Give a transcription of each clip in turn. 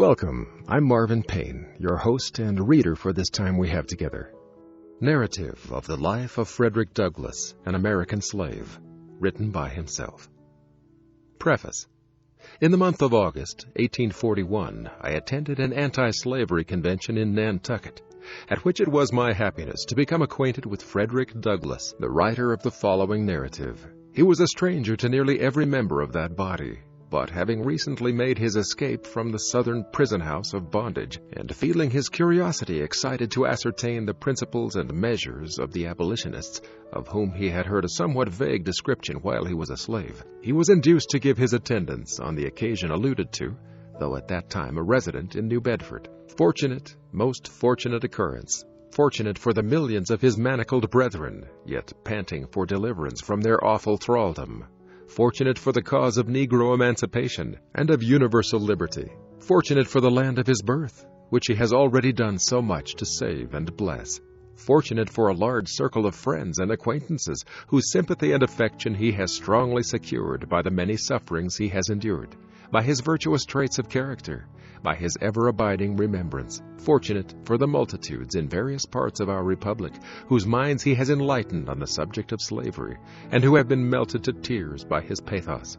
Welcome. I'm Marvin Payne, your host and reader for this time we have together. Narrative of the life of Frederick Douglass, an American slave, written by himself. Preface. In the month of August, 1841, I attended an anti-slavery convention in Nantucket, at which it was my happiness to become acquainted with Frederick Douglass, the writer of the following narrative. He was a stranger to nearly every member of that body, but having recently made his escape from the southern prison house of bondage, and feeling his curiosity excited to ascertain the principles and measures of the abolitionists, of whom he had heard a somewhat vague description while he was a slave, he was induced to give his attendance on the occasion alluded to, though at that time a resident in New Bedford. Fortunate, most fortunate occurrence. Fortunate for the millions of his manacled brethren, yet panting for deliverance from their awful thraldom. Fortunate for the cause of Negro emancipation and of universal liberty. Fortunate for the land of his birth, which he has already done so much to save and bless. Fortunate for a large circle of friends and acquaintances whose sympathy and affection he has strongly secured by the many sufferings he has endured, by his virtuous traits of character, by his ever-abiding remembrance. Fortunate for the multitudes in various parts of our republic whose minds he has enlightened on the subject of slavery, and who have been melted to tears by his pathos,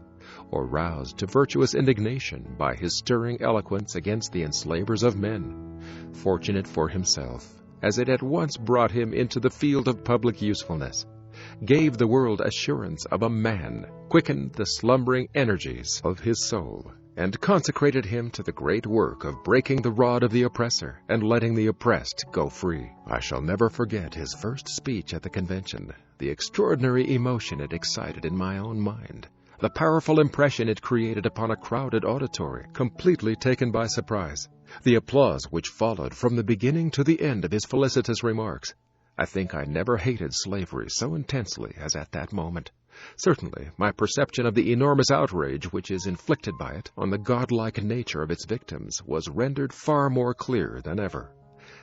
or roused to virtuous indignation by his stirring eloquence against the enslavers of men. Fortunate for himself, as it at once brought him into the field of public usefulness, gave the world assurance of a man, quickened the slumbering energies of his soul, and consecrated him to the great work of breaking the rod of the oppressor and letting the oppressed go free. I shall never forget his first speech at the convention, the extraordinary emotion it excited in my own mind, the powerful impression it created upon a crowded auditory, completely taken by surprise, the applause which followed from the beginning to the end of his felicitous remarks. I think I never hated slavery so intensely as at that moment. Certainly, my perception of the enormous outrage which is inflicted by it on the godlike nature of its victims was rendered far more clear than ever.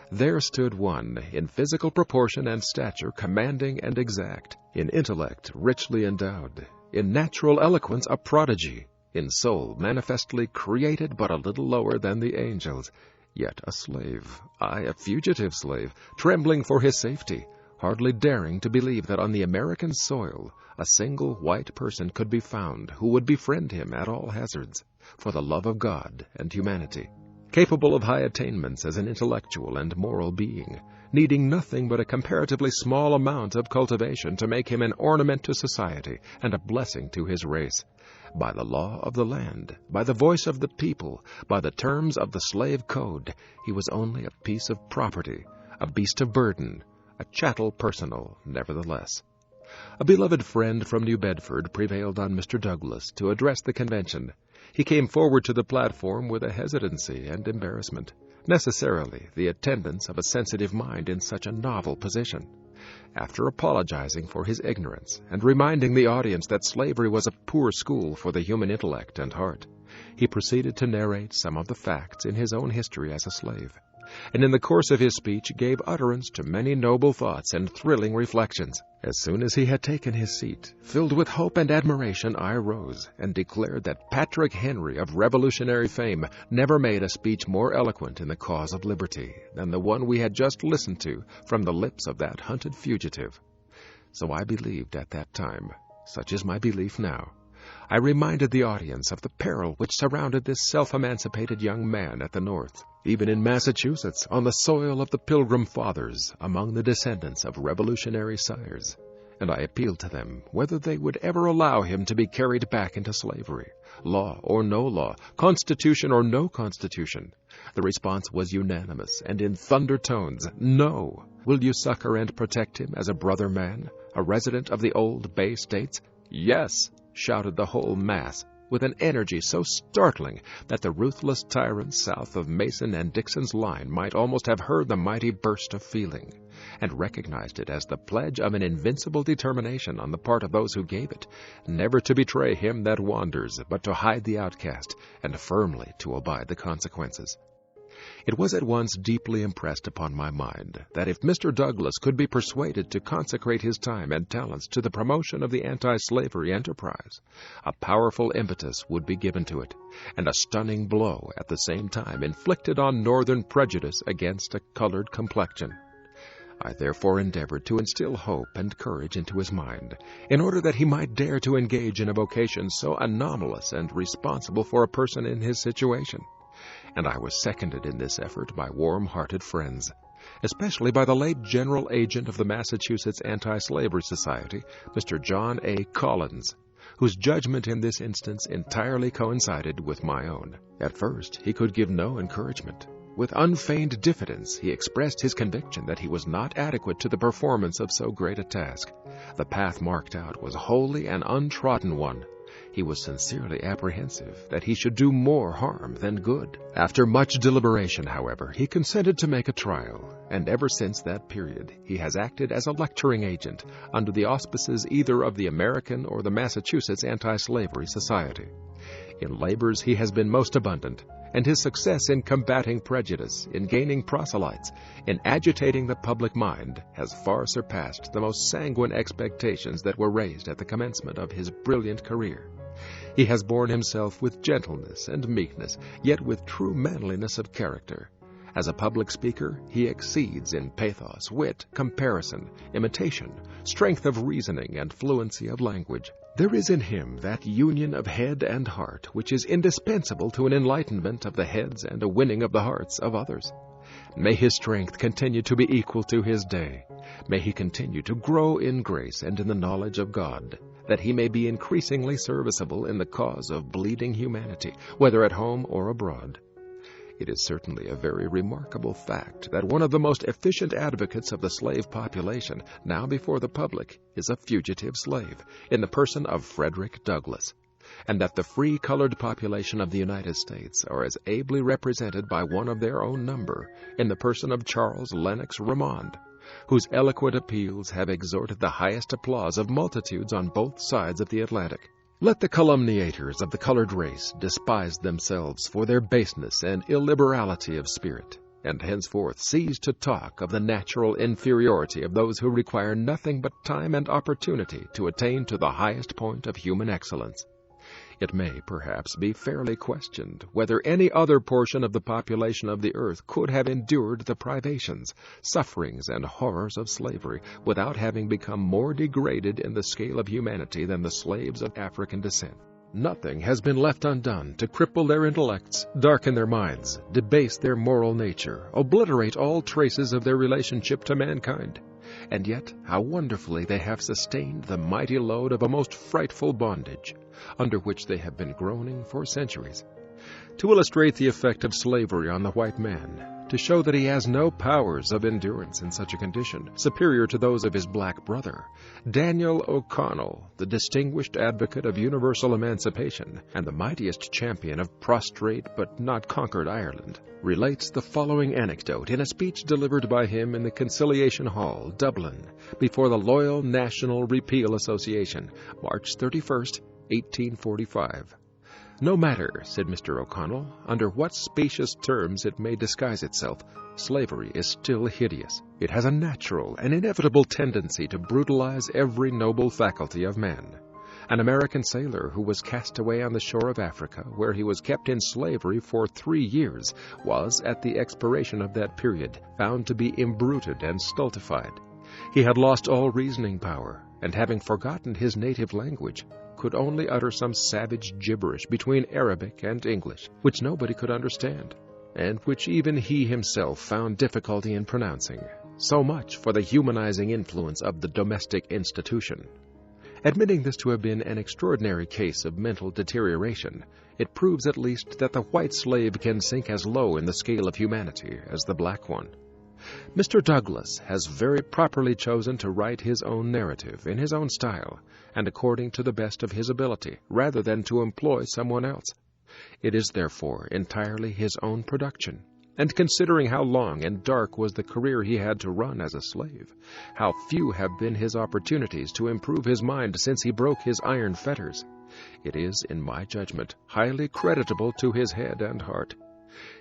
There stood one, in physical proportion and stature commanding and exact, in intellect richly endowed, in natural eloquence a prodigy, in soul manifestly created but a little lower than the angels, yet a slave, I a fugitive slave, trembling for his safety, hardly daring to believe that on the American soil a single white person could be found who would befriend him at all hazards, for the love of God and humanity, capable of high attainments as an intellectual and moral being, needing nothing but a comparatively small amount of cultivation to make him an ornament to society and a blessing to his race. By the law of the land, by the voice of the people, by the terms of the slave code, he was only a piece of property, a beast of burden, a chattel personal, nevertheless. A beloved friend from New Bedford prevailed on Mr. Douglass to address the convention. He came forward to the platform with a hesitancy and embarrassment, necessarily the attendance of a sensitive mind in such a novel position. After apologizing for his ignorance and reminding the audience that slavery was a poor school for the human intellect and heart, he proceeded to narrate some of the facts in his own history as a slave, and in the course of his speech gave utterance to many noble thoughts and thrilling reflections. As soon as he had taken his seat, filled with hope and admiration, I rose and declared that Patrick Henry of Revolutionary fame never made a speech more eloquent in the cause of liberty than the one we had just listened to from the lips of that hunted fugitive. So I believed at that time. Such is my belief now. I reminded the audience of the peril which surrounded this self-emancipated young man at the North, even in Massachusetts, on the soil of the Pilgrim Fathers, among the descendants of revolutionary sires, and I appealed to them whether they would ever allow him to be carried back into slavery, law or no law, constitution or no constitution. The response was unanimous and in thunder tones: "No! Will you succor and protect him as a brother man, a resident of the old Bay States?" "Yes!" shouted the whole mass, with an energy so startling that the ruthless tyrants south of Mason and Dixon's line might almost have heard the mighty burst of feeling, and recognized it as the pledge of an invincible determination on the part of those who gave it, never to betray him that wanders, but to hide the outcast, and firmly to abide the consequences. It was at once deeply impressed upon my mind that if Mr. Douglas could be persuaded to consecrate his time and talents to the promotion of the anti-slavery enterprise, a powerful impetus would be given to it, and a stunning blow at the same time inflicted on Northern prejudice against a colored complexion. I therefore endeavored to instill hope and courage into his mind, in order that he might dare to engage in a vocation so anomalous and responsible for a person in his situation. And I was seconded in this effort by warm-hearted friends, especially by the late General Agent of the Massachusetts Anti-Slavery Society, Mr. John A. Collins, whose judgment in this instance entirely coincided with my own. At first, he could give no encouragement. With unfeigned diffidence, he expressed his conviction that he was not adequate to the performance of so great a task. The path marked out was wholly an untrodden one. He was sincerely apprehensive that he should do more harm than good. After much deliberation, however, he consented to make a trial, and ever since that period he has acted as a lecturing agent under the auspices either of the American or the Massachusetts Anti-Slavery Society. In labors he has been most abundant, and his success in combating prejudice, in gaining proselytes, in agitating the public mind, has far surpassed the most sanguine expectations that were raised at the commencement of his brilliant career. He has borne himself with gentleness and meekness, yet with true manliness of character. As a public speaker, he exceeds in pathos, wit, comparison, imitation, strength of reasoning, and fluency of language. There is in him that union of head and heart which is indispensable to an enlightenment of the heads and a winning of the hearts of others. May his strength continue to be equal to his day. May he continue to grow in grace and in the knowledge of God, that he may be increasingly serviceable in the cause of bleeding humanity, whether at home or abroad. It is certainly a very remarkable fact that one of the most efficient advocates of the slave population, now before the public, is a fugitive slave, in the person of Frederick Douglass, and that the free colored population of the United States are as ably represented by one of their own number, in the person of Charles Lennox Remond, whose eloquent appeals have extorted the highest applause of multitudes on both sides of the Atlantic. Let the calumniators of the colored race despise themselves for their baseness and illiberality of spirit, and henceforth cease to talk of the natural inferiority of those who require nothing but time and opportunity to attain to the highest point of human excellence. It may, perhaps, be fairly questioned whether any other portion of the population of the earth could have endured the privations, sufferings, and horrors of slavery without having become more degraded in the scale of humanity than the slaves of African descent. Nothing has been left undone to cripple their intellects, darken their minds, debase their moral nature, obliterate all traces of their relationship to mankind. And yet, how wonderfully they have sustained the mighty load of a most frightful bondage, under which they have been groaning for centuries. To illustrate the effect of slavery on the white man, to show that he has no powers of endurance in such a condition, superior to those of his black brother, Daniel O'Connell, the distinguished advocate of universal emancipation and the mightiest champion of prostrate but not conquered Ireland, relates the following anecdote in a speech delivered by him in the Conciliation Hall, Dublin, before the Loyal National Repeal Association, March 31st, 1845. "No matter," said Mr. O'Connell, "under what specious terms it may disguise itself, slavery is still hideous. It has a natural and inevitable tendency to brutalize every noble faculty of man. An American sailor who was cast away on the shore of Africa, where he was kept in slavery for 3 years, was, at the expiration of that period, found to be imbruted and stultified. He had lost all reasoning power, and having forgotten his native language, could only utter some savage gibberish between Arabic and English, which nobody could understand, and which even he himself found difficulty in pronouncing. So much for the humanizing influence of the domestic institution. Admitting this to have been an extraordinary case of mental deterioration, it proves at least that the white slave can sink as low in the scale of humanity as the black one. Mr. Douglas has very properly chosen to write his own narrative in his own style, and according to the best of his ability, rather than to employ someone else. It is therefore entirely his own production, and considering how long and dark was the career he had to run as a slave, how few have been his opportunities to improve his mind since he broke his iron fetters, it is, in my judgment, highly creditable to his head and heart.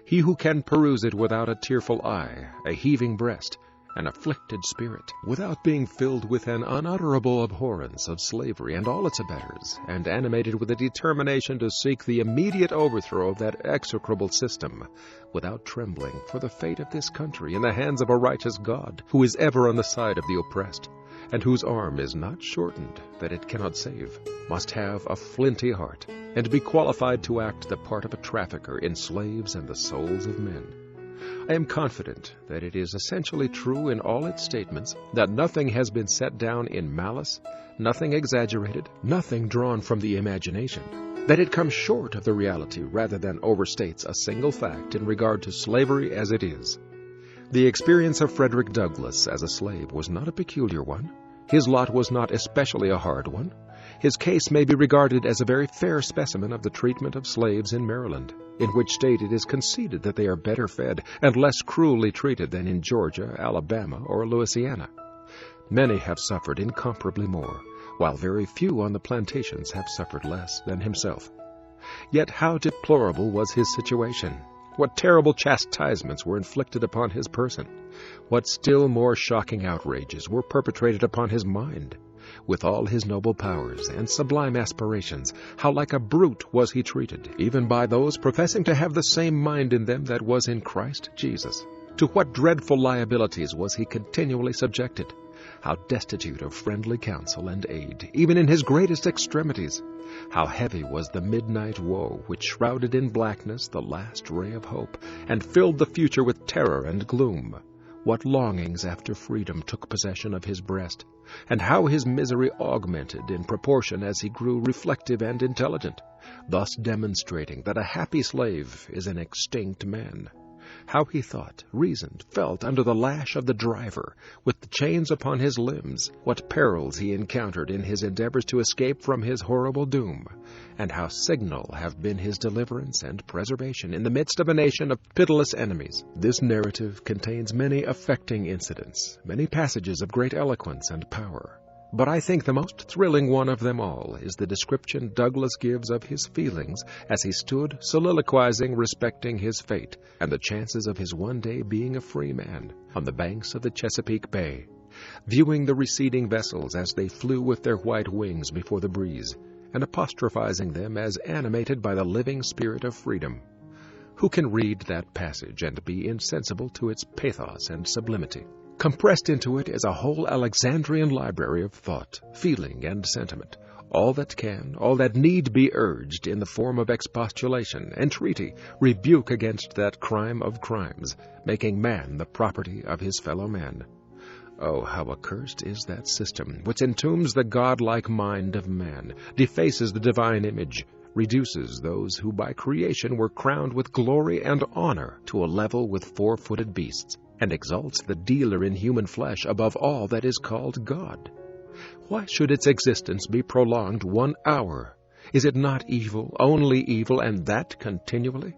He who can peruse it without a tearful eye, a heaving breast, an afflicted spirit, without being filled with an unutterable abhorrence of slavery and all its abettors, and animated with a determination to seek the immediate overthrow of that execrable system, without trembling for the fate of this country in the hands of a righteous God, who is ever on the side of the oppressed, and whose arm is not shortened that it cannot save, must have a flinty heart, and be qualified to act the part of a trafficker in slaves and the souls of men. I am confident that it is essentially true in all its statements, that nothing has been set down in malice, nothing exaggerated, nothing drawn from the imagination, that it comes short of the reality rather than overstates a single fact in regard to slavery as it is. The experience of Frederick Douglass as a slave was not a peculiar one. His lot was not especially a hard one. His case may be regarded as a very fair specimen of the treatment of slaves in Maryland, in which state it is conceded that they are better fed and less cruelly treated than in Georgia, Alabama, or Louisiana. Many have suffered incomparably more, while very few on the plantations have suffered less than himself. Yet how deplorable was his situation! What terrible chastisements were inflicted upon his person! What still more shocking outrages were perpetrated upon his mind! With all his noble powers and sublime aspirations, how like a brute was he treated, even by those professing to have the same mind in them that was in Christ Jesus! To what dreadful liabilities was he continually subjected! How destitute of friendly counsel and aid, even in his greatest extremities! How heavy was the midnight woe which shrouded in blackness the last ray of hope, and filled the future with terror and gloom! What longings after freedom took possession of his breast, and how his misery augmented in proportion as he grew reflective and intelligent, thus demonstrating that a happy slave is an extinct man! How he thought, reasoned, felt under the lash of the driver, with the chains upon his limbs, what perils he encountered in his endeavors to escape from his horrible doom, and how signal have been his deliverance and preservation in the midst of a nation of pitiless enemies. This narrative contains many affecting incidents, many passages of great eloquence and power. But I think the most thrilling one of them all is the description Douglass gives of his feelings as he stood soliloquizing respecting his fate and the chances of his one day being a free man on the banks of the Chesapeake Bay, viewing the receding vessels as they flew with their white wings before the breeze, and apostrophizing them as animated by the living spirit of freedom. Who can read that passage and be insensible to its pathos and sublimity? Compressed into it is a whole Alexandrian library of thought, feeling, and sentiment, all that can, all that need be urged in the form of expostulation, entreaty, rebuke against that crime of crimes, making man the property of his fellow man. Oh, how accursed is that system which entombs the godlike mind of man, defaces the divine image, reduces those who by creation were crowned with glory and honor to a level with four-footed beasts, and exalts the dealer in human flesh above all that is called God. Why should its existence be prolonged 1 hour? Is it not evil, only evil, and that continually?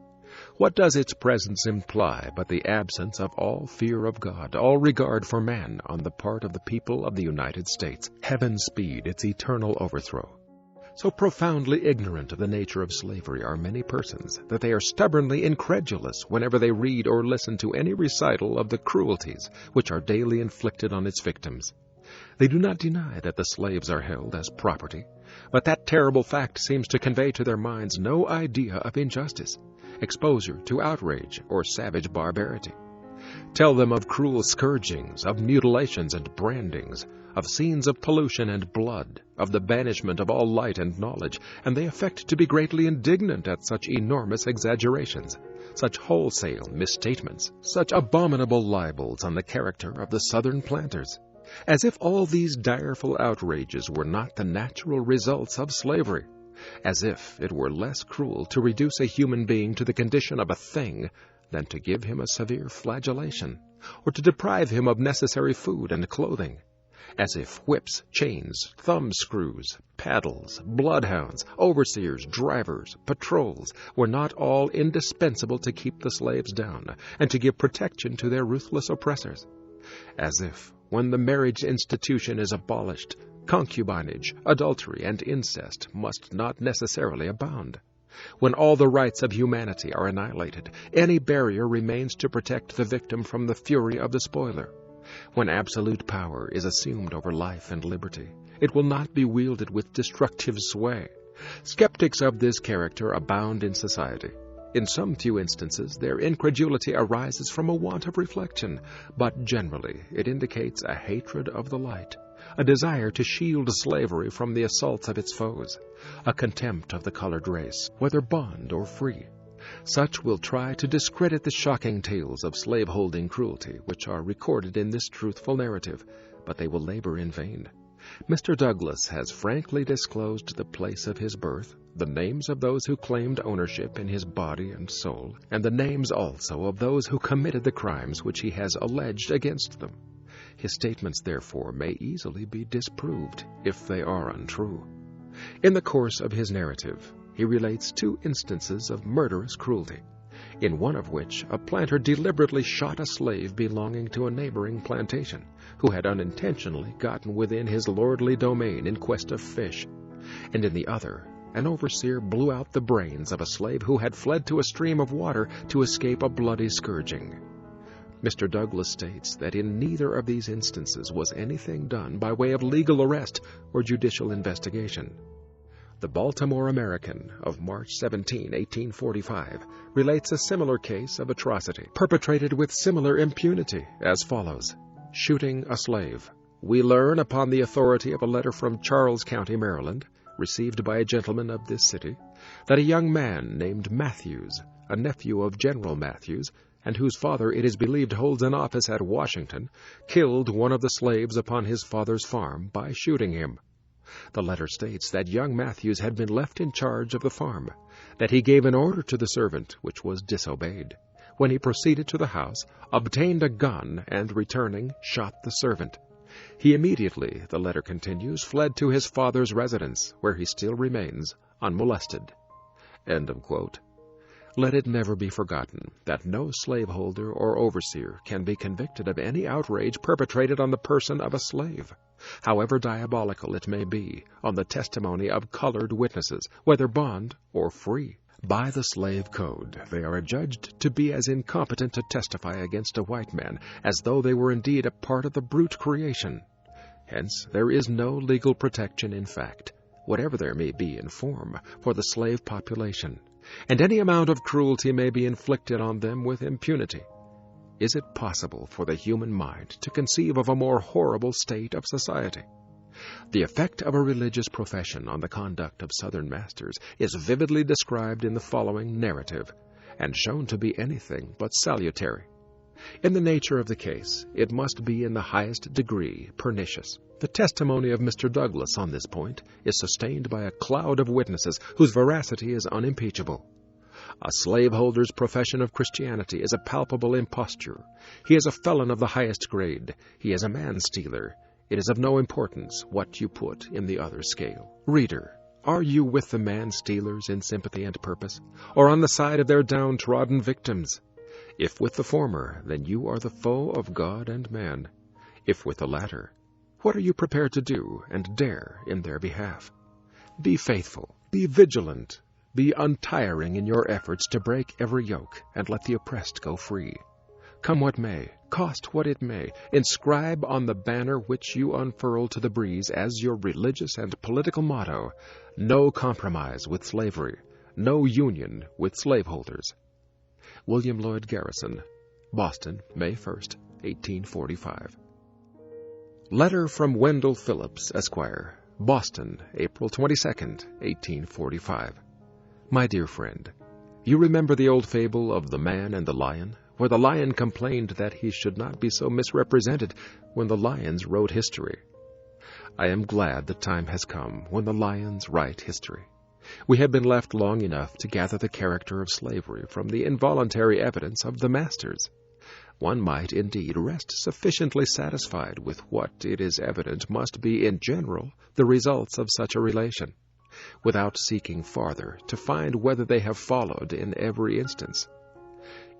What does its presence imply but the absence of all fear of God, all regard for man on the part of the people of the United States? Heaven speed its eternal overthrow. So profoundly ignorant of the nature of slavery are many persons that they are stubbornly incredulous whenever they read or listen to any recital of the cruelties which are daily inflicted on its victims. They do not deny that the slaves are held as property, but that terrible fact seems to convey to their minds no idea of injustice, exposure to outrage, or savage barbarity. Tell them of cruel scourgings, of mutilations and brandings, of scenes of pollution and blood, of the banishment of all light and knowledge, and they affect to be greatly indignant at such enormous exaggerations, such wholesale misstatements, such abominable libels on the character of the Southern planters, as if all these direful outrages were not the natural results of slavery, as if it were less cruel to reduce a human being to the condition of a thing than to give him a severe flagellation, or to deprive him of necessary food and clothing, as if whips, chains, thumb screws, paddles, bloodhounds, overseers, drivers, patrols were not all indispensable to keep the slaves down and to give protection to their ruthless oppressors, as if, when the marriage institution is abolished, concubinage, adultery, and incest must not necessarily abound, When all the rights of humanity are annihilated, any barrier remains to protect the victim from the fury of the spoiler. When absolute power is assumed over life and liberty, it will not be wielded with destructive sway. Skeptics of this character abound in society. In some few instances, their incredulity arises from a want of reflection, but generally it indicates a hatred of the light, a desire to shield slavery from the assaults of its foes, a contempt of the colored race, whether bond or free. Such will try to discredit the shocking tales of slaveholding cruelty which are recorded in this truthful narrative, but they will labor in vain. Mr. Douglas has frankly disclosed the place of his birth, the names of those who claimed ownership in his body and soul, and the names also of those who committed the crimes which he has alleged against them. His statements, therefore, may easily be disproved if they are untrue. In the course of his narrative, he relates 2 instances of murderous cruelty, in one of which a planter deliberately shot a slave belonging to a neighboring plantation, who had unintentionally gotten within his lordly domain in quest of fish, and in the other, an overseer blew out the brains of a slave who had fled to a stream of water to escape a bloody scourging. Mr. Douglas states that in neither of these instances was anything done by way of legal arrest or judicial investigation. The Baltimore American of March 17, 1845, relates a similar case of atrocity, perpetrated with similar impunity, as follows. Shooting a slave. We learn, upon the authority of a letter from Charles County, Maryland, received by a gentleman of this city, that a young man named Matthews, a nephew of General Matthews, and whose father it is believed holds an office at Washington, killed one of the slaves upon his father's farm by shooting him. The letter states that young Matthews had been left in charge of the farm, that he gave an order to the servant which was disobeyed, when he proceeded to the house, obtained a gun, and returning, shot the servant. He immediately, the letter continues, fled to his father's residence, where he still remains, unmolested. End of quote. Let it never be forgotten that no slaveholder or overseer can be convicted of any outrage perpetrated on the person of a slave, however diabolical it may be, on the testimony of colored witnesses, whether bond or free. By the slave code, they are adjudged to be as incompetent to testify against a white man as though they were indeed a part of the brute creation. Hence, there is no legal protection in fact, whatever there may be in form, for the slave population, and any amount of cruelty may be inflicted on them with impunity. Is it possible for the human mind to conceive of a more horrible state of society? The effect of a religious profession on the conduct of Southern masters is vividly described in the following narrative, and shown to be anything but salutary. In the nature of the case, it must be in the highest degree pernicious. The testimony of Mr. Douglas on this point is sustained by a cloud of witnesses whose veracity is unimpeachable. A slaveholder's profession of Christianity is a palpable imposture. He is a felon of the highest grade. He is a man-stealer. It is of no importance what you put in the other scale. Reader, are you with the man-stealers in sympathy and purpose, or on the side of their downtrodden victims? If with the former, then you are the foe of God and man. If with the latter, what are you prepared to do and dare in their behalf? Be faithful, be vigilant, be untiring in your efforts to break every yoke and let the oppressed go free. Come what may, cost what it may, inscribe on the banner which you unfurl to the breeze as your religious and political motto, no compromise with slavery, no union with slaveholders. William Lloyd Garrison, Boston, May 1st, 1845. Letter from Wendell Phillips, Esquire, Boston, April 22nd, 1845. My dear friend, you remember the old fable of the man and the lion, where the lion complained that he should not be so misrepresented when the lions wrote history. I am glad the time has come when the lions write history. We have been left long enough to gather the character of slavery from the involuntary evidence of the masters. One might indeed rest sufficiently satisfied with what it is evident must be in general the results of such a relation, without seeking farther to find whether they have followed in every instance.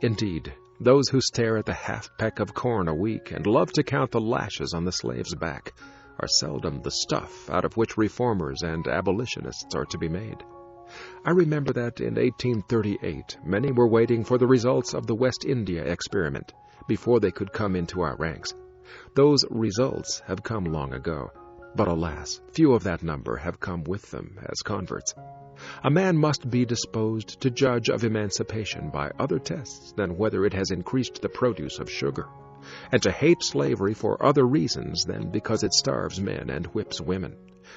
Indeed, those who stare at the half-peck of corn a week and love to count the lashes on the slave's back are seldom the stuff out of which reformers and abolitionists are to be made. I remember that in 1838 many were waiting for the results of the West India experiment before they could come into our ranks. Those results have come long ago, but alas, few of that number have come with them as converts. A man must be disposed to judge of emancipation by other tests than whether it has increased the produce of sugar, and to hate slavery for other reasons than because it starves men and whips women,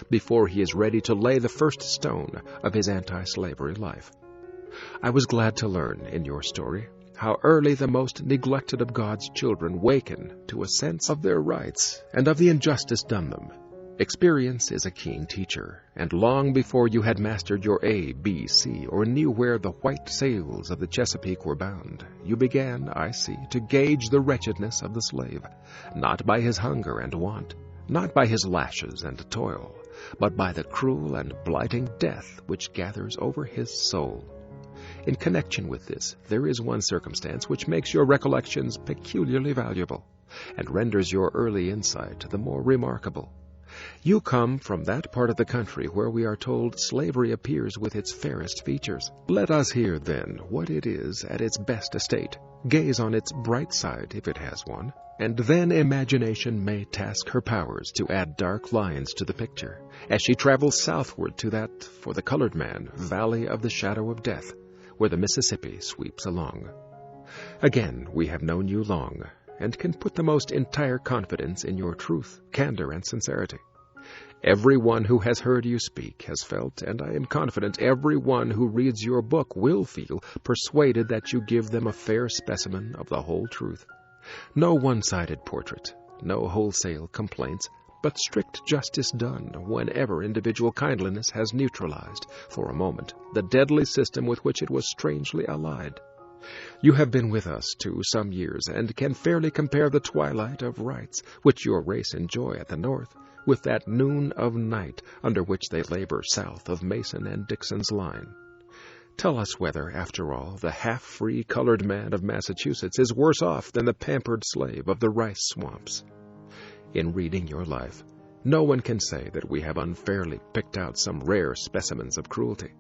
before he is ready to lay the first stone of his anti-slavery life. I was glad to learn in your story how early the most neglected of God's children waken to a sense of their rights and of the injustice done them. Experience is a keen teacher, and long before you had mastered your A, B, C, or knew where the white sails of the Chesapeake were bound, you began, I see, to gauge the wretchedness of the slave, not by his hunger and want, not by his lashes and toil, but by the cruel and blighting death which gathers over his soul. In connection with this, there is one circumstance which makes your recollections peculiarly valuable, and renders your early insight the more remarkable. You come from that part of the country where we are told slavery appears with its fairest features. Let us hear, then, what it is at its best estate, gaze on its bright side, if it has one, and then imagination may task her powers to add dark lines to the picture, as she travels southward to that, for the colored man, valley of the shadow of death, where the Mississippi sweeps along. Again, we have known you long, and can put the most entire confidence in your truth, candor, and sincerity. Every one who has heard you speak has felt, and I am confident every one who reads your book will feel, persuaded that you give them a fair specimen of the whole truth. No one-sided portrait, no wholesale complaints, but strict justice done whenever individual kindliness has neutralized, for a moment, the deadly system with which it was strangely allied. You have been with us, too, some years, and can fairly compare the twilight of rights, which your race enjoy at the North, with that noon of night under which they labor south of Mason and Dixon's line. Tell us whether, after all, the half-free colored man of Massachusetts is worse off than the pampered slave of the rice swamps. In reading your life, no one can say that we have unfairly picked out some rare specimens of cruelty.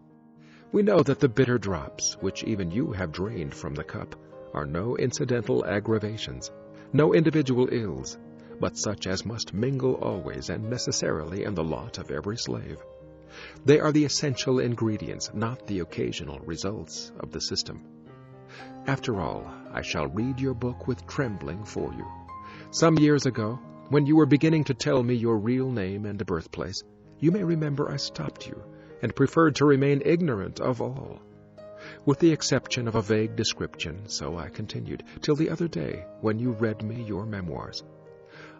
We know that the bitter drops, which even you have drained from the cup, are no incidental aggravations, no individual ills, but such as must mingle always and necessarily in the lot of every slave. They are the essential ingredients, not the occasional results of the system. After all, I shall read your book with trembling for you. Some years ago, when you were beginning to tell me your real name and birthplace, you may remember I stopped you, and preferred to remain ignorant of all. With the exception of a vague description, so I continued, till the other day, when you read me your memoirs.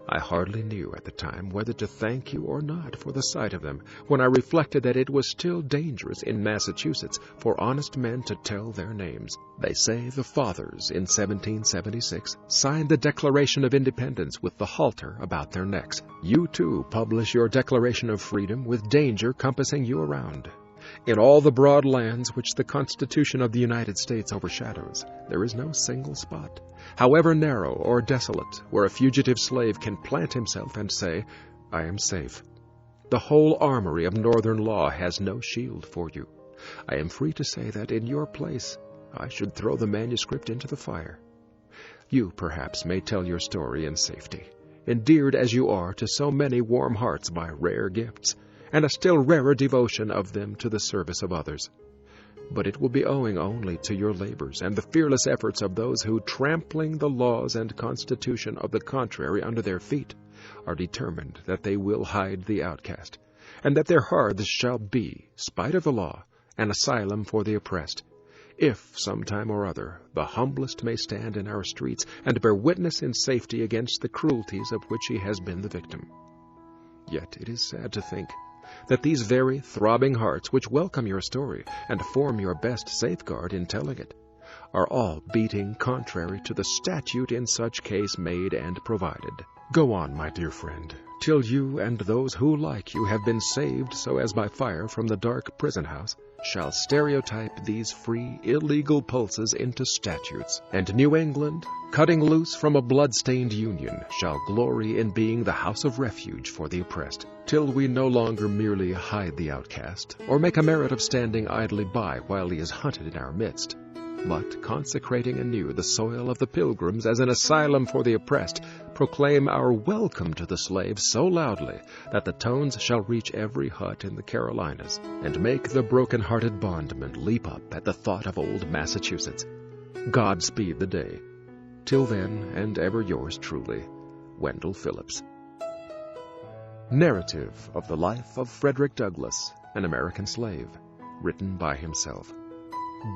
I hardly knew at the time whether to thank you or not for the sight of them, when I reflected that it was still dangerous in Massachusetts for honest men to tell their names. They say the fathers in 1776 signed the Declaration of Independence with the halter about their necks. You, too, publish your Declaration of Freedom with danger compassing you around. In all the broad lands which the Constitution of the United States overshadows, there is no single spot, however narrow or desolate, where a fugitive slave can plant himself and say, "I am safe." The whole armory of northern law has no shield for you. I am free to say that, in your place, I should throw the manuscript into the fire. You, perhaps, may tell your story in safety, endeared as you are to so many warm hearts by rare gifts, and a still rarer devotion of them to the service of others. But it will be owing only to your labors and the fearless efforts of those who, trampling the laws and constitution of the contrary under their feet, are determined that they will hide the outcast, and that their hearths shall be, spite of the law, an asylum for the oppressed, if, some time or other, the humblest may stand in our streets and bear witness in safety against the cruelties of which he has been the victim. Yet it is sad to think that these very throbbing hearts which welcome your story and form your best safeguard in telling it, are all beating contrary to the statute in such case made and provided. Go on, my dear friend. till you and those who like you have been saved so as by fire from the dark prison house, shall stereotype these free, illegal pulses into statutes, and New England, cutting loose from a blood-stained union, shall glory in being the house of refuge for the oppressed, till we no longer merely hide the outcast, or make a merit of standing idly by while he is hunted in our midst, but, consecrating anew the soil of the pilgrims as an asylum for the oppressed, proclaim our welcome to the slave so loudly that the tones shall reach every hut in the Carolinas, and make the broken-hearted bondman leap up at the thought of old Massachusetts. God speed the day. Till then, and ever yours truly, Wendell Phillips. Narrative of the Life of Frederick Douglass, an American Slave, written by himself.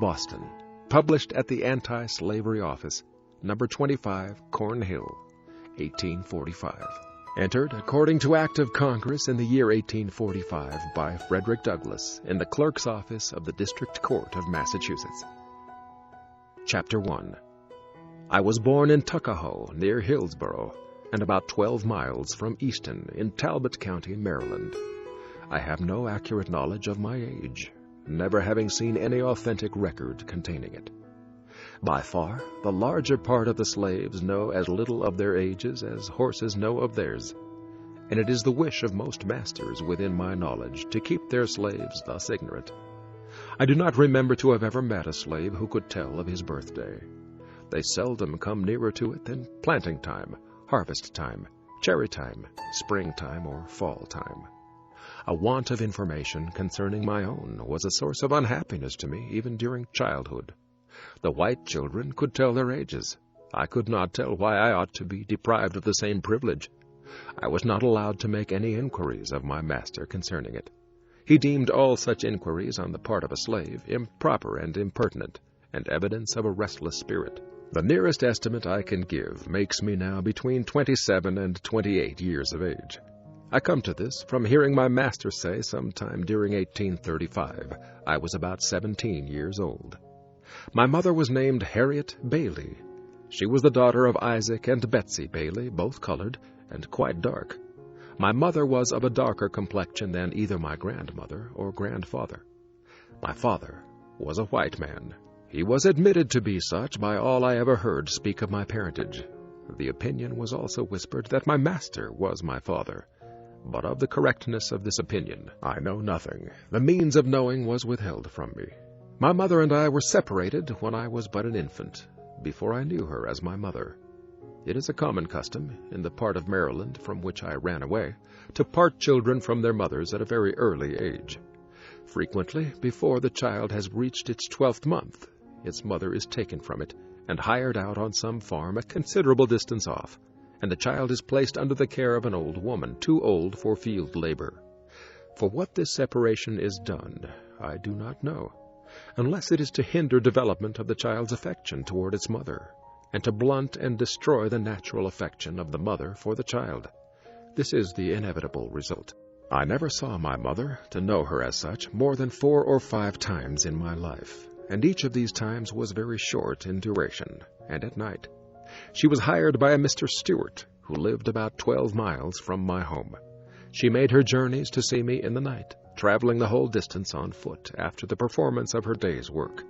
Boston. Published at the Anti-Slavery Office, number 25, Cornhill, 1845. Entered according to Act of Congress in the year 1845 by Frederick Douglass in the Clerk's Office of the District Court of Massachusetts. Chapter 1. I was born in Tuckahoe, near Hillsborough, and about 12 miles from Easton, in Talbot County, Maryland. I have no accurate knowledge of my age, never having seen any authentic record containing it. By far, the larger part of the slaves know as little of their ages as horses know of theirs, and it is the wish of most masters within my knowledge to keep their slaves thus ignorant. I do not remember to have ever met a slave who could tell of his birthday. They seldom come nearer to it than planting time, harvest time, cherry time, springtime, or fall time. A want of information concerning my own was a source of unhappiness to me even during childhood. The white children could tell their ages. I could not tell why I ought to be deprived of the same privilege. I was not allowed to make any inquiries of my master concerning it. He deemed all such inquiries on the part of a slave improper and impertinent, and evidence of a restless spirit. The nearest estimate I can give makes me now between 27 and 28 years of age. I come to this from hearing my master say sometime during 1835 I was about 17 years old. My mother was named Harriet Bailey. She was the daughter of Isaac and Betsy Bailey, both colored and quite dark. My mother was of a darker complexion than either my grandmother or grandfather. My father was a white man. He was admitted to be such by all I ever heard speak of my parentage. The opinion was also whispered that my master was my father. But of the correctness of this opinion I know nothing. The means of knowing was withheld from me. My mother and I were separated when I was but an infant, before I knew her as my mother. It is a common custom, in the part of Maryland from which I ran away, to part children from their mothers at a very early age. Frequently, before the child has reached its 12th month, its mother is taken from it and hired out on some farm a considerable distance off, and the child is placed under the care of an old woman, too old for field labor. For what this separation is done, I do not know, unless it is to hinder development of the child's affection toward its mother, and to blunt and destroy the natural affection of the mother for the child. This is the inevitable result. I never saw my mother, to know her as such, more than 4 or 5 times in my life, and each of these times was very short in duration, and at night. She was hired by a Mr. Stewart, who lived about 12 miles from my home. She made her journeys to see me in the night, traveling the whole distance on foot after the performance of her day's work.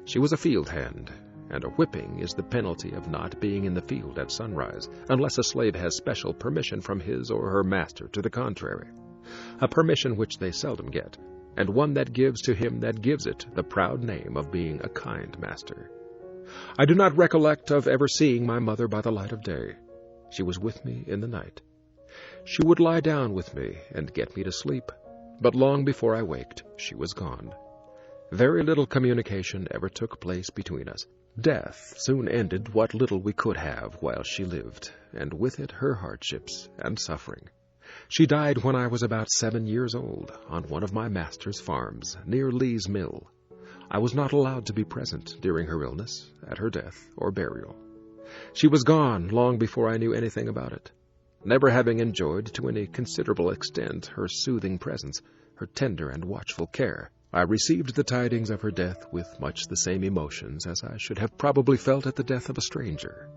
She was a field hand, and a whipping is the penalty of not being in the field at sunrise, unless a slave has special permission from his or her master to the contrary, a permission which they seldom get, and one that gives to him that gives it the proud name of being a kind master. I do not recollect of ever seeing my mother by the light of day. She was with me in the night. She would lie down with me and get me to sleep, but long before I waked, she was gone. Very little communication ever took place between us. Death soon ended what little we could have while she lived, and with it her hardships and suffering. She died when I was about 7 years old, on one of my master's farms, near Lee's Mill. I was not allowed to be present during her illness, at her death, or burial. She was gone long before I knew anything about it, never having enjoyed to any considerable extent her soothing presence, her tender and watchful care. I received the tidings of her death with much the same emotions as I should have probably felt at the death of a stranger.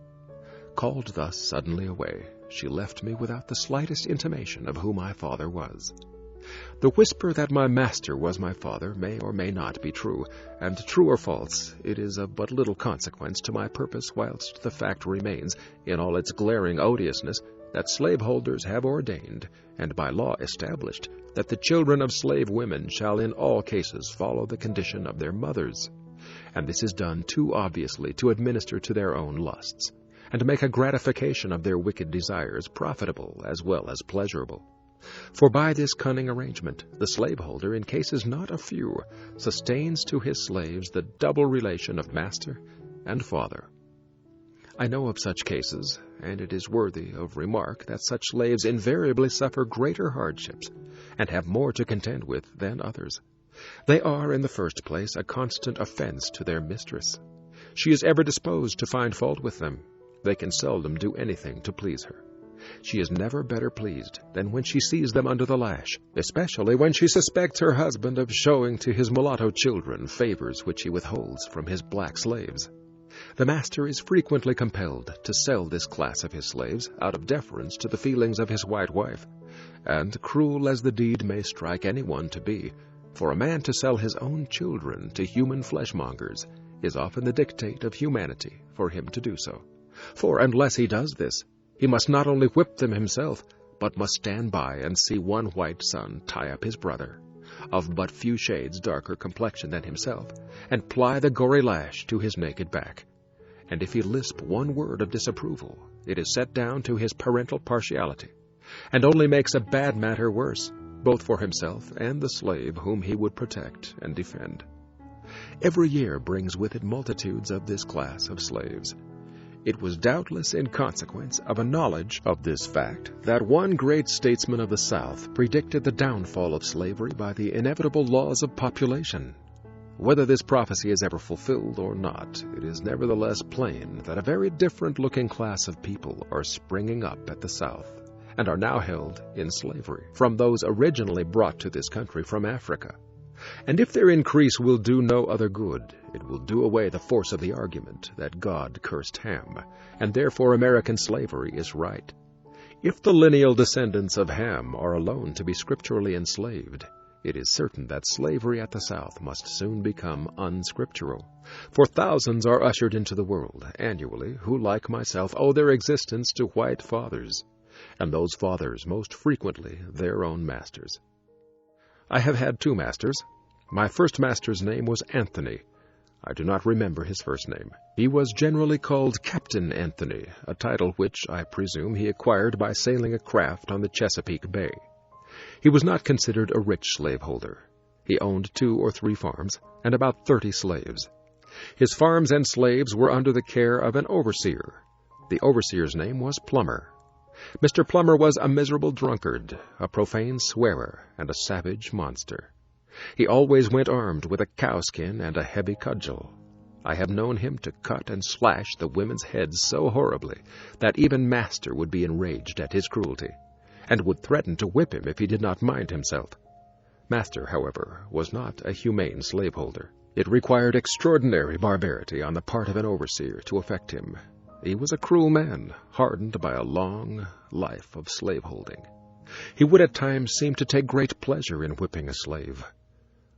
Called thus suddenly away, she left me without the slightest intimation of who my father was. The whisper that my master was my father may or may not be true, and true or false, it is of but little consequence to my purpose whilst the fact remains, in all its glaring odiousness, that slaveholders have ordained, and by law established, that the children of slave women shall in all cases follow the condition of their mothers. And this is done too obviously to administer to their own lusts, and to make a gratification of their wicked desires profitable as well as pleasurable. For by this cunning arrangement, the slaveholder, in cases not a few, sustains to his slaves the double relation of master and father. I know of such cases, and it is worthy of remark that such slaves invariably suffer greater hardships, and have more to contend with than others. They are, in the first place, a constant offense to their mistress. She is ever disposed to find fault with them. They can seldom do anything to please her. She is never better pleased than when she sees them under the lash, especially when she suspects her husband of showing to his mulatto children favors which he withholds from his black slaves. The master is frequently compelled to sell this class of his slaves out of deference to the feelings of his white wife, and cruel as the deed may strike anyone to be, for a man to sell his own children to human fleshmongers is often the dictate of humanity for him to do so. For unless he does this, he must not only whip them himself, but must stand by and see one white son tie up his brother, of but few shades darker complexion than himself, and ply the gory lash to his naked back. And if he lisp one word of disapproval, it is set down to his parental partiality, and only makes a bad matter worse, both for himself and the slave whom he would protect and defend. Every year brings with it multitudes of this class of slaves. It was doubtless in consequence of a knowledge of this fact that one great statesman of the South predicted the downfall of slavery by the inevitable laws of population. Whether this prophecy is ever fulfilled or not, it is nevertheless plain that a very different-looking class of people are springing up at the South, and are now held in slavery, from those originally brought to this country from Africa. And if their increase will do no other good, it will do away the force of the argument that God cursed Ham, and therefore American slavery is right. If the lineal descendants of Ham are alone to be scripturally enslaved, it is certain that slavery at the South must soon become unscriptural, for thousands are ushered into the world annually who, like myself, owe their existence to white fathers, and those fathers most frequently their own masters. I have had two masters. My first master's name was Anthony. I do not remember his first name. He was generally called Captain Anthony, a title which, I presume, he acquired by sailing a craft on the Chesapeake Bay. He was not considered a rich slaveholder. He owned 2 or 3 farms and about 30 slaves. His farms and slaves were under the care of an overseer. The overseer's name was Plummer. Mr. Plummer was a miserable drunkard, a profane swearer, and a savage monster. He always went armed with a cowskin and a heavy cudgel. I have known him to cut and slash the women's heads so horribly that even master would be enraged at his cruelty, and would threaten to whip him if he did not mind himself. Master, however, was not a humane slaveholder. It required extraordinary barbarity on the part of an overseer to affect him. He was a cruel man, hardened by a long life of slaveholding. He would at times seem to take great pleasure in whipping a slave.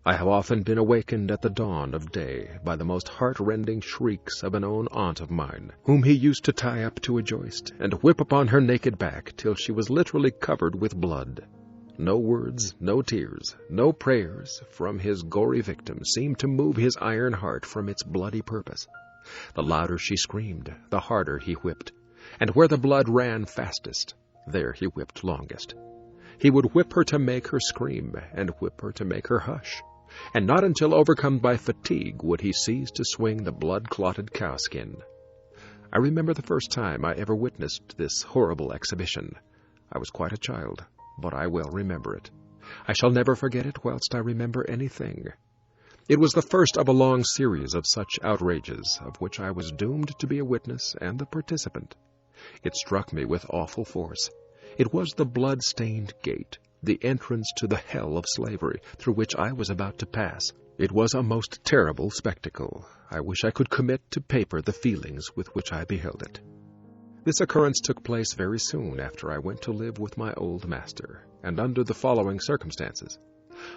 I have often been awakened at the dawn of day by the most heart-rending shrieks of an own aunt of mine, whom he used to tie up to a joist and whip upon her naked back till she was literally covered with blood. No words, no tears, no prayers from his gory victim seemed to move his iron heart from its bloody purpose. The louder she screamed, the harder he whipped, and where the blood ran fastest, there he whipped longest. He would whip her to make her scream, and whip her to make her hush, and not until overcome by fatigue would he cease to swing the blood-clotted cowskin. I remember the first time I ever witnessed this horrible exhibition. I was quite a child, but I well remember it. I shall never forget it whilst I remember anything. It was the first of a long series of such outrages, of which I was doomed to be a witness and a participant. It struck me with awful force. It was the blood-stained gate, the entrance to the hell of slavery, through which I was about to pass. It was a most terrible spectacle. I wish I could commit to paper the feelings with which I beheld it. This occurrence took place very soon after I went to live with my old master, and under the following circumstances.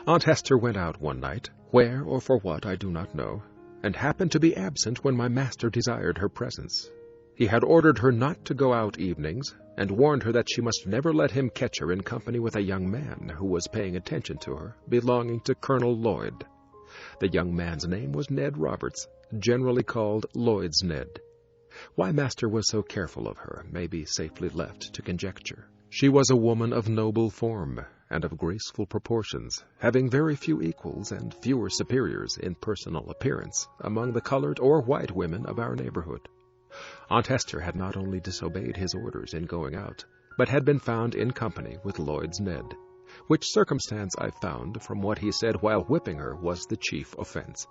Aunt Hester went out one night, where or for what I do not know, and happened to be absent when my master desired her presence. He had ordered her not to go out evenings, and warned her that she must never let him catch her in company with a young man who was paying attention to her, belonging to Colonel Lloyd. The young man's name was Ned Roberts, generally called Lloyd's Ned. Why master was so careful of her may be safely left to conjecture. She was a woman of noble form and of graceful proportions, having very few equals and fewer superiors in personal appearance among the colored or white women of our neighborhood. Aunt Hester had not only disobeyed his orders in going out, but had been found in company with Lloyd's Ned, which circumstance I found from what he said while whipping her was the chief offense.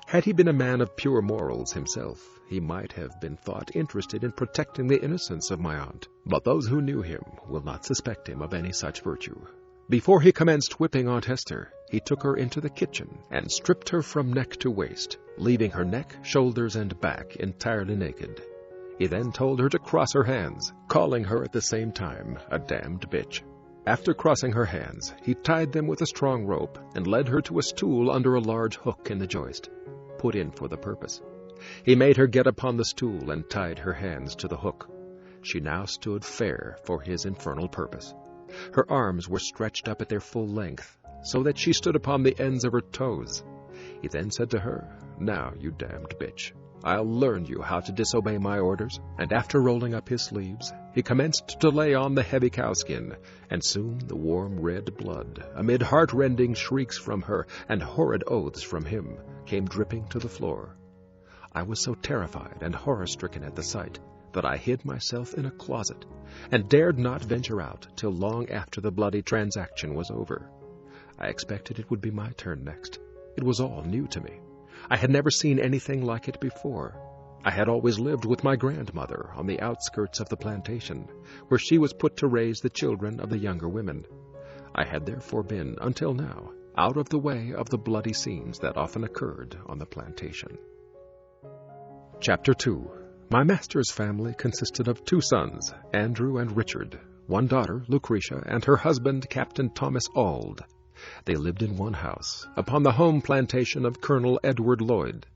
Had he been a man of pure morals himself, he might have been thought interested in protecting the innocence of my aunt, but those who knew him will not suspect him of any such virtue. Before he commenced whipping Aunt Hester, he took her into the kitchen and stripped her from neck to waist, leaving her neck, shoulders, and back entirely naked. He then told her to cross her hands, calling her at the same time a damned bitch. After crossing her hands, he tied them with a strong rope and led her to a stool under a large hook in the joist, put in for the purpose. He made her get upon the stool and tied her hands to the hook. She now stood fair for his infernal purpose. Her arms were stretched up at their full length, so that she stood upon the ends of her toes. He then said to her, "Now, you damned bitch, I'll learn you how to disobey my orders." And after rolling up his sleeves, he commenced to lay on the heavy cowskin, and soon the warm red blood, amid heart-rending shrieks from her and horrid oaths from him, came dripping to the floor. I was so terrified and horror-stricken at the sight that I hid myself in a closet, and dared not venture out till long after the bloody transaction was over. I expected it would be my turn next. It was all new to me. I had never seen anything like it before. I had always lived with my grandmother on the outskirts of the plantation, where she was put to raise the children of the younger women. I had therefore been, until now, out of the way of the bloody scenes that often occurred on the plantation. Chapter 2. My master's family consisted of 2 sons, Andrew and Richard, 1 daughter, Lucretia, and her husband, Captain Thomas Auld. They lived in one house, upon the home plantation of Colonel Edward Lloyd.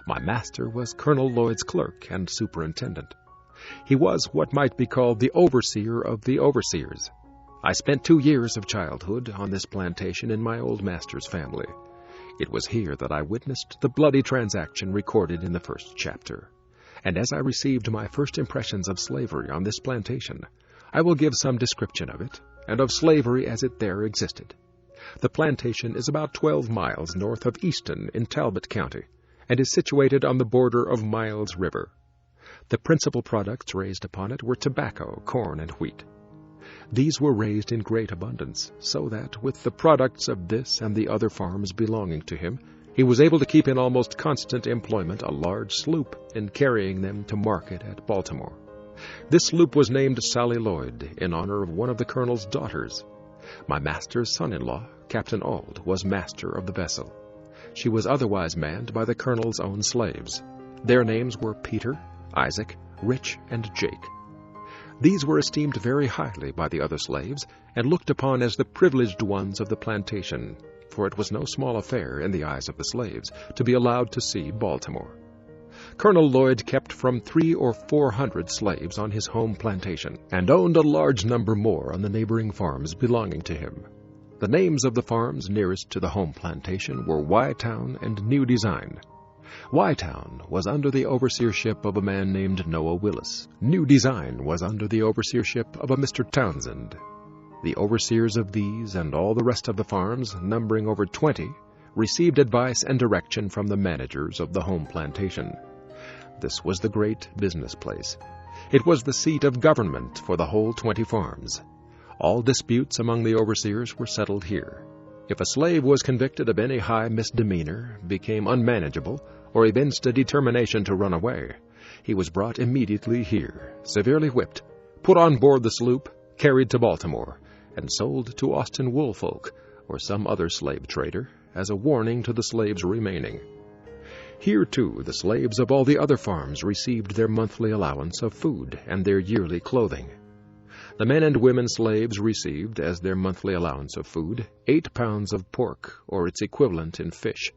My master was Colonel Lloyd's clerk and superintendent. He was what might be called the overseer of the overseers. I spent 2 years of childhood on this plantation in my old master's family. It was here that I witnessed the bloody transaction recorded in the first chapter. And as I received my first impressions of slavery on this plantation, I will give some description of it, and of slavery as it there existed. The plantation is about 12 miles north of Easton in Talbot County, and is situated on the border of Miles River. The principal products raised upon it were tobacco, corn, and wheat. These were raised in great abundance, so that, with the products of this and the other farms belonging to him, he was able to keep in almost constant employment a large sloop in carrying them to market at Baltimore. This sloop was named Sally Lloyd, in honor of one of the colonel's daughters. My master's son-in-law, Captain Auld, was master of the vessel. She was otherwise manned by the colonel's own slaves. Their names were Peter, Isaac, Rich, and Jake. These were esteemed very highly by the other slaves, and looked upon as the privileged ones of the plantation, for it was no small affair in the eyes of the slaves to be allowed to see Baltimore. Colonel Lloyd kept from 300 or 400 slaves on his home plantation, and owned a large number more on the neighboring farms belonging to him. The names of the farms nearest to the home plantation were Y-Town and New Design. Y-Town was under the overseership of a man named Noah Willis. New Design was under the overseership of a Mr. Townsend. The overseers of these and all the rest of the farms, numbering over 20, received advice and direction from the managers of the home plantation. This was the great business place. It was the seat of government for the whole 20 farms. All disputes among the overseers were settled here. If a slave was convicted of any high misdemeanor, became unmanageable, or evinced a determination to run away, he was brought immediately here, severely whipped, put on board the sloop, carried to Baltimore, and sold to Austin Woolfolk or some other slave trader as a warning to the slaves remaining. Here, too, the slaves of all the other farms received their monthly allowance of food and their yearly clothing. The men and women slaves received, as their monthly allowance of food, 8 pounds of pork, or its equivalent in fish,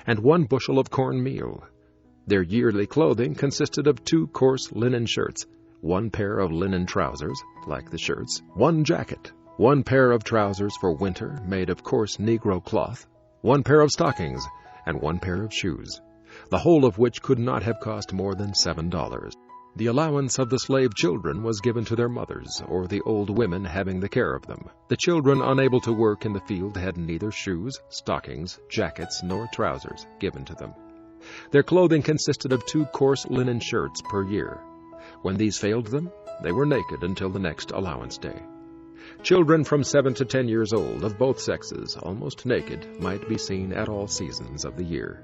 and 1 bushel of corn meal. Their yearly clothing consisted of 2 coarse linen shirts, 1 pair of linen trousers, like the shirts, 1 jacket, 1 pair of trousers for winter made of coarse Negro cloth, 1 pair of stockings, and 1 pair of shoes, the whole of which could not have cost more than $7. The allowance of the slave children was given to their mothers, or the old women having the care of them. The children unable to work in the field had neither shoes, stockings, jackets, nor trousers given to them. Their clothing consisted of 2 coarse linen shirts per year. When these failed them, they were naked until the next allowance day. Children from 7 to 10 years old, of both sexes, almost naked, might be seen at all seasons of the year.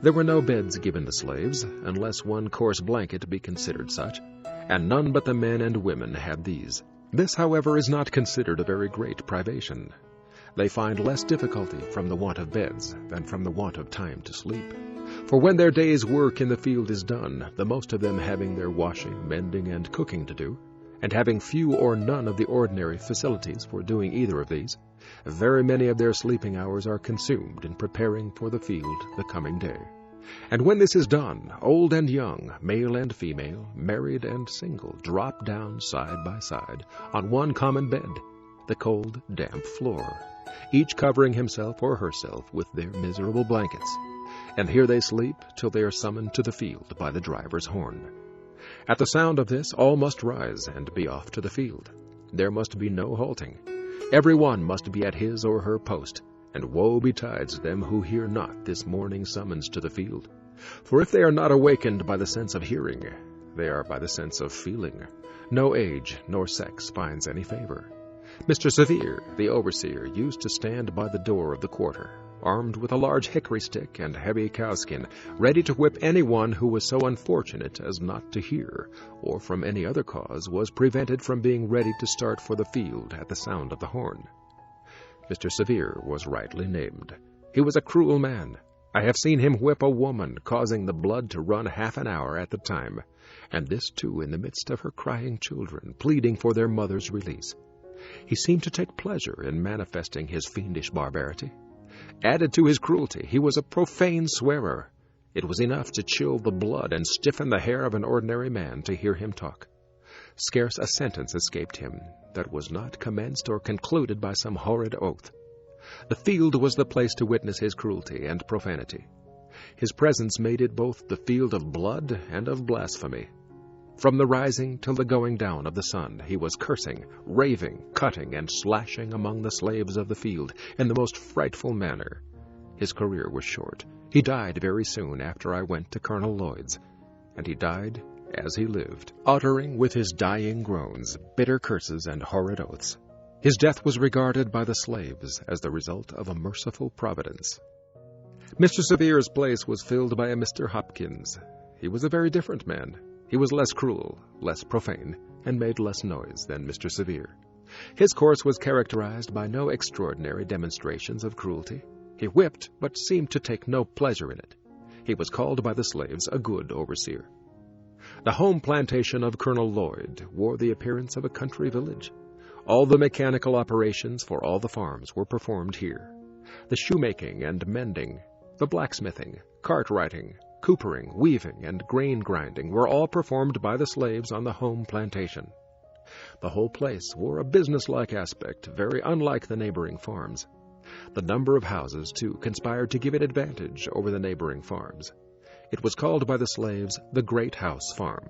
There were no beds given to slaves, unless 1 coarse blanket be considered such, and none but the men and women had these. This, however, is not considered a very great privation. They find less difficulty from the want of beds than from the want of time to sleep. For when their day's work in the field is done, the most of them having their washing, mending, and cooking to do, and having few or none of the ordinary facilities for doing either of these, very many of their sleeping hours are consumed in preparing for the field the coming day. And when this is done, old and young, male and female, married and single, drop down side by side on one common bed, the cold, damp floor, each covering himself or herself with their miserable blankets. And here they sleep till they are summoned to the field by the driver's horn. At the sound of this, all must rise and be off to the field. There must be no halting. Every one must be at his or her post, and woe betides them who hear not this morning summons to the field. For if they are not awakened by the sense of hearing, they are by the sense of feeling. No age nor sex finds any favor. Mr. Severe, the overseer, used to stand by the door of the quarter, armed with a large hickory stick and heavy cowskin, ready to whip anyone who was so unfortunate as not to hear, or from any other cause was prevented from being ready to start for the field at the sound of the horn. Mr. Severe was rightly named. He was a cruel man. I have seen him whip a woman, causing the blood to run half an hour at the time, and this too in the midst of her crying children, pleading for their mother's release. He seemed to take pleasure in manifesting his fiendish barbarity. Added to his cruelty, he was a profane swearer. It was enough to chill the blood and stiffen the hair of an ordinary man to hear him talk. Scarce a sentence escaped him that was not commenced or concluded by some horrid oath. The field was the place to witness his cruelty and profanity. His presence made it both the field of blood and of blasphemy. From the rising till the going down of the sun, he was cursing, raving, cutting, and slashing among the slaves of the field in the most frightful manner. His career was short. He died very soon after I went to Colonel Lloyd's, and he died as he lived, uttering with his dying groans bitter curses and horrid oaths. His death was regarded by the slaves as the result of a merciful providence. Mr. Severe's place was filled by a Mr. Hopkins. He was a very different man. He was less cruel, less profane, and made less noise than Mr. Severe. His course was characterized by no extraordinary demonstrations of cruelty. He whipped, but seemed to take no pleasure in it. He was called by the slaves a good overseer. The home plantation of Colonel Lloyd wore the appearance of a country village. All the mechanical operations for all the farms were performed here. The shoemaking and mending, the blacksmithing, cart-writing, coopering, weaving, and grain grinding were all performed by the slaves on the home plantation. The whole place wore a business-like aspect, very unlike the neighboring farms. The number of houses, too, conspired to give it advantage over the neighboring farms. It was called by the slaves the Great House Farm.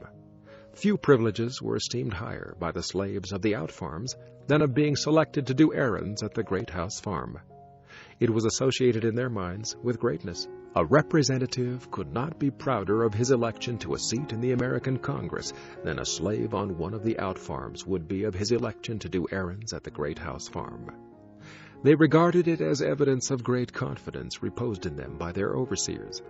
Few privileges were esteemed higher by the slaves of the out farms than of being selected to do errands at the Great House Farm. It was associated in their minds with greatness. A representative could not be prouder of his election to a seat in the American Congress than a slave on one of the out farms would be of his election to do errands at the Great House Farm. They regarded it as evidence of great confidence reposed in them by their overseers,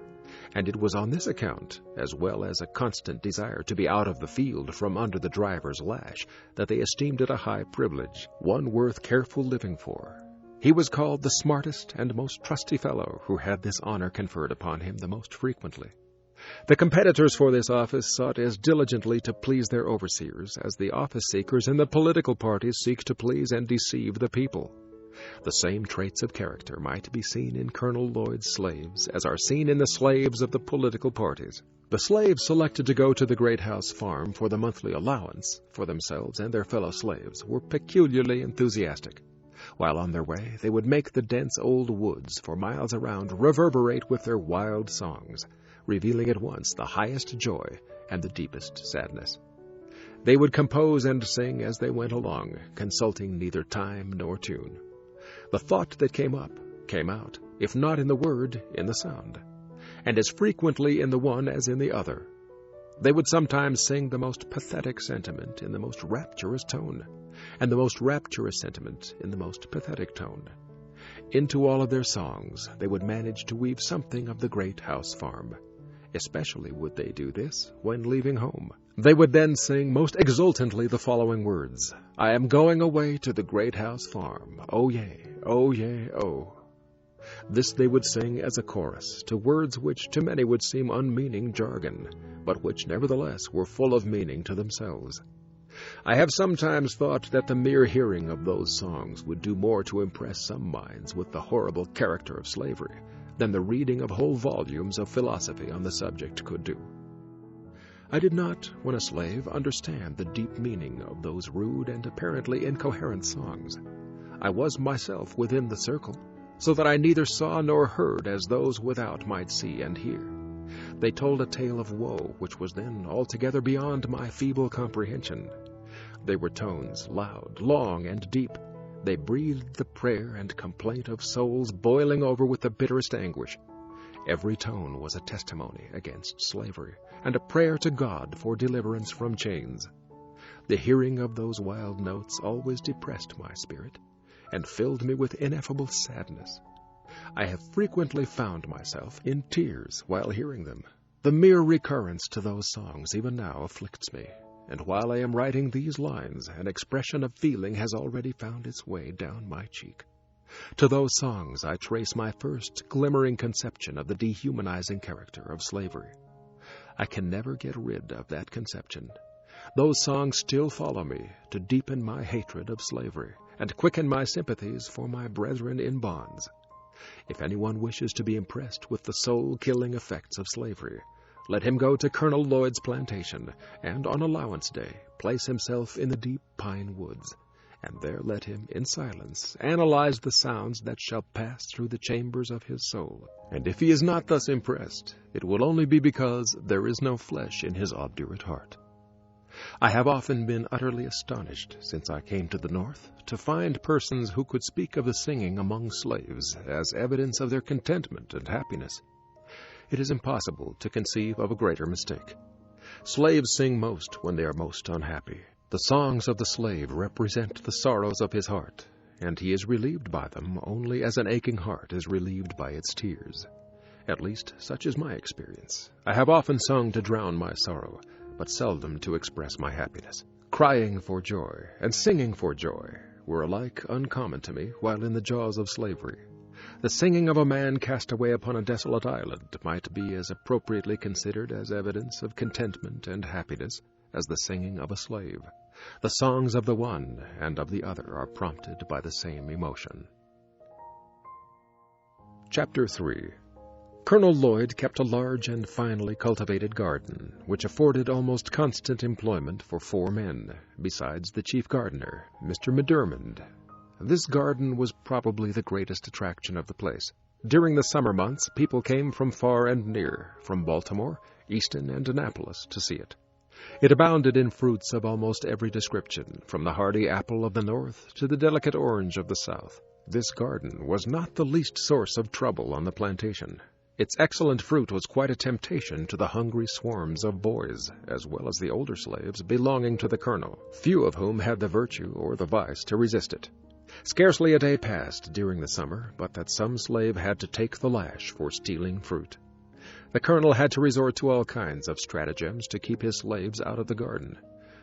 and it was on this account, as well as a constant desire to be out of the field from under the driver's lash, that they esteemed it a high privilege, one worth careful living for. He was called the smartest and most trusty fellow who had this honor conferred upon him the most frequently. The competitors for this office sought as diligently to please their overseers as the office-seekers in the political parties seek to please and deceive the people. The same traits of character might be seen in Colonel Lloyd's slaves as are seen in the slaves of the political parties. The slaves selected to go to the great house farm for the monthly allowance for themselves and their fellow slaves were peculiarly enthusiastic. While on their way, they would make the dense old woods for miles around reverberate with their wild songs, revealing at once the highest joy and the deepest sadness. They would compose and sing as they went along, consulting neither time nor tune. The thought that came up came out, if not in the word, in the sound, and as frequently in the one as in the other. They would sometimes sing the most pathetic sentiment in the most rapturous tone, and the most rapturous sentiment in the most pathetic tone. Into all of their songs they would manage to weave something of the great house farm. Especially would they do this when leaving home. They would then sing most exultantly the following words: "I am going away to the great house farm, oh yea, oh yea, oh." This they would sing as a chorus to words which to many would seem unmeaning jargon, but which nevertheless were full of meaning to themselves. I have sometimes thought that the mere hearing of those songs would do more to impress some minds with the horrible character of slavery than the reading of whole volumes of philosophy on the subject could do. I did not, when a slave, understand the deep meaning of those rude and apparently incoherent songs. I was myself within the circle, so that I neither saw nor heard as those without might see and hear. They told a tale of woe which was then altogether beyond my feeble comprehension. They were tones loud, long, and deep. They breathed the prayer and complaint of souls boiling over with the bitterest anguish. Every tone was a testimony against slavery, and a prayer to God for deliverance from chains. The hearing of those wild notes always depressed my spirit, and filled me with ineffable sadness. I have frequently found myself in tears while hearing them. The mere recurrence to those songs even now afflicts me, and while I am writing these lines, an expression of feeling has already found its way down my cheek. To those songs I trace my first glimmering conception of the dehumanizing character of slavery. I can never get rid of that conception. Those songs still follow me to deepen my hatred of slavery and quicken my sympathies for my brethren in bonds. If anyone wishes to be impressed with the soul-killing effects of slavery, let him go to Colonel Lloyd's plantation, and on allowance day place himself in the deep pine woods, and there let him, in silence, analyze the sounds that shall pass through the chambers of his soul. And if he is not thus impressed, it will only be because there is no flesh in his obdurate heart. I have often been utterly astonished, since I came to the North, to find persons who could speak of the singing among slaves as evidence of their contentment and happiness. It is impossible to conceive of a greater mistake. Slaves sing most when they are most unhappy. The songs of the slave represent the sorrows of his heart, and he is relieved by them only as an aching heart is relieved by its tears. At least, such is my experience. I have often sung to drown my sorrow, but seldom to express my happiness. Crying for joy and singing for joy were alike uncommon to me while in the jaws of slavery. The singing of a man cast away upon a desolate island might be as appropriately considered as evidence of contentment and happiness as the singing of a slave. The songs of the one and of the other are prompted by the same emotion. Chapter 3. Colonel Lloyd kept a large and finely cultivated garden, which afforded almost constant employment for 4 men, besides the chief gardener, Mr. McDermott. This garden was probably the greatest attraction of the place. During the summer months, people came from far and near, from Baltimore, Easton, and Annapolis, to see it. It abounded in fruits of almost every description, from the hardy apple of the North to the delicate orange of the South. This garden was not the least source of trouble on the plantation. Its excellent fruit was quite a temptation to the hungry swarms of boys, as well as the older slaves belonging to the colonel, few of whom had the virtue or the vice to resist it. Scarcely a day passed during the summer but that some slave had to take the lash for stealing fruit. The colonel had to resort to all kinds of stratagems to keep his slaves out of the garden.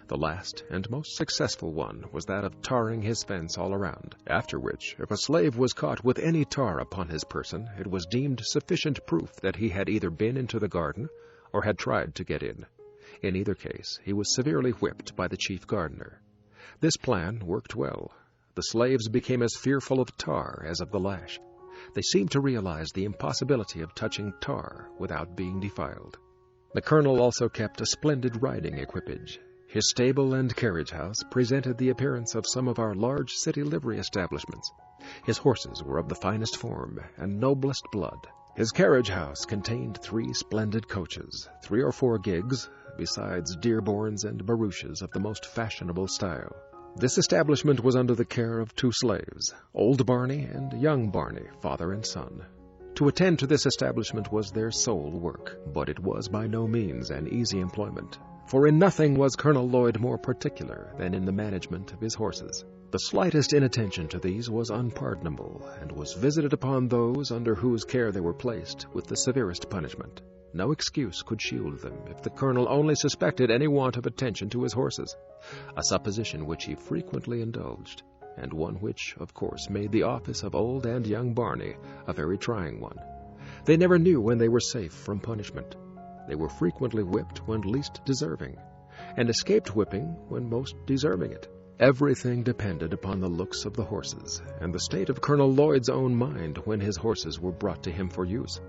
The last and most successful one was that of tarring his fence all around, after which, if a slave was caught with any tar upon his person, it was deemed sufficient proof that he had either been into the garden or had tried to get in. In either case, he was severely whipped by the chief gardener. This plan worked well. The slaves became as fearful of tar as of the lash. They seemed to realize the impossibility of touching tar without being defiled. The colonel also kept a splendid riding equipage. His stable and carriage house presented the appearance of some of our large city livery establishments. His horses were of the finest form and noblest blood. His carriage house contained 3 splendid coaches, 3 or 4 gigs, besides Dearborns and barouches of the most fashionable style. This establishment was under the care of 2 slaves, old Barney and young Barney, father and son. To attend to this establishment was their sole work, but it was by no means an easy employment, for in nothing was Colonel Lloyd more particular than in the management of his horses. The slightest inattention to these was unpardonable, and was visited upon those under whose care they were placed with the severest punishment. No excuse could shield them if the colonel only suspected any want of attention to his horses, a supposition which he frequently indulged, and one which, of course, made the office of old and young Barney a very trying one. They never knew when they were safe from punishment. They were frequently whipped when least deserving, and escaped whipping when most deserving it. Everything depended upon the looks of the horses, and the state of Colonel Lloyd's own mind when his horses were brought to him for use.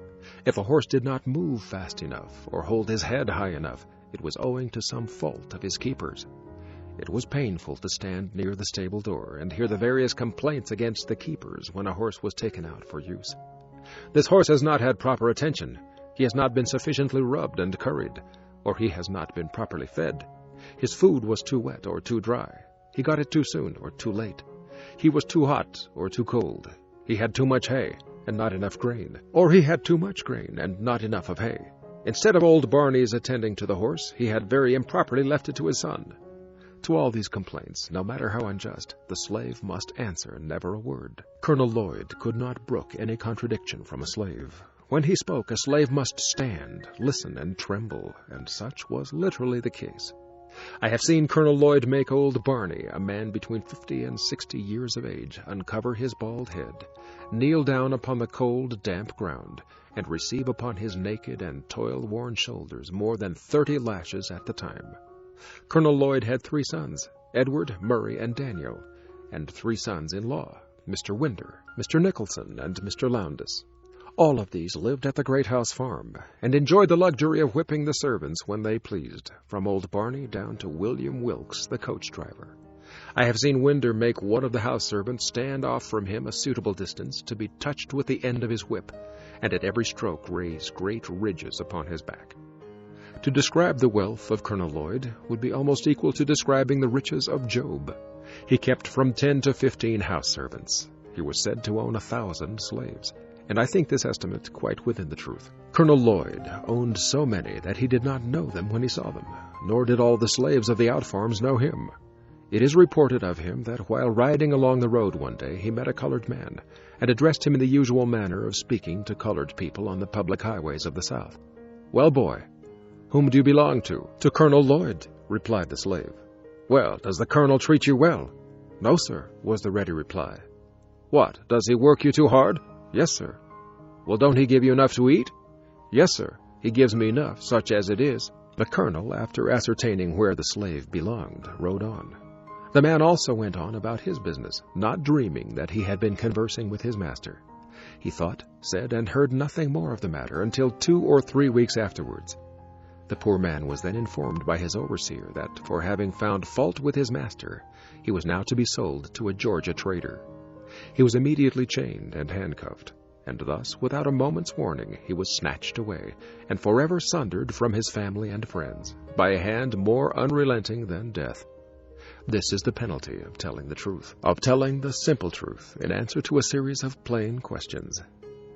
If a horse did not move fast enough or hold his head high enough, it was owing to some fault of his keeper's. It was painful to stand near the stable door and hear the various complaints against the keepers when a horse was taken out for use. This horse has not had proper attention. He has not been sufficiently rubbed and curried, or he has not been properly fed. His food was too wet or too dry. He got it too soon or too late. He was too hot or too cold. He had too much hay and not enough grain, or he had too much grain and not enough of hay. Instead of old Barney's attending to the horse, he had very improperly left it to his son. To all these complaints, no matter how unjust, the slave must answer never a word. Colonel Lloyd could not brook any contradiction from a slave. When he spoke, a slave must stand, listen, and tremble, and such was literally the case. I have seen Colonel Lloyd make old Barney, a man between 50 and 60 years of age, uncover his bald head, kneel down upon the cold, damp ground, and receive upon his naked and toil-worn shoulders more than 30 lashes at the time. Colonel Lloyd had 3 sons, Edward, Murray, and Daniel, and 3 sons-in-law, Mr. Winder, Mr. Nicholson, and Mr. Lowndes. All of these lived at the Great House Farm, and enjoyed the luxury of whipping the servants when they pleased, from old Barney down to William Wilkes, the coach-driver. I have seen Winder make one of the house servants stand off from him a suitable distance to be touched with the end of his whip, and at every stroke raise great ridges upon his back. To describe the wealth of Colonel Lloyd would be almost equal to describing the riches of Job. He kept from 10 to 15 house servants. He was said to own 1,000 slaves, and I think this estimate quite within the truth. Colonel Lloyd owned so many that he did not know them when he saw them, nor did all the slaves of the out-farms know him. It is reported of him that while riding along the road one day he met a colored man, and addressed him in the usual manner of speaking to colored people on the public highways of the South. "Well, boy, whom do you belong to?" "To Colonel Lloyd," replied the slave. "Well, does the colonel treat you well?" "No, sir," was the ready reply. "What, does he work you too hard?" "Yes, sir." "Well, don't he give you enough to eat?" "Yes, sir, he gives me enough, such as it is." The colonel, after ascertaining where the slave belonged, rode on. The man also went on about his business, not dreaming that he had been conversing with his master. He thought, said, and heard nothing more of the matter until 2 or 3 weeks afterwards. The poor man was then informed by his overseer that, for having found fault with his master, he was now to be sold to a Georgia trader. He was immediately chained and handcuffed, and thus, without a moment's warning, he was snatched away, and forever sundered from his family and friends, by a hand more unrelenting than death. This is the penalty of telling the truth, of telling the simple truth in answer to a series of plain questions.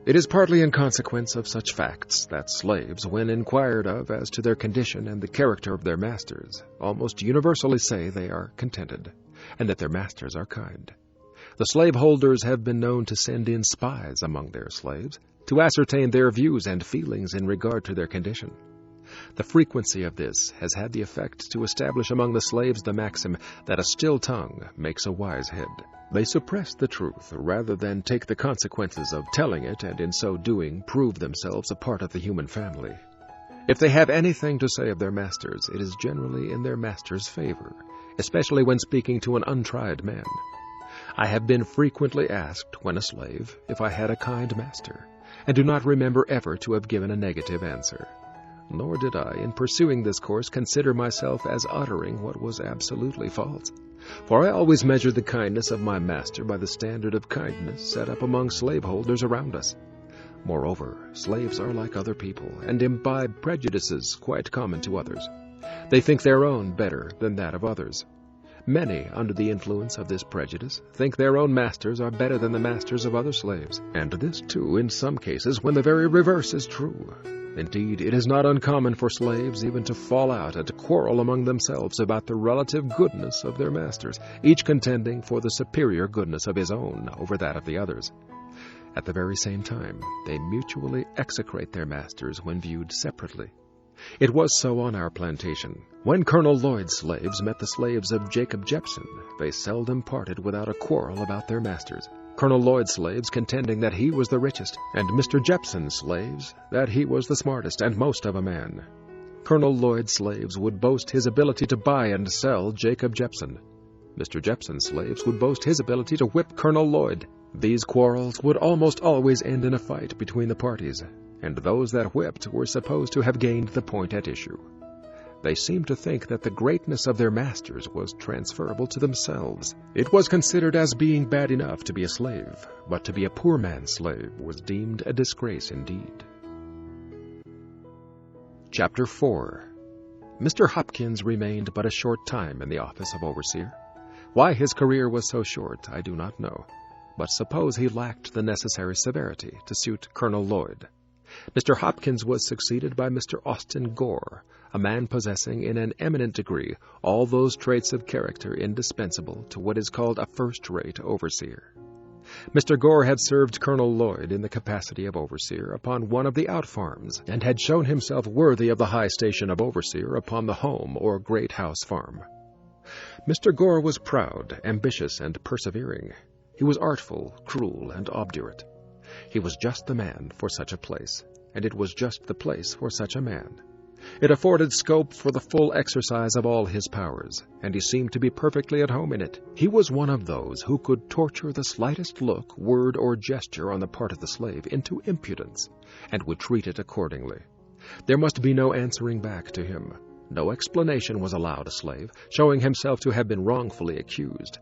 It is partly in consequence of such facts that slaves, when inquired of as to their condition and the character of their masters, almost universally say they are contented, and that their masters are kind. The slaveholders have been known to send in spies among their slaves, to ascertain their views and feelings in regard to their condition. The frequency of this has had the effect to establish among the slaves the maxim that a still tongue makes a wise head. They suppress the truth rather than take the consequences of telling it, and in so doing prove themselves a part of the human family. If they have anything to say of their masters, it is generally in their master's favor, especially when speaking to an untried man. I have been frequently asked, when a slave, if I had a kind master, and do not remember ever to have given a negative answer. Nor did I, in pursuing this course, consider myself as uttering what was absolutely false. For I always measured the kindness of my master by the standard of kindness set up among slaveholders around us. Moreover, slaves are like other people, and imbibe prejudices quite common to others. They think their own better than that of others. Many, under the influence of this prejudice, think their own masters are better than the masters of other slaves, and this, too, in some cases, when the very reverse is true. Indeed, it is not uncommon for slaves even to fall out and to quarrel among themselves about the relative goodness of their masters, each contending for the superior goodness of his own over that of the others. At the very same time, they mutually execrate their masters when viewed separately. It was so on our plantation. When Colonel Lloyd's slaves met the slaves of Jacob Jepson, they seldom parted without a quarrel about their masters. Colonel Lloyd's slaves contending that he was the richest, and Mr. Jepson's slaves that he was the smartest and most of a man. Colonel Lloyd's slaves would boast his ability to buy and sell Jacob Jepson. Mr. Jepson's slaves would boast his ability to whip Colonel Lloyd. These quarrels would almost always end in a fight between the parties, and those that whipped were supposed to have gained the point at issue. They seemed to think that the greatness of their masters was transferable to themselves. It was considered as being bad enough to be a slave, but to be a poor man's slave was deemed a disgrace indeed. Chapter 4. Mr. Hopkins remained but a short time in the office of overseer. Why his career was so short, I do not know, but suppose he lacked the necessary severity to suit Colonel Lloyd. Mr. Hopkins was succeeded by Mr. Austin Gore, a man possessing in an eminent degree all those traits of character indispensable to what is called a first-rate overseer. Mr. Gore had served Colonel Lloyd in the capacity of overseer upon one of the out-farms, and had shown himself worthy of the high station of overseer upon the home or great house farm. Mr. Gore was proud, ambitious, and persevering. He was artful, cruel, and obdurate. He was just the man for such a place, and it was just the place for such a man. It afforded scope for the full exercise of all his powers, and he seemed to be perfectly at home in it. He was one of those who could torture the slightest look, word, or gesture on the part of the slave into impudence, and would treat it accordingly. There must be no answering back to him. No explanation was allowed a slave, showing himself to have been wrongfully accused.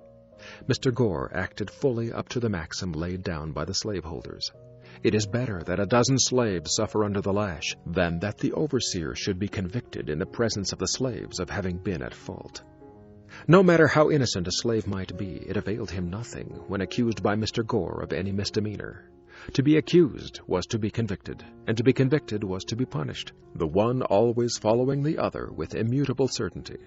Mr. Gore acted fully up to the maxim laid down by the slaveholders. It is better that a dozen slaves suffer under the lash than that the overseer should be convicted in the presence of the slaves of having been at fault. No matter how innocent a slave might be, it availed him nothing when accused by Mr. Gore of any misdemeanor. To be accused was to be convicted, and to be convicted was to be punished, the one always following the other with immutable certainty.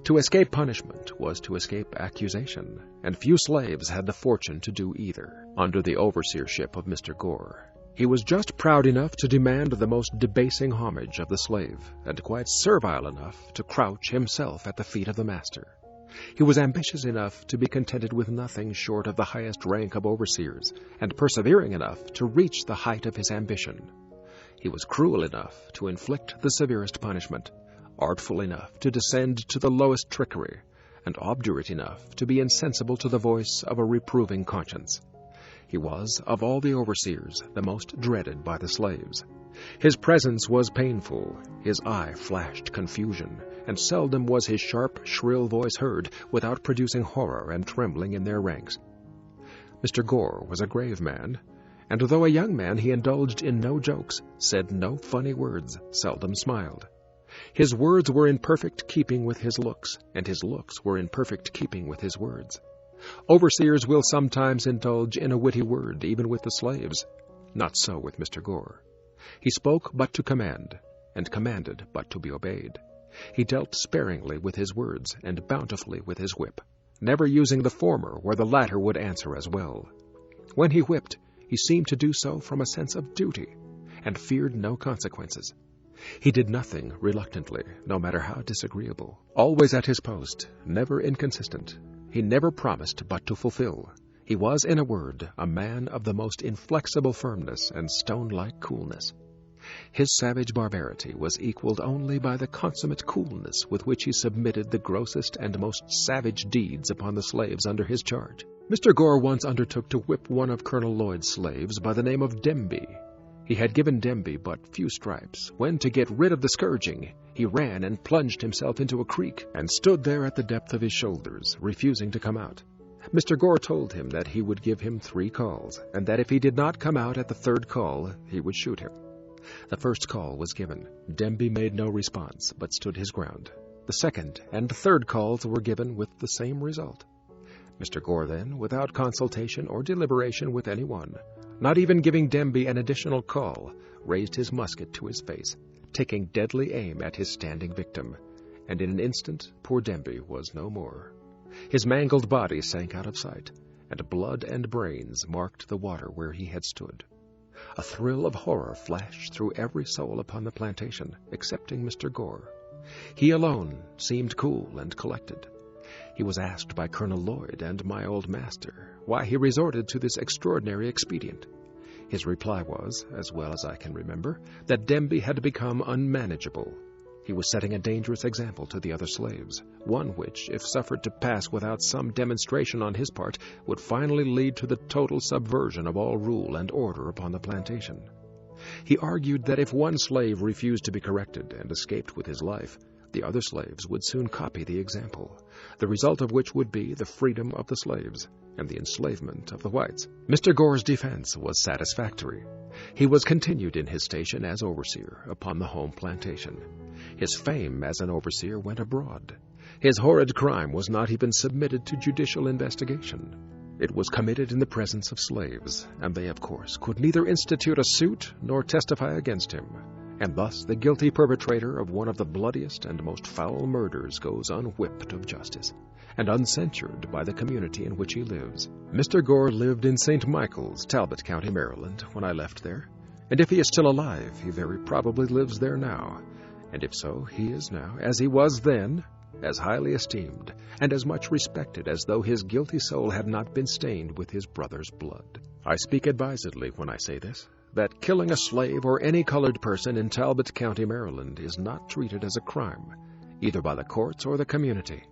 To escape punishment was to escape accusation, and few slaves had the fortune to do either, under the overseership of Mr. Gore. He was just proud enough to demand the most debasing homage of the slave, and quite servile enough to crouch himself at the feet of the master. He was ambitious enough to be contented with nothing short of the highest rank of overseers, and persevering enough to reach the height of his ambition. He was cruel enough to inflict the severest punishment, artful enough to descend to the lowest trickery, and obdurate enough to be insensible to the voice of a reproving conscience. He was, of all the overseers, the most dreaded by the slaves. His presence was painful, his eye flashed confusion, and seldom was his sharp, shrill voice heard without producing horror and trembling in their ranks. Mr. Gore was a grave man, and though a young man he indulged in no jokes, said no funny words, seldom smiled. His words were in perfect keeping with his looks, and his looks were in perfect keeping with his words. Overseers will sometimes indulge in a witty word, even with the slaves. Not so with Mr. Gore. He spoke but to command, and commanded but to be obeyed. He dealt sparingly with his words, and bountifully with his whip, never using the former where the latter would answer as well. When he whipped, he seemed to do so from a sense of duty, and feared no consequences. He did nothing reluctantly, no matter how disagreeable. Always at his post, never inconsistent. He never promised but to fulfill. He was, in a word, a man of the most inflexible firmness and stone-like coolness. His savage barbarity was equaled only by the consummate coolness with which he submitted the grossest and most savage deeds upon the slaves under his charge. Mr. Gore once undertook to whip one of Colonel Lloyd's slaves by the name of Demby. He had given Demby but few stripes, when, to get rid of the scourging, he ran and plunged himself into a creek, and stood there at the depth of his shoulders, refusing to come out. Mr. Gore told him that he would give him 3 calls, and that if he did not come out at the 3rd call, he would shoot him. The 1st call was given. Demby made no response, but stood his ground. The 2nd and 3rd calls were given with the same result. Mr. Gore then, without consultation or deliberation with anyone, not even giving Demby an additional call, raised his musket to his face, taking deadly aim at his standing victim, and in an instant poor Demby was no more. His mangled body sank out of sight, and blood and brains marked the water where he had stood. A thrill of horror flashed through every soul upon the plantation, excepting Mr. Gore. He alone seemed cool and collected. He was asked by Colonel Lloyd and my old master why he resorted to this extraordinary expedient. His reply was, as well as I can remember, that Demby had become unmanageable. He was setting a dangerous example to the other slaves, one which, if suffered to pass without some demonstration on his part, would finally lead to the total subversion of all rule and order upon the plantation. He argued that if one slave refused to be corrected and escaped with his life, the other slaves would soon copy the example, the result of which would be the freedom of the slaves and the enslavement of the whites. Mr. Gore's defense was satisfactory. He was continued in his station as overseer upon the home plantation. His fame as an overseer went abroad. His horrid crime was not even submitted to judicial investigation. It was committed in the presence of slaves, and they, of course, could neither institute a suit nor testify against him. And thus the guilty perpetrator of one of the bloodiest and most foul murders goes unwhipped of justice, and uncensured by the community in which he lives. Mr. Gore lived in St. Michael's, Talbot County, Maryland, when I left there, and if he is still alive, he very probably lives there now, and if so, he is now, as he was then, as highly esteemed and as much respected as though his guilty soul had not been stained with his brother's blood. I speak advisedly when I say this, that killing a slave or any colored person in Talbot County, Maryland, is not treated as a crime, either by the courts or the community.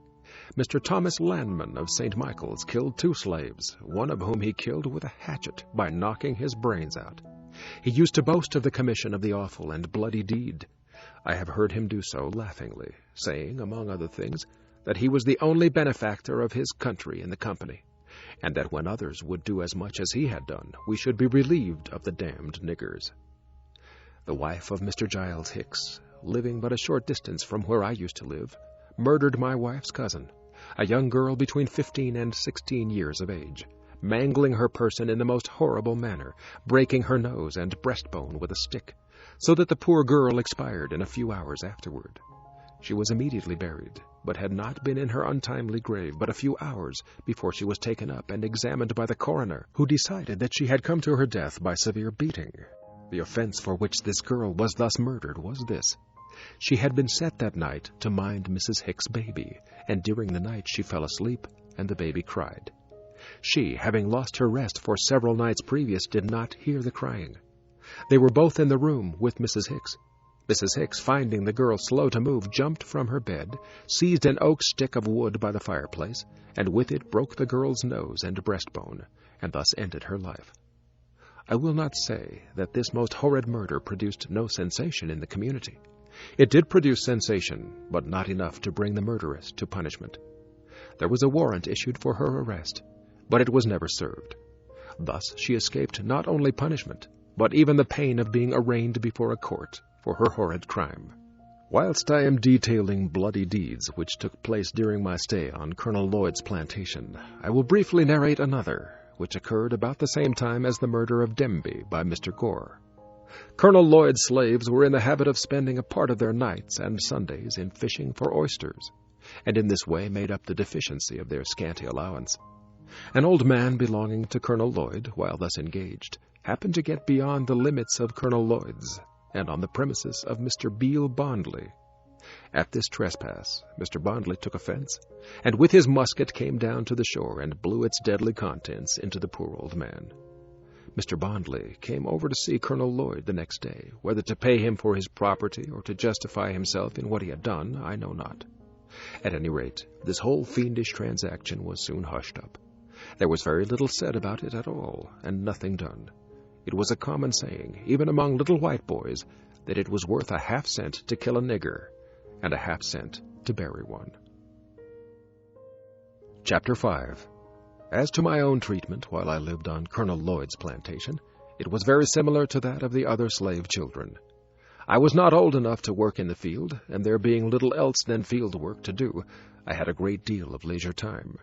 Mr. Thomas Landman of St. Michael's killed 2 slaves, one of whom he killed with a hatchet by knocking his brains out. He used to boast of the commission of the awful and bloody deed. I have heard him do so laughingly, saying, among other things, that he was the only benefactor of his country in the company, and that when others would do as much as he had done, we should be relieved of the damned niggers. The wife of Mr. Giles Hicks, living but a short distance from where I used to live, murdered my wife's cousin, a young girl between 15 and 16 years of age, mangling her person in the most horrible manner, breaking her nose and breastbone with a stick, so that the poor girl expired in a few hours afterward. She was immediately buried, but had not been in her untimely grave but a few hours before she was taken up and examined by the coroner, who decided that she had come to her death by severe beating. The offense for which this girl was thus murdered was this. She had been set that night to mind Mrs. Hicks's baby, and during the night she fell asleep, and the baby cried. She, having lost her rest for several nights previous, did not hear the crying. They were both in the room with Mrs. Hicks. Mrs. Hicks, finding the girl slow to move, jumped from her bed, seized an oak stick of wood by the fireplace, and with it broke the girl's nose and breastbone, and thus ended her life. I will not say that this most horrid murder produced no sensation in the community. It did produce sensation, but not enough to bring the murderess to punishment. There was a warrant issued for her arrest, but it was never served. Thus she escaped not only punishment, but even the pain of being arraigned before a court for her horrid crime. Whilst I am detailing bloody deeds which took place during my stay on Colonel Lloyd's plantation, I will briefly narrate another, which occurred about the same time as the murder of Demby by Mr. Gore. Colonel Lloyd's slaves were in the habit of spending a part of their nights and Sundays in fishing for oysters, and in this way made up the deficiency of their scanty allowance. An old man belonging to Colonel Lloyd, while thus engaged, happened to get beyond the limits of Colonel Lloyd's, and on the premises of Mr. Beale Bondley. At this trespass, Mr. Bondley took offense, and with his musket came down to the shore and blew its deadly contents into the poor old man. Mr. Bondley came over to see Colonel Lloyd the next day. Whether to pay him for his property or to justify himself in what he had done, I know not. At any rate, this whole fiendish transaction was soon hushed up. There was very little said about it at all, and nothing done. It was a common saying, even among little white boys, that it was worth a half-cent to kill a nigger, and a half-cent to bury one. Chapter 5. As to my own treatment while I lived on Colonel Lloyd's plantation, it was very similar to that of the other slave children. I was not old enough to work in the field, and there being little else than field work to do, I had a great deal of leisure time.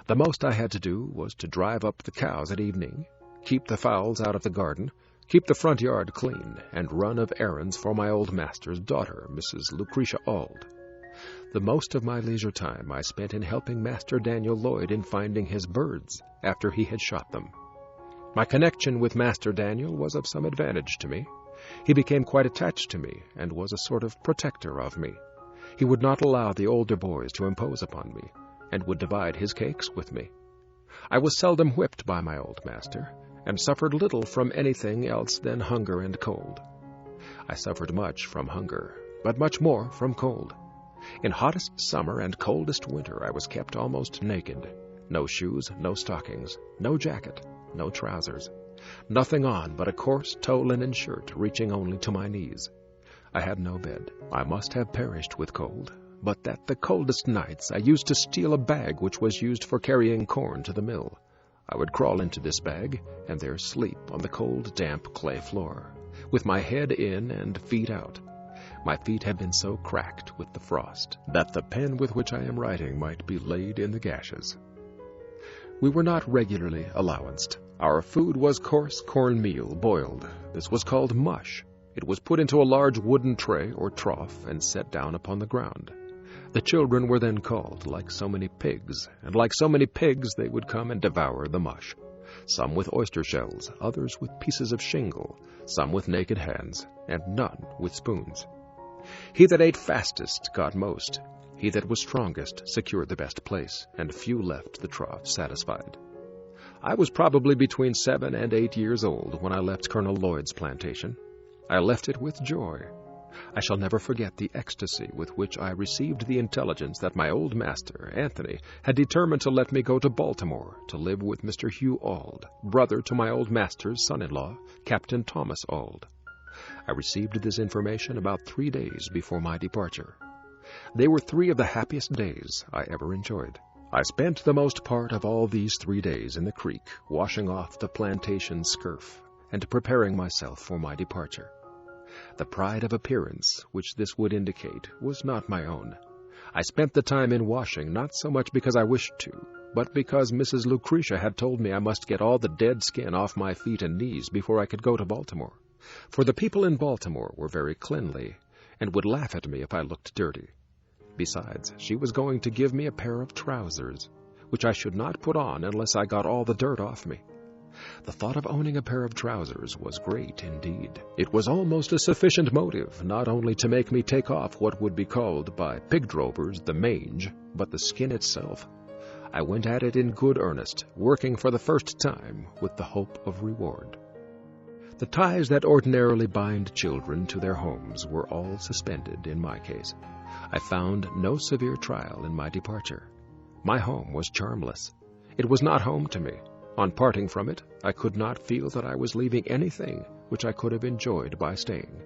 The most I had to do was to drive up the cows at evening, keep the fowls out of the garden, keep the front yard clean, and run of errands for my old master's daughter, Mrs. Lucretia Auld. The most of my leisure time I spent in helping Master Daniel Lloyd in finding his birds after he had shot them. My connection with Master Daniel was of some advantage to me. He became quite attached to me and was a sort of protector of me. He would not allow the older boys to impose upon me, and would divide his cakes with me. I was seldom whipped by my old master, and suffered little from anything else than hunger and cold. I suffered much from hunger, but much more from cold. In hottest summer and coldest winter I was kept almost naked. No shoes, no stockings, no jacket, no trousers. Nothing on but a coarse tow linen shirt reaching only to my knees. I had no bed. I must have perished with cold, but that the coldest nights I used to steal a bag which was used for carrying corn to the mill. I would crawl into this bag, and there sleep on the cold, damp clay floor, with my head in and feet out. My feet had been so cracked with the frost that the pen with which I am writing might be laid in the gashes. We were not regularly allowanced. Our food was coarse cornmeal boiled. This was called mush. It was put into a large wooden tray or trough and set down upon the ground. The children were then called like so many pigs, and like so many pigs they would come and devour the mush, some with oyster shells, others with pieces of shingle, some with naked hands, and none with spoons. He that ate fastest got most. He that was strongest secured the best place, and few left the trough satisfied. I was probably between 7 and 8 years old when I left Colonel Lloyd's plantation. I left it with joy. I shall never forget the ecstasy with which I received the intelligence that my old master, Anthony, had determined to let me go to Baltimore to live with Mr. Hugh Auld, brother to my old master's son-in-law, Captain Thomas Auld. I received this information about 3 days before my departure. They were 3 of the happiest days I ever enjoyed. I spent the most part of all these 3 days in the creek, washing off the plantation scurf, and preparing myself for my departure. The pride of appearance which this would indicate was not my own. I spent the time in washing not so much because I wished to, but because Mrs. Lucretia had told me I must get all the dead skin off my feet and knees before I could go to Baltimore. For the people in Baltimore were very cleanly, and would laugh at me if I looked dirty. Besides, she was going to give me a pair of trousers, which I should not put on unless I got all the dirt off me. The thought of owning a pair of trousers was great indeed. It was almost a sufficient motive not only to make me take off what would be called by pig drovers the mange, but the skin itself. I went at it in good earnest, working for the first time with the hope of reward. The ties that ordinarily bind children to their homes were all suspended in my case. I found no severe trial in my departure. My home was charmless. It was not home to me. On parting from it, I could not feel that I was leaving anything which I could have enjoyed by staying.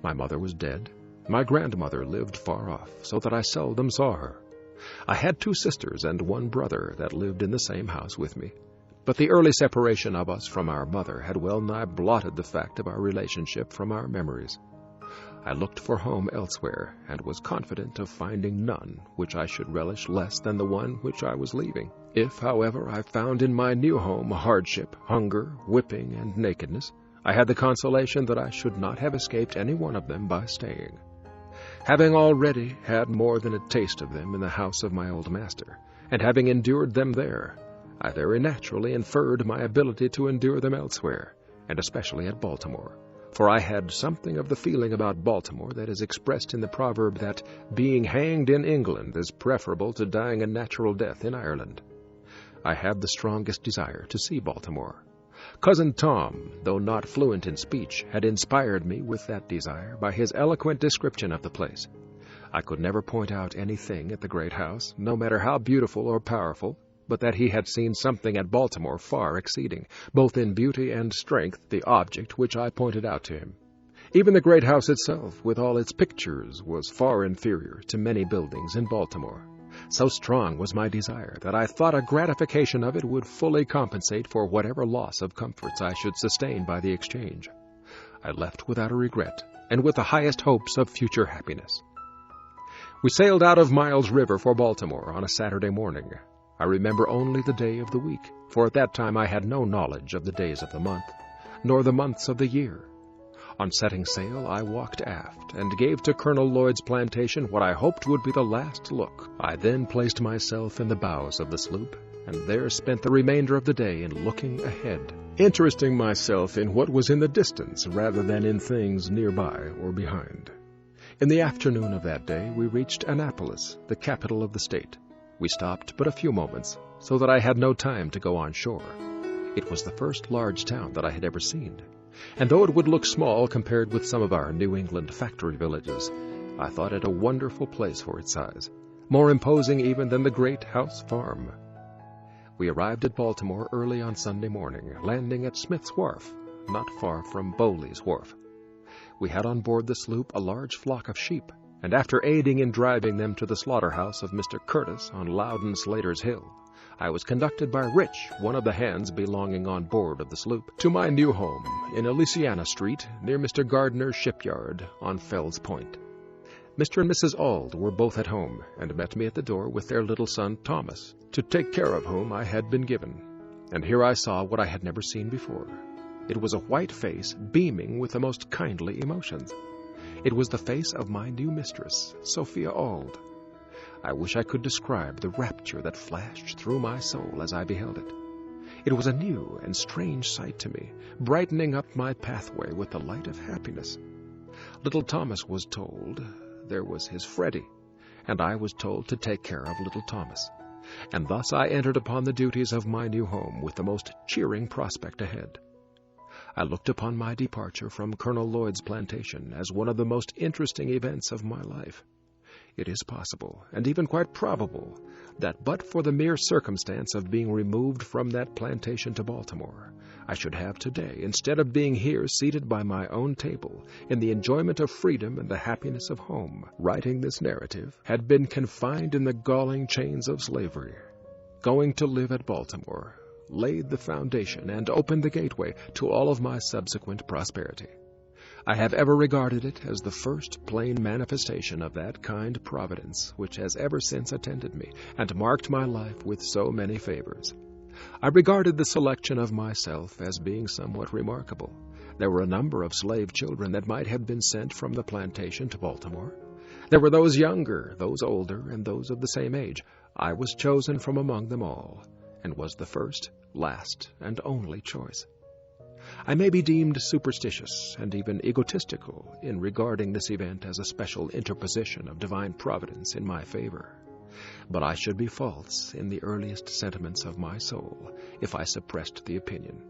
My mother was dead. My grandmother lived far off, so that I seldom saw her. I had 2 sisters and 1 brother that lived in the same house with me, but the early separation of us from our mother had well nigh blotted the fact of our relationship from our memories. I looked for home elsewhere, and was confident of finding none which I should relish less than the one which I was leaving. If, however, I found in my new home hardship, hunger, whipping, and nakedness, I had the consolation that I should not have escaped any one of them by staying. Having already had more than a taste of them in the house of my old master, and having endured them there, I very naturally inferred my ability to endure them elsewhere, and especially at Baltimore, for I had something of the feeling about Baltimore that is expressed in the proverb that being hanged in England is preferable to dying a natural death in Ireland. I had the strongest desire to see Baltimore. Cousin Tom, though not fluent in speech, had inspired me with that desire by his eloquent description of the place. I could never point out anything at the great house, no matter how beautiful or powerful, but that he had seen something at Baltimore far exceeding, both in beauty and strength, the object which I pointed out to him. Even the great house itself, with all its pictures, was far inferior to many buildings in Baltimore. So strong was my desire that I thought a gratification of it would fully compensate for whatever loss of comforts I should sustain by the exchange. I left without a regret, and with the highest hopes of future happiness. We sailed out of Miles River for Baltimore on a Saturday morning. I remember only the day of the week, for at that time I had no knowledge of the days of the month, nor the months of the year. On setting sail, I walked aft and gave to Colonel Lloyd's plantation what I hoped would be the last look. I then placed myself in the bows of the sloop, and there spent the remainder of the day in looking ahead, interesting myself in what was in the distance rather than in things nearby or behind. In the afternoon of that day, we reached Annapolis, the capital of the state. We stopped but a few moments, so that I had no time to go on shore. It was the first large town that I had ever seen, and though it would look small compared with some of our New England factory villages, I thought it a wonderful place for its size, more imposing even than the great house farm. We arrived at Baltimore early on Sunday morning, landing at Smith's Wharf, not far from Bowley's Wharf. We had on board the sloop a large flock of sheep, and after aiding in driving them to the slaughterhouse of Mr. Curtis on Loudon Slater's Hill, I was conducted by Rich, one of the hands belonging on board of the sloop, to my new home in Elysiana Street, near Mr. Gardner's shipyard on Fells Point. Mr. and Mrs. Auld were both at home, and met me at the door with their little son Thomas, to take care of whom I had been given. And here I saw what I had never seen before. It was a white face beaming with the most kindly emotions. It was the face of my new mistress, Sophia Auld. I wish I could describe the rapture that flashed through my soul as I beheld it. It was a new and strange sight to me, brightening up my pathway with the light of happiness. Little Thomas was told there was his Freddie, and I was told to take care of little Thomas. And thus I entered upon the duties of my new home with the most cheering prospect ahead. I looked upon my departure from Colonel Lloyd's plantation as one of the most interesting events of my life. It is possible, and even quite probable, that but for the mere circumstance of being removed from that plantation to Baltimore, I should have today, instead of being here seated by my own table, in the enjoyment of freedom and the happiness of home, writing this narrative, had been confined in the galling chains of slavery. Going to live at Baltimore laid the foundation and opened the gateway to all of my subsequent prosperity. I have ever regarded it as the first plain manifestation of that kind providence which has ever since attended me and marked my life with so many favors. I regarded the selection of myself as being somewhat remarkable. There were a number of slave children that might have been sent from the plantation to Baltimore. There were those younger, those older, and those of the same age. I was chosen from among them all, and was the first, last, and only choice. I may be deemed superstitious and even egotistical in regarding this event as a special interposition of divine providence in my favor, but I should be false in the earliest sentiments of my soul if I suppressed the opinion.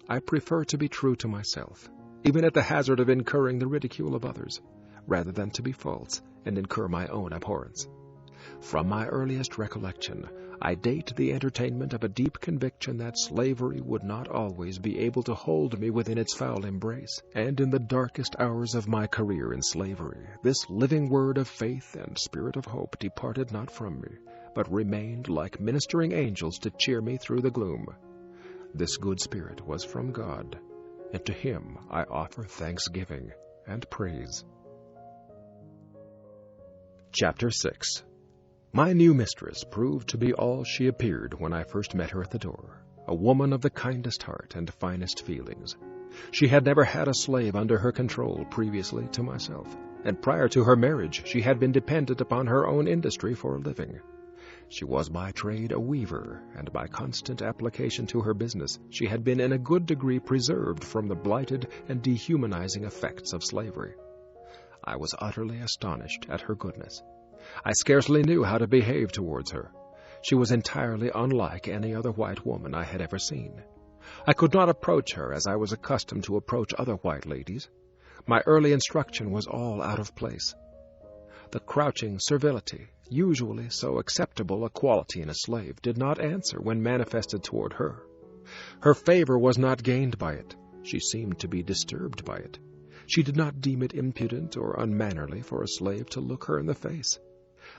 I prefer to be true to myself, even at the hazard of incurring the ridicule of others, rather than to be false and incur my own abhorrence. From my earliest recollection, I date the entertainment of a deep conviction that slavery would not always be able to hold me within its foul embrace, and in the darkest hours of my career in slavery, this living word of faith and spirit of hope departed not from me, but remained like ministering angels to cheer me through the gloom. This good spirit was from God, and to Him I offer thanksgiving and praise. Chapter 6. My new mistress proved to be all she appeared when I first met her at the door, a woman of the kindest heart and finest feelings. She had never had a slave under her control previously to myself, and prior to her marriage she had been dependent upon her own industry for a living. She was by trade a weaver, and by constant application to her business, she had been in a good degree preserved from the blighted and dehumanizing effects of slavery. I was utterly astonished at her goodness. I scarcely knew how to behave towards her. She was entirely unlike any other white woman I had ever seen. I could not approach her as I was accustomed to approach other white ladies. My early instruction was all out of place. The crouching servility, usually so acceptable a quality in a slave, did not answer when manifested toward her. Her favor was not gained by it. She seemed to be disturbed by it. She did not deem it impudent or unmannerly for a slave to look her in the face.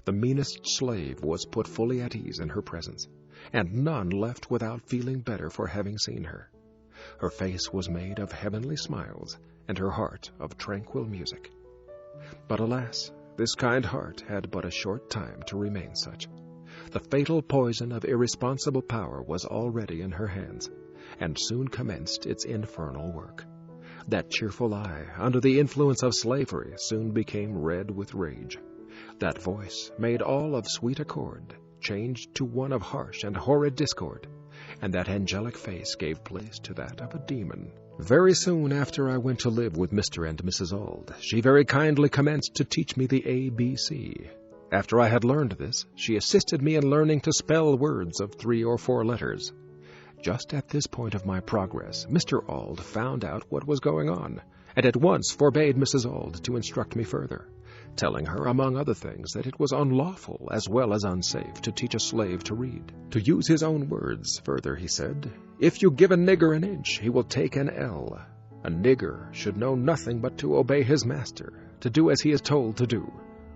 The meanest slave was put fully at ease in her presence, and none left without feeling better for having seen her. Her face was made of heavenly smiles, and her heart of tranquil music. But alas, this kind heart had but a short time to remain such. The fatal poison of irresponsible power was already in her hands, and soon commenced its infernal work. That cheerful eye, under the influence of slavery, soon became red with rage. That voice, made all of sweet accord, changed to one of harsh and horrid discord, and that angelic face gave place to that of a demon. Very soon after I went to live with Mr. and Mrs. Auld, she very kindly commenced to teach me the ABC. After I had learned this, she assisted me in learning to spell words of 3 or 4 letters. Just at this point of my progress, Mr. Auld found out what was going on, and at once forbade Mrs. Auld to instruct me further, telling her, among other things, that it was unlawful as well as unsafe to teach a slave to read. To use his own words, further, he said, "If you give a nigger an inch, he will take an ell. A nigger should know nothing but to obey his master, to do as he is told to do.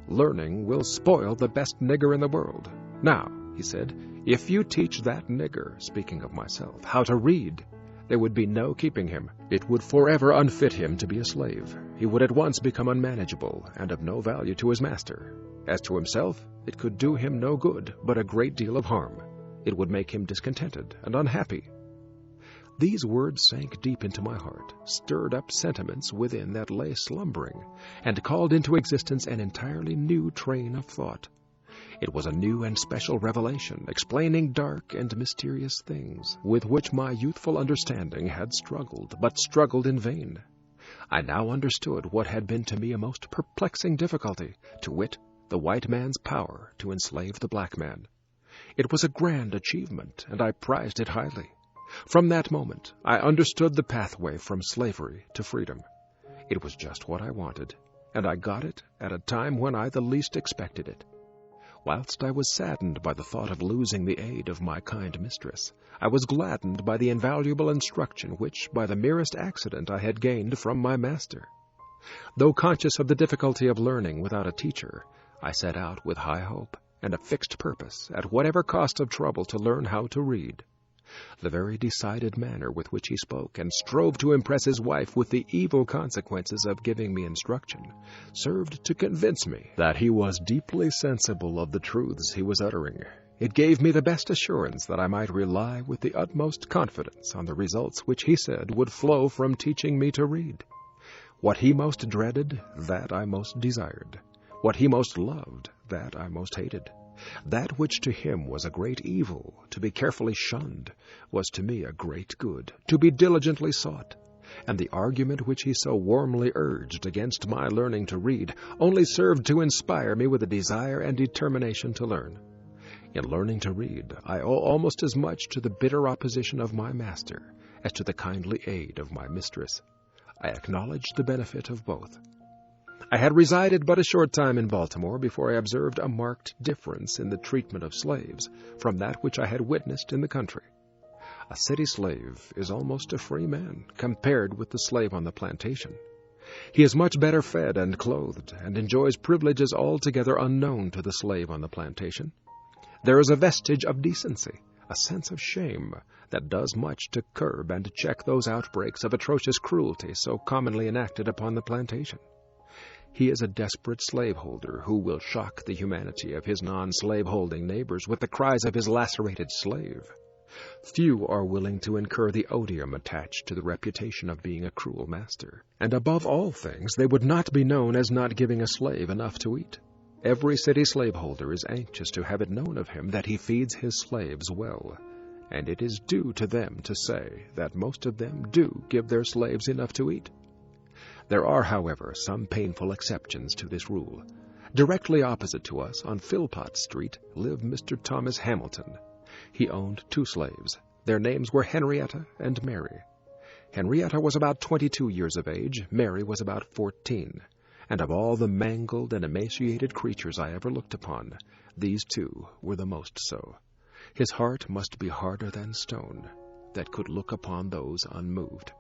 Learning will spoil the best nigger in the world. Now," he said, "if you teach that nigger," speaking of myself, "how to read, there would be no keeping him. It would forever unfit him to be a slave. He would at once become unmanageable and of no value to his master. As to himself, it could do him no good, but a great deal of harm. It would make him discontented and unhappy." These words sank deep into my heart, stirred up sentiments within that lay slumbering, and called into existence an entirely new train of thought. It was a new and special revelation, explaining dark and mysterious things, with which my youthful understanding had struggled, but struggled in vain. I now understood what had been to me a most perplexing difficulty, to wit, the white man's power to enslave the black man. It was a grand achievement, and I prized it highly. From that moment, I understood the pathway from slavery to freedom. It was just what I wanted, and I got it at a time when I the least expected it. Whilst I was saddened by the thought of losing the aid of my kind mistress, I was gladdened by the invaluable instruction which, by the merest accident, I had gained from my master. Though conscious of the difficulty of learning without a teacher, I set out with high hope and a fixed purpose, at whatever cost of trouble, to learn how to read. The very decided manner with which he spoke and strove to impress his wife with the evil consequences of giving me instruction served to convince me that he was deeply sensible of the truths he was uttering. It gave me the best assurance that I might rely with the utmost confidence on the results which he said would flow from teaching me to read. What he most dreaded, that I most desired. What he most loved, that I most hated. That which to him was a great evil, to be carefully shunned, was to me a great good, to be diligently sought. And the argument which he so warmly urged against my learning to read only served to inspire me with a desire and determination to learn. In learning to read, I owe almost as much to the bitter opposition of my master as to the kindly aid of my mistress. I acknowledge the benefit of both. I had resided but a short time in Baltimore before I observed a marked difference in the treatment of slaves from that which I had witnessed in the country. A city slave is almost a free man compared with the slave on the plantation. He is much better fed and clothed, and enjoys privileges altogether unknown to the slave on the plantation. There is a vestige of decency, a sense of shame, that does much to curb and check those outbreaks of atrocious cruelty so commonly enacted upon the plantation. He is a desperate slaveholder who will shock the humanity of his non-slave-holding neighbors with the cries of his lacerated slave. Few are willing to incur the odium attached to the reputation of being a cruel master, and above all things they would not be known as not giving a slave enough to eat. Every city slaveholder is anxious to have it known of him that he feeds his slaves well, and it is due to them to say that most of them do give their slaves enough to eat. There are, however, some painful exceptions to this rule. Directly opposite to us, on Philpott Street, lived Mr. Thomas Hamilton. He owned 2 slaves. Their names were Henrietta and Mary. Henrietta was about 22 years of age, Mary was about 14. And of all the mangled and emaciated creatures I ever looked upon, these 2 were the most so. His heart must be harder than stone, that could look upon those unmoved.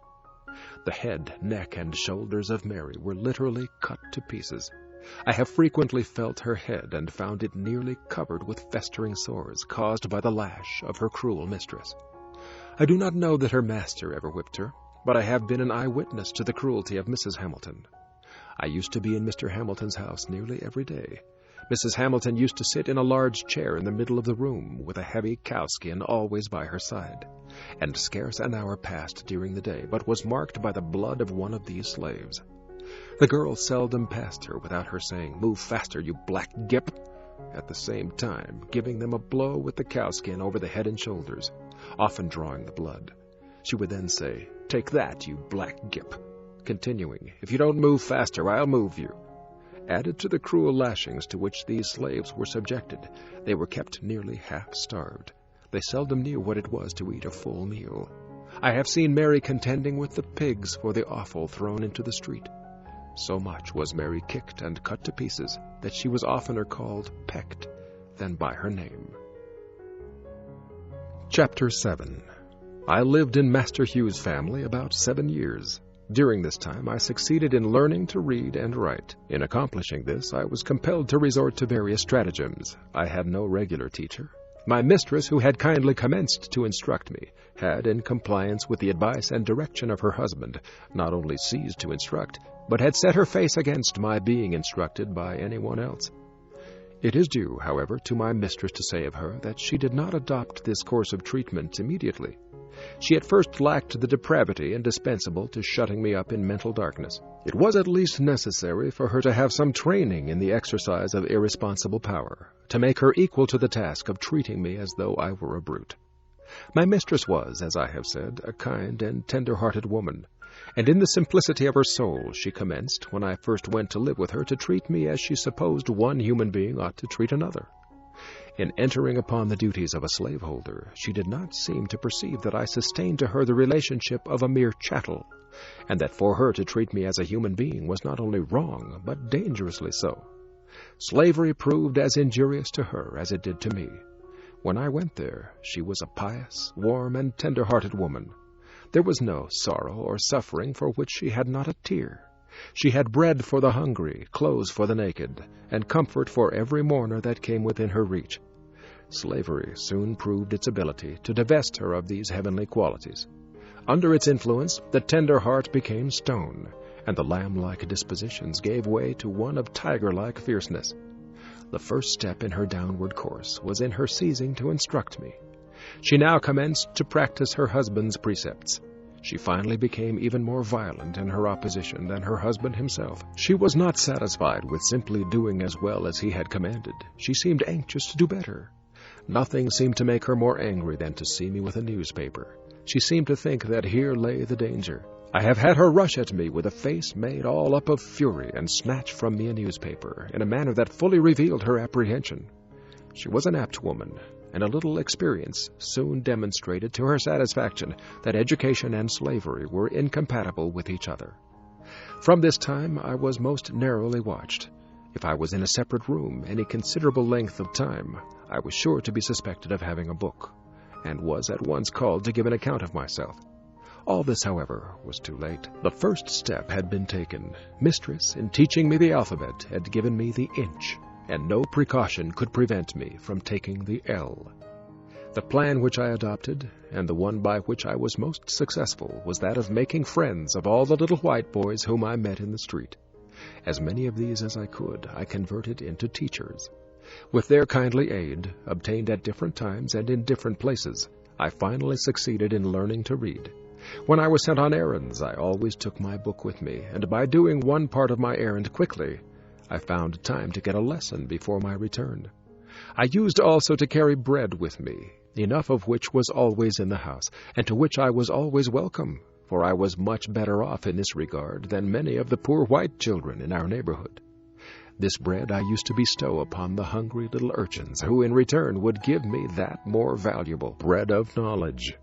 The head, neck, and shoulders of Mary were literally cut to pieces. I have frequently felt her head and found it nearly covered with festering sores caused by the lash of her cruel mistress. I do not know that her master ever whipped her, but I have been an eyewitness to the cruelty of Mrs. Hamilton. I used to be in Mr. Hamilton's house nearly every day. Mrs. Hamilton used to sit in a large chair in the middle of the room, with a heavy cowskin always by her side, and scarce an hour passed during the day but was marked by the blood of one of these slaves. The girl seldom passed her without her saying, "Move faster, you black gip," at the same time giving them a blow with the cowskin over the head and shoulders, often drawing the blood. She would then say, "Take that, you black gip," continuing, "If you don't move faster, I'll move you." Added to the cruel lashings to which these slaves were subjected, they were kept nearly half-starved. They seldom knew what it was to eat a full meal. I have seen Mary contending with the pigs for the offal thrown into the street. So much was Mary kicked and cut to pieces that she was oftener called Pecked than by her name. Chapter 7. I lived in Master Hugh's family about 7 years. During this time, I succeeded in learning to read and write. In accomplishing this, I was compelled to resort to various stratagems. I had no regular teacher. My mistress, who had kindly commenced to instruct me, had, in compliance with the advice and direction of her husband, not only ceased to instruct, but had set her face against my being instructed by anyone else. It is due, however, to my mistress to say of her that she did not adopt this course of treatment immediately. She at first lacked the depravity indispensable to shutting me up in mental darkness. It was at least necessary for her to have some training in the exercise of irresponsible power, to make her equal to the task of treating me as though I were a brute. My mistress was, as I have said, a kind and tender-hearted woman, and in the simplicity of her soul she commenced, when I first went to live with her, to treat me as she supposed one human being ought to treat another. In entering upon the duties of a slaveholder, she did not seem to perceive that I sustained to her the relationship of a mere chattel, and that for her to treat me as a human being was not only wrong, but dangerously so. Slavery proved as injurious to her as it did to me. When I went there, she was a pious, warm, and tender-hearted woman. There was no sorrow or suffering for which she had not a tear. She had bread for the hungry, clothes for the naked, and comfort for every mourner that came within her reach. Slavery soon proved its ability to divest her of these heavenly qualities. Under its influence, the tender heart became stone, and the lamb-like dispositions gave way to one of tiger-like fierceness. The first step in her downward course was in her ceasing to instruct me. She now commenced to practice her husband's precepts. She finally became even more violent in her opposition than her husband himself. She was not satisfied with simply doing as well as he had commanded. She seemed anxious to do better. Nothing seemed to make her more angry than to see me with a newspaper. She seemed to think that here lay the danger. I have had her rush at me with a face made all up of fury and snatch from me a newspaper in a manner that fully revealed her apprehension. She was an apt woman, and a little experience soon demonstrated to her satisfaction that education and slavery were incompatible with each other. From this time I was most narrowly watched. If I was in a separate room any considerable length of time, I was sure to be suspected of having a book, and was at once called to give an account of myself. All this, however, was too late. The first step had been taken. Mistress, in teaching me the alphabet, had given me the inch, and no precaution could prevent me from taking the L. The plan which I adopted, and the one by which I was most successful, was that of making friends of all the little white boys whom I met in the street. As many of these as I could, I converted into teachers. With their kindly aid, obtained at different times and in different places, I finally succeeded in learning to read. When I was sent on errands, I always took my book with me, and by doing one part of my errand quickly, I found time to get a lesson before my return. I used also to carry bread with me, enough of which was always in the house, and to which I was always welcome, for I was much better off in this regard than many of the poor white children in our neighborhood. This bread I used to bestow upon the hungry little urchins, who in return would give me that more valuable bread of knowledge.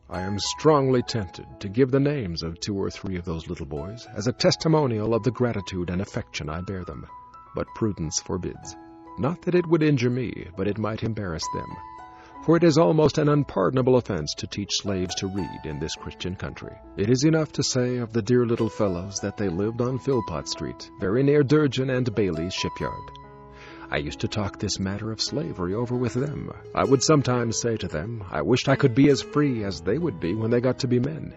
I am strongly tempted to give the names of 2 or 3 of those little boys as a testimonial of the gratitude and affection I bear them, but prudence forbids. Not that it would injure me, but it might embarrass them. For it is almost an unpardonable offense to teach slaves to read in this Christian country. It is enough to say of the dear little fellows that they lived on Philpott Street, very near Durgin and Bailey's shipyard. I used to talk this matter of slavery over with them. I would sometimes say to them, I wished I could be as free as they would be when they got to be men.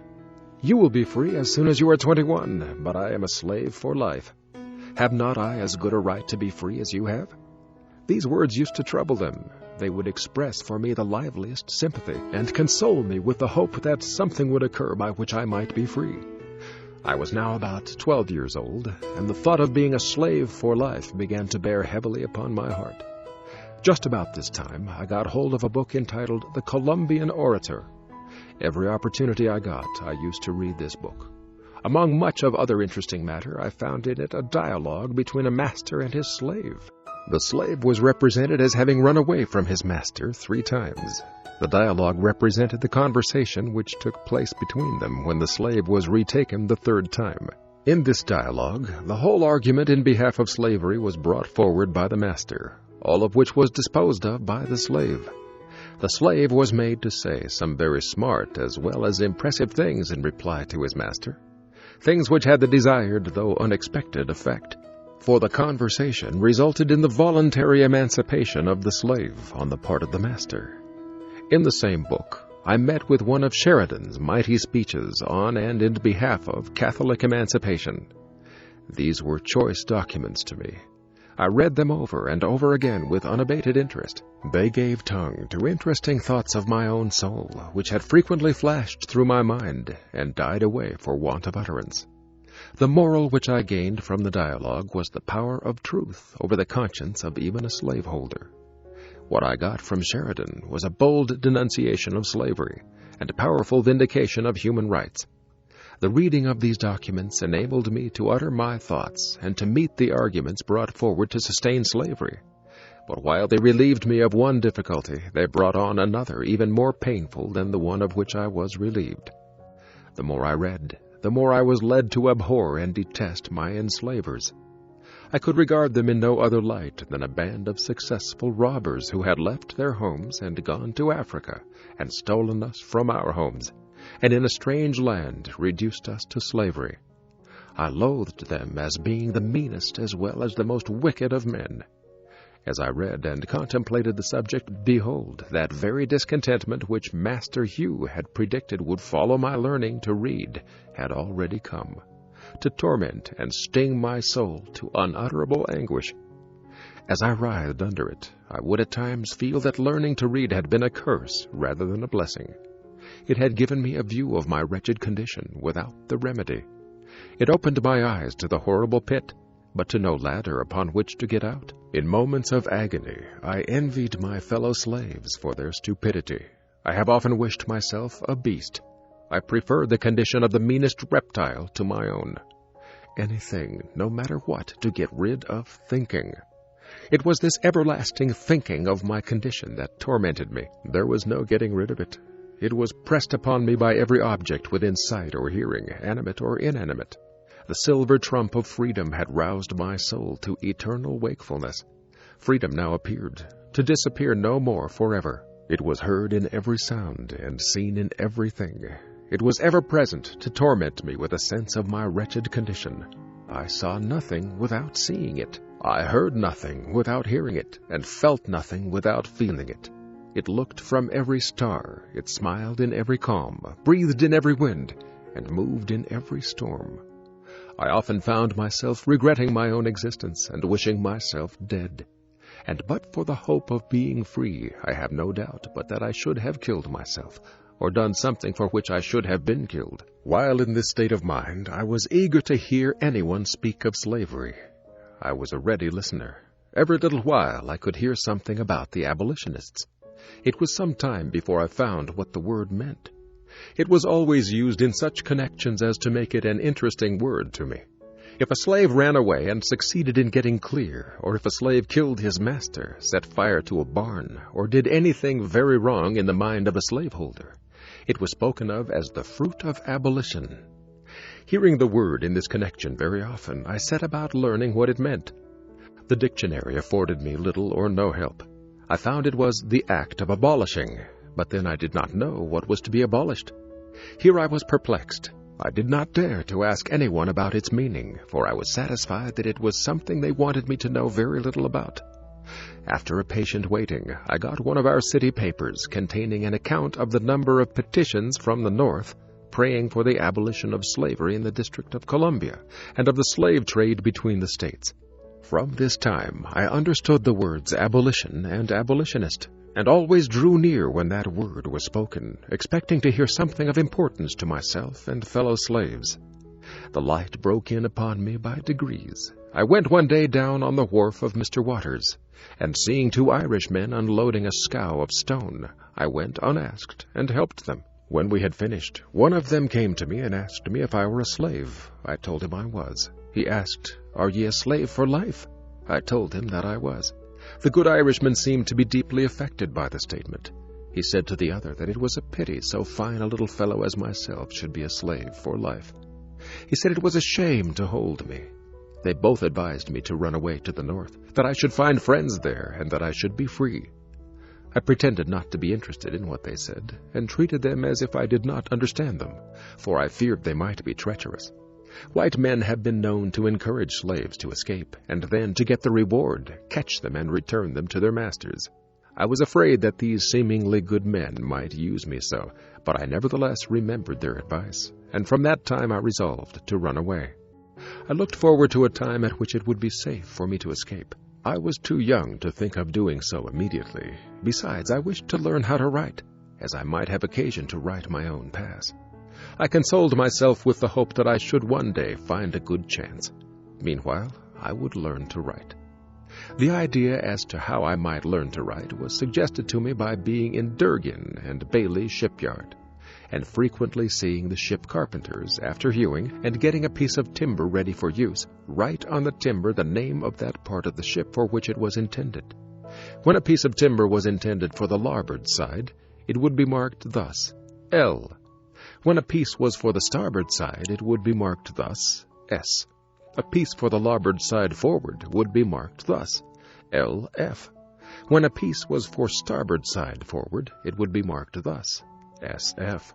You will be free as soon as you are 21, but I am a slave for life. Have not I as good a right to be free as you have? These words used to trouble them. They would express for me the liveliest sympathy, and console me with the hope that something would occur by which I might be free. I was now about 12 years old, and the thought of being a slave for life began to bear heavily upon my heart. Just about this time, I got hold of a book entitled The Columbian Orator. Every opportunity I got, I used to read this book. Among much of other interesting matter, I found in it a dialogue between a master and his slave. The slave was represented as having run away from his master 3 times. The dialogue represented the conversation which took place between them when the slave was retaken the 3rd time. In this dialogue, the whole argument in behalf of slavery was brought forward by the master, all of which was disposed of by the slave. The slave was made to say some very smart as well as impressive things in reply to his master, things which had the desired though unexpected effect. For the conversation resulted in the voluntary emancipation of the slave on the part of the master. In the same book, I met with one of Sheridan's mighty speeches on and in behalf of Catholic emancipation. These were choice documents to me. I read them over and over again with unabated interest. They gave tongue to interesting thoughts of my own soul, which had frequently flashed through my mind and died away for want of utterance. The moral which I gained from the dialogue was the power of truth over the conscience of even a slaveholder. What I got from Sheridan was a bold denunciation of slavery and a powerful vindication of human rights. The reading of these documents enabled me to utter my thoughts and to meet the arguments brought forward to sustain slavery. But while they relieved me of one difficulty, they brought on another even more painful than the one of which I was relieved. The more I read, the more I was led to abhor and detest my enslavers. I could regard them in no other light than a band of successful robbers who had left their homes and gone to Africa and stolen us from our homes, and in a strange land reduced us to slavery. I loathed them as being the meanest as well as the most wicked of men. As I read and contemplated the subject, behold, that very discontentment which Master Hugh had predicted would follow my learning to read had already come, to torment and sting my soul to unutterable anguish. As I writhed under it, I would at times feel that learning to read had been a curse rather than a blessing. It had given me a view of my wretched condition without the remedy. It opened my eyes to the horrible pit, but to no ladder upon which to get out. In moments of agony, I envied my fellow slaves for their stupidity. I have often wished myself a beast. I preferred the condition of the meanest reptile to my own. Anything, no matter what, to get rid of thinking. It was this everlasting thinking of my condition that tormented me. There was no getting rid of it. It was pressed upon me by every object within sight or hearing, animate or inanimate. The silver trump of freedom had roused my soul to eternal wakefulness. Freedom now appeared, to disappear no more forever. It was heard in every sound and seen in everything. It was ever present to torment me with a sense of my wretched condition. I saw nothing without seeing it. I heard nothing without hearing it, and felt nothing without feeling it. It looked from every star, it smiled in every calm, breathed in every wind, and moved in every storm. I often found myself regretting my own existence and wishing myself dead. And but for the hope of being free, I have no doubt but that I should have killed myself, or done something for which I should have been killed. While in this state of mind, I was eager to hear anyone speak of slavery. I was a ready listener. Every little while I could hear something about the abolitionists. It was some time before I found what the word meant. It was always used in such connections as to make it an interesting word to me. If a slave ran away and succeeded in getting clear, or if a slave killed his master, set fire to a barn, or did anything very wrong in the mind of a slaveholder, it was spoken of as the fruit of abolition. Hearing the word in this connection very often, I set about learning what it meant. The dictionary afforded me little or no help. I found it was the act of abolishing, but then I did not know what was to be abolished. Here I was perplexed. I did not dare to ask anyone about its meaning, for I was satisfied that it was something they wanted me to know very little about. After a patient waiting, I got one of our city papers containing an account of the number of petitions from the North praying for the abolition of slavery in the District of Columbia and of the slave trade between the states. From this time, I understood the words abolition and abolitionist, and always drew near when that word was spoken, expecting to hear something of importance to myself and fellow slaves. The light broke in upon me by degrees. I went one day down on the wharf of Mr. Waters, and seeing 2 Irishmen unloading a scow of stone, I went unasked and helped them. When we had finished, one of them came to me and asked me if I were a slave. I told him I was. He asked, "Are ye a slave for life?" I told him that I was. The good Irishman seemed to be deeply affected by the statement. He said to the other that it was a pity so fine a little fellow as myself should be a slave for life. He said it was a shame to hold me. They both advised me to run away to the North, that I should find friends there, and that I should be free. I pretended not to be interested in what they said, and treated them as if I did not understand them, for I feared they might be treacherous. White men have been known to encourage slaves to escape, and then, to get the reward, catch them and return them to their masters. I was afraid that these seemingly good men might use me so, but I nevertheless remembered their advice, and from that time I resolved to run away. I looked forward to a time at which it would be safe for me to escape. I was too young to think of doing so immediately. Besides, I wished to learn how to write, as I might have occasion to write my own pass. I consoled myself with the hope that I should one day find a good chance. Meanwhile, I would learn to write. The idea as to how I might learn to write was suggested to me by being in Durgin and Bailey's shipyard, and frequently seeing the ship carpenters, after hewing and getting a piece of timber ready for use, write on the timber the name of that part of the ship for which it was intended. When a piece of timber was intended for the larboard side, it would be marked thus, L. When a piece was for the starboard side, it would be marked thus, S. A piece for the larboard side forward would be marked thus, LF. When a piece was for starboard side forward, it would be marked thus, SF.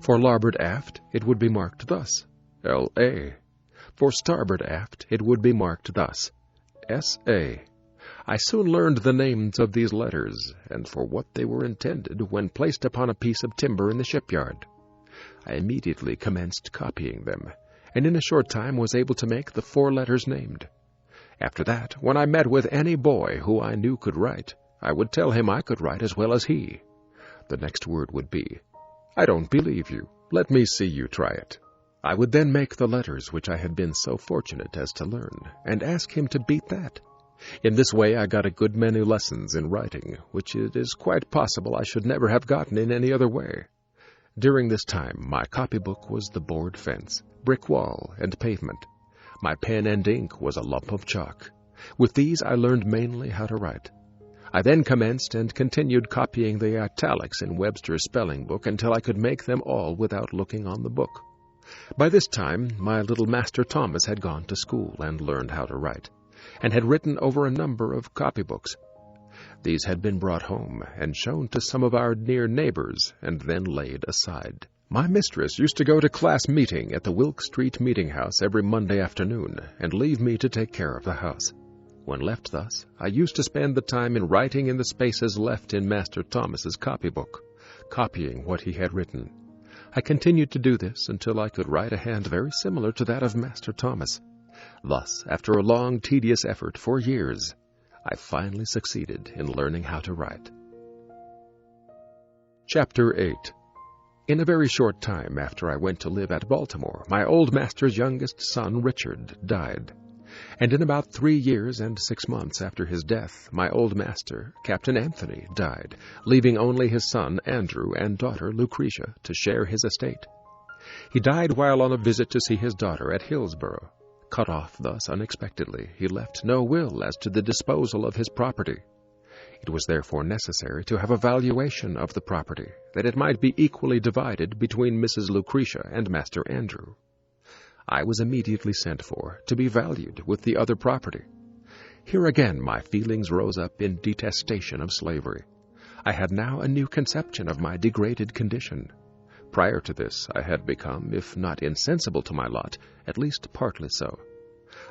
For larboard aft, it would be marked thus, LA. For starboard aft, it would be marked thus, SA. I soon learned the names of these letters, and for what they were intended when placed upon a piece of timber in the shipyard. I immediately commenced copying them, and in a short time was able to make the 4 letters named. After that, when I met with any boy who I knew could write, I would tell him I could write as well as he. The next word would be, "I don't believe you. Let me see you try it." I would then make the letters which I had been so fortunate as to learn, and ask him to beat that. In this way I got a good many lessons in writing, which it is quite possible I should never have gotten in any other way. During this time my copybook was the board fence, brick wall, and pavement. My pen and ink was a lump of chalk. With these I learned mainly how to write. I then commenced and continued copying the italics in Webster's spelling book until I could make them all without looking on the book. By this time my little Master Thomas had gone to school and learned how to write, and had written over a number of copybooks. These had been brought home and shown to some of our near neighbors, and then laid aside. My mistress used to go to class meeting at the Wilk Street Meeting House every Monday afternoon, and leave me to take care of the house. When left thus, I used to spend the time in writing in the spaces left in Master Thomas's copybook, copying what he had written. I continued to do this until I could write a hand very similar to that of Master Thomas. Thus, after a long, tedious effort for years, I finally succeeded in learning how to write. Chapter 8. In a very short time after I went to live at Baltimore, my old master's youngest son, Richard, died. And in about 3 years and 6 months after his death, my old master, Captain Anthony, died, leaving only his son, Andrew, and daughter, Lucretia, to share his estate. He died while on a visit to see his daughter at Hillsborough. Cut off thus unexpectedly, he left no will as to the disposal of his property. It was therefore necessary to have a valuation of the property, that it might be equally divided between Mrs. Lucretia and Master Andrew. I was immediately sent for, to be valued with the other property. Here again my feelings rose up in detestation of slavery. I had now a new conception of my degraded condition. Prior to this I had become, if not insensible to my lot, at least partly so.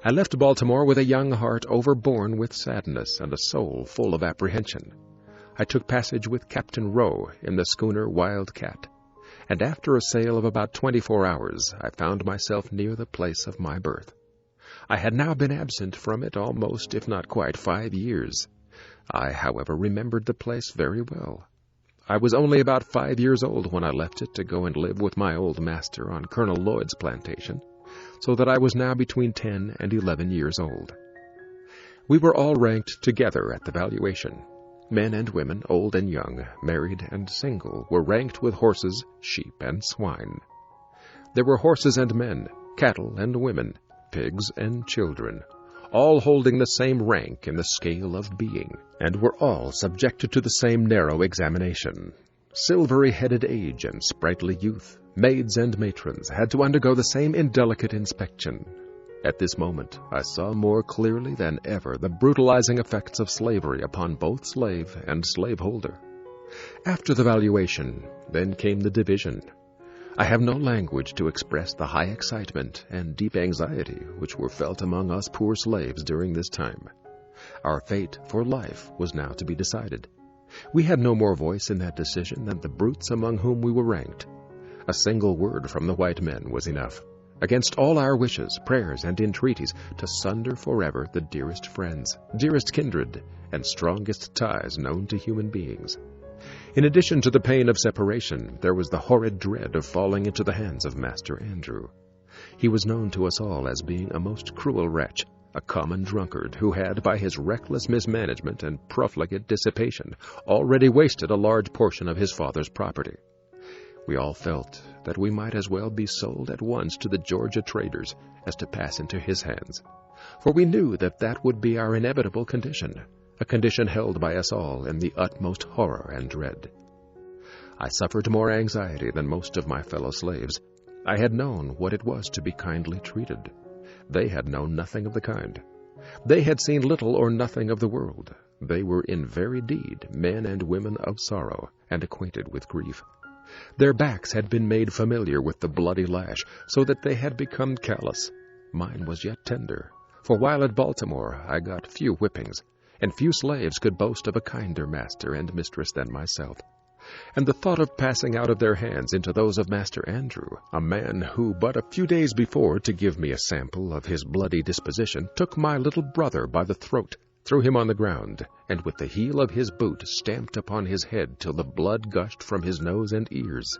I left Baltimore with a young heart overborne with sadness and a soul full of apprehension. I took passage with Captain Rowe in the schooner Wildcat, and after a sail of about 24 hours I found myself near the place of my birth. I had now been absent from it almost, if not quite, 5 years. I, however, remembered the place very well. I was only about 5 years old when I left it to go and live with my old master on Colonel Lloyd's plantation, so that I was now between 10 and 11 years old. We were all ranked together at the valuation. Men and women, old and young, married and single, were ranked with horses, sheep, and swine. There were horses and men, cattle and women, pigs and children, all holding the same rank in the scale of being, and were all subjected to the same narrow examination. Silvery-headed age and sprightly youth, maids and matrons, had to undergo the same indelicate inspection. At this moment I saw more clearly than ever the brutalizing effects of slavery upon both slave and slaveholder. After the valuation, then came the division. I have no language to express the high excitement and deep anxiety which were felt among us poor slaves during this time. Our fate for life was now to be decided. We had no more voice in that decision than the brutes among whom we were ranked. A single word from the white men was enough, against all our wishes, prayers, and entreaties, to sunder forever the dearest friends, dearest kindred, and strongest ties known to human beings. In addition to the pain of separation, there was the horrid dread of falling into the hands of Master Andrew. He was known to us all as being a most cruel wretch, a common drunkard who had, by his reckless mismanagement and profligate dissipation, already wasted a large portion of his father's property. We all felt that we might as well be sold at once to the Georgia traders as to pass into his hands, for we knew that that would be our inevitable condition, a condition held by us all in the utmost horror and dread. I suffered more anxiety than most of my fellow slaves. I had known what it was to be kindly treated. They had known nothing of the kind. They had seen little or nothing of the world. They were in very deed men and women of sorrow and acquainted with grief. Their backs had been made familiar with the bloody lash, so that they had become callous. Mine was yet tender, for while at Baltimore I got few whippings, and few slaves could boast of a kinder master and mistress than myself. And the thought of passing out of their hands into those of Master Andrew, a man who but a few days before, to give me a sample of his bloody disposition, took my little brother by the throat, threw him on the ground, and with the heel of his boot stamped upon his head till the blood gushed from his nose and ears,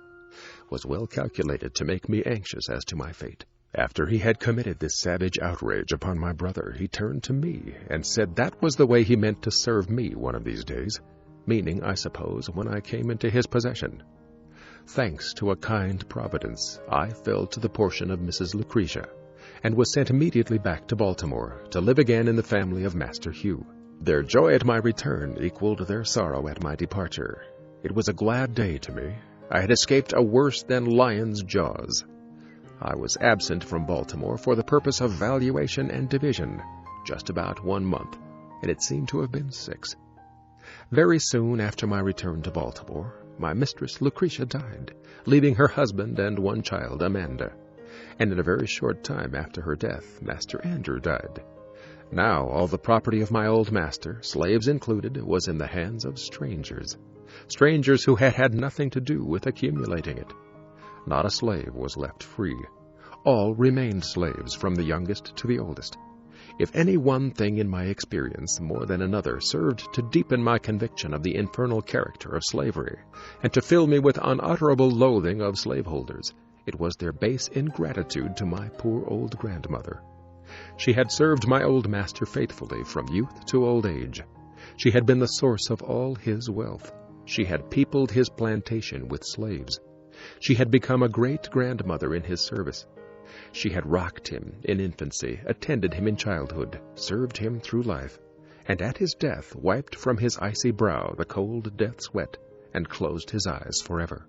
was well calculated to make me anxious as to my fate. After he had committed this savage outrage upon my brother, he turned to me and said that was the way he meant to serve me one of these days, meaning, I suppose, when I came into his possession. Thanks to a kind providence, I fell to the portion of Mrs. Lucretia, and was sent immediately back to Baltimore to live again in the family of Master Hugh. Their joy at my return equaled their sorrow at my departure. It was a glad day to me. I had escaped a worse than lion's jaws. I was absent from Baltimore for the purpose of valuation and division, just about 1 month, and it seemed to have been 6. Very soon after my return to Baltimore, my mistress Lucretia died, leaving her husband and 1 child, Amanda. And in a very short time after her death, Master Andrew died. Now all the property of my old master, slaves included, was in the hands of strangers who had had nothing to do with accumulating it. Not a slave was left free. All remained slaves, from the youngest to the oldest. If any one thing in my experience more than another served to deepen my conviction of the infernal character of slavery, and to fill me with unutterable loathing of slaveholders, it was their base ingratitude to my poor old grandmother. She had served my old master faithfully from youth to old age. She had been the source of all his wealth. She had peopled his plantation with slaves. She had become a great-grandmother in his service. She had rocked him in infancy, attended him in childhood, served him through life, and at his death wiped from his icy brow the cold death sweat and closed his eyes forever.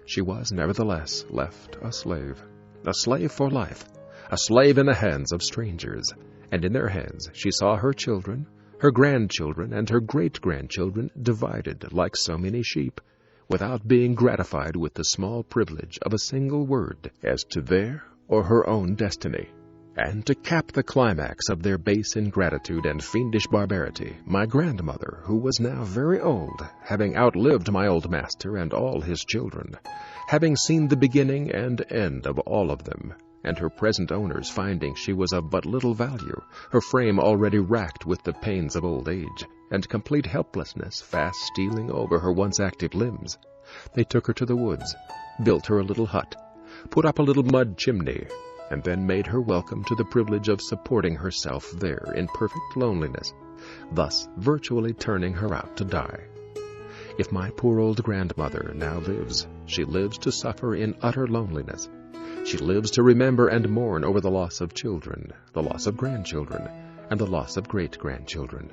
She was nevertheless left a slave for life, a slave in the hands of strangers, and in their hands she saw her children, her grandchildren, and her great-grandchildren divided like so many sheep, without being gratified with the small privilege of a single word as to their or her own destiny. And to cap the climax of their base ingratitude and fiendish barbarity, my grandmother, who was now very old, having outlived my old master and all his children, having seen the beginning and end of all of them, and her present owners finding she was of but little value, her frame already racked with the pains of old age, and complete helplessness fast stealing over her once active limbs, they took her to the woods, built her a little hut, put up a little mud chimney, and then made her welcome to the privilege of supporting herself there in perfect loneliness, thus virtually turning her out to die. If my poor old grandmother now lives, she lives to suffer in utter loneliness. She lives to remember and mourn over the loss of children, the loss of grandchildren, and the loss of great-grandchildren.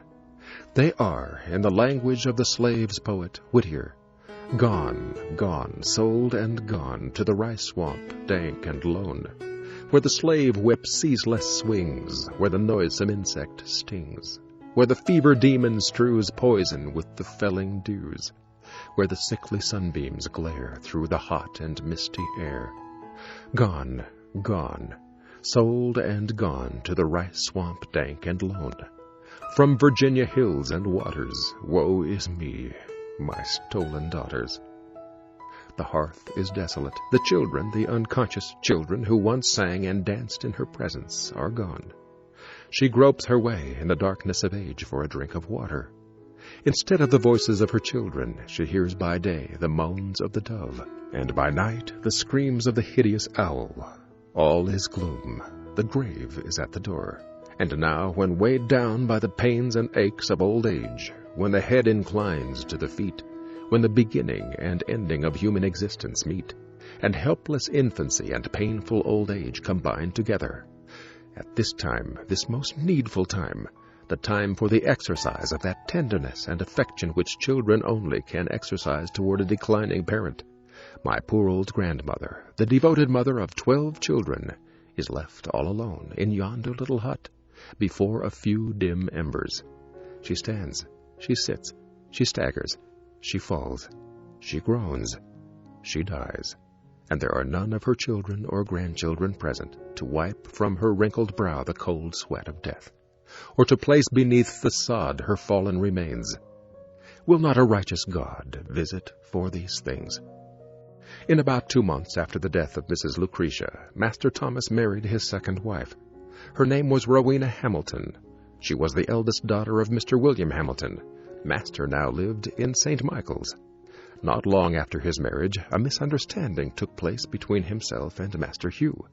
They are, in the language of the slave's poet, Whittier, gone, gone, sold and gone to the rice swamp, dank and lone, where the slave whip ceaseless swings, where the noisome insect stings, where the fever demon strews poison with the felling dews, where the sickly sunbeams glare through the hot and misty air. Gone, gone, sold and gone to the rice swamp dank and lone. From Virginia hills and waters, woe is me, my stolen daughters. The hearth is desolate. The children, the unconscious children who once sang and danced in her presence, are gone. She gropes her way in the darkness of age for a drink of water. Instead of the voices of her children, she hears by day the moans of the dove, and by night the screams of the hideous owl. All is gloom. The grave is at the door. And now, when weighed down by the pains and aches of old age, when the head inclines to the feet, when the beginning and ending of human existence meet, and helpless infancy and painful old age combine together, at this time, this most needful time, the time for the exercise of that tenderness and affection which children only can exercise toward a declining parent, my poor old grandmother, the devoted mother of 12 children, is left all alone in yonder little hut, before a few dim embers. She stands, she sits, she staggers, she falls, she groans, she dies, and there are none of her children or grandchildren present to wipe from her wrinkled brow the cold sweat of death, or to place beneath the sod her fallen remains. Will not a righteous God visit for these things? In about 2 months after the death of Mrs. Lucretia, Master Thomas married his second wife. Her name was Rowena Hamilton. She was the eldest daughter of Mr. William Hamilton. Master now lived in St. Michael's. Not long after his marriage, a misunderstanding took place between himself and Master Hugh,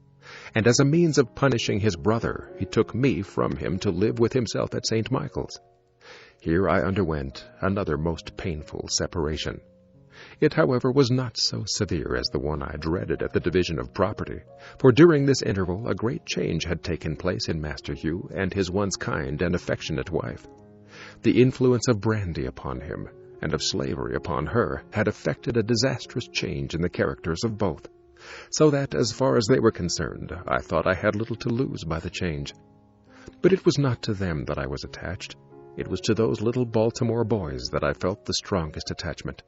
and as a means of punishing his brother, he took me from him to live with himself at St. Michael's. Here I underwent another most painful separation. It, however, was not so severe as the one I dreaded at the division of property, for during this interval a great change had taken place in Master Hugh and his once kind and affectionate wife. The influence of brandy upon him and of slavery upon her had effected a disastrous change in the characters of both, so that, as far as they were concerned, I thought I had little to lose by the change. But it was not to them that I was attached. It was to those little Baltimore boys that I felt the strongest attachment.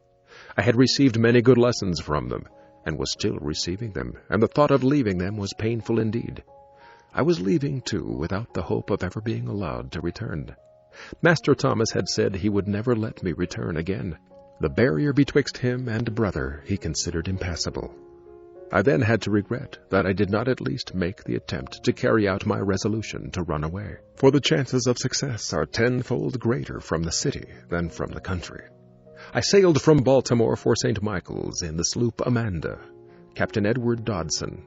I had received many good lessons from them, and was still receiving them, and the thought of leaving them was painful indeed. I was leaving, too, without the hope of ever being allowed to return. Master Thomas had said he would never let me return again. The barrier betwixt him and brother he considered impassable. I then had to regret that I did not at least make the attempt to carry out my resolution to run away, for the chances of success are tenfold greater from the city than from the country. I sailed from Baltimore for St. Michael's in the sloop Amanda, Captain Edward Dodson.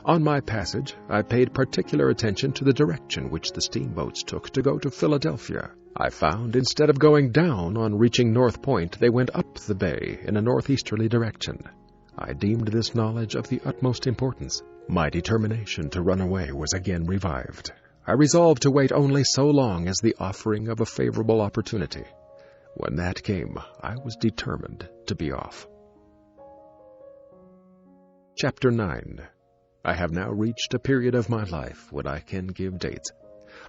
On my passage, I paid particular attention to the direction which the steamboats took to go to Philadelphia. I found instead of going down on reaching North Point, they went up the bay in a northeasterly direction. I deemed this knowledge of the utmost importance. My determination to run away was again revived. I resolved to wait only so long as the offering of a favorable opportunity. When that came, I was determined to be off. Chapter 9. I have now reached a period of my life when I can give dates.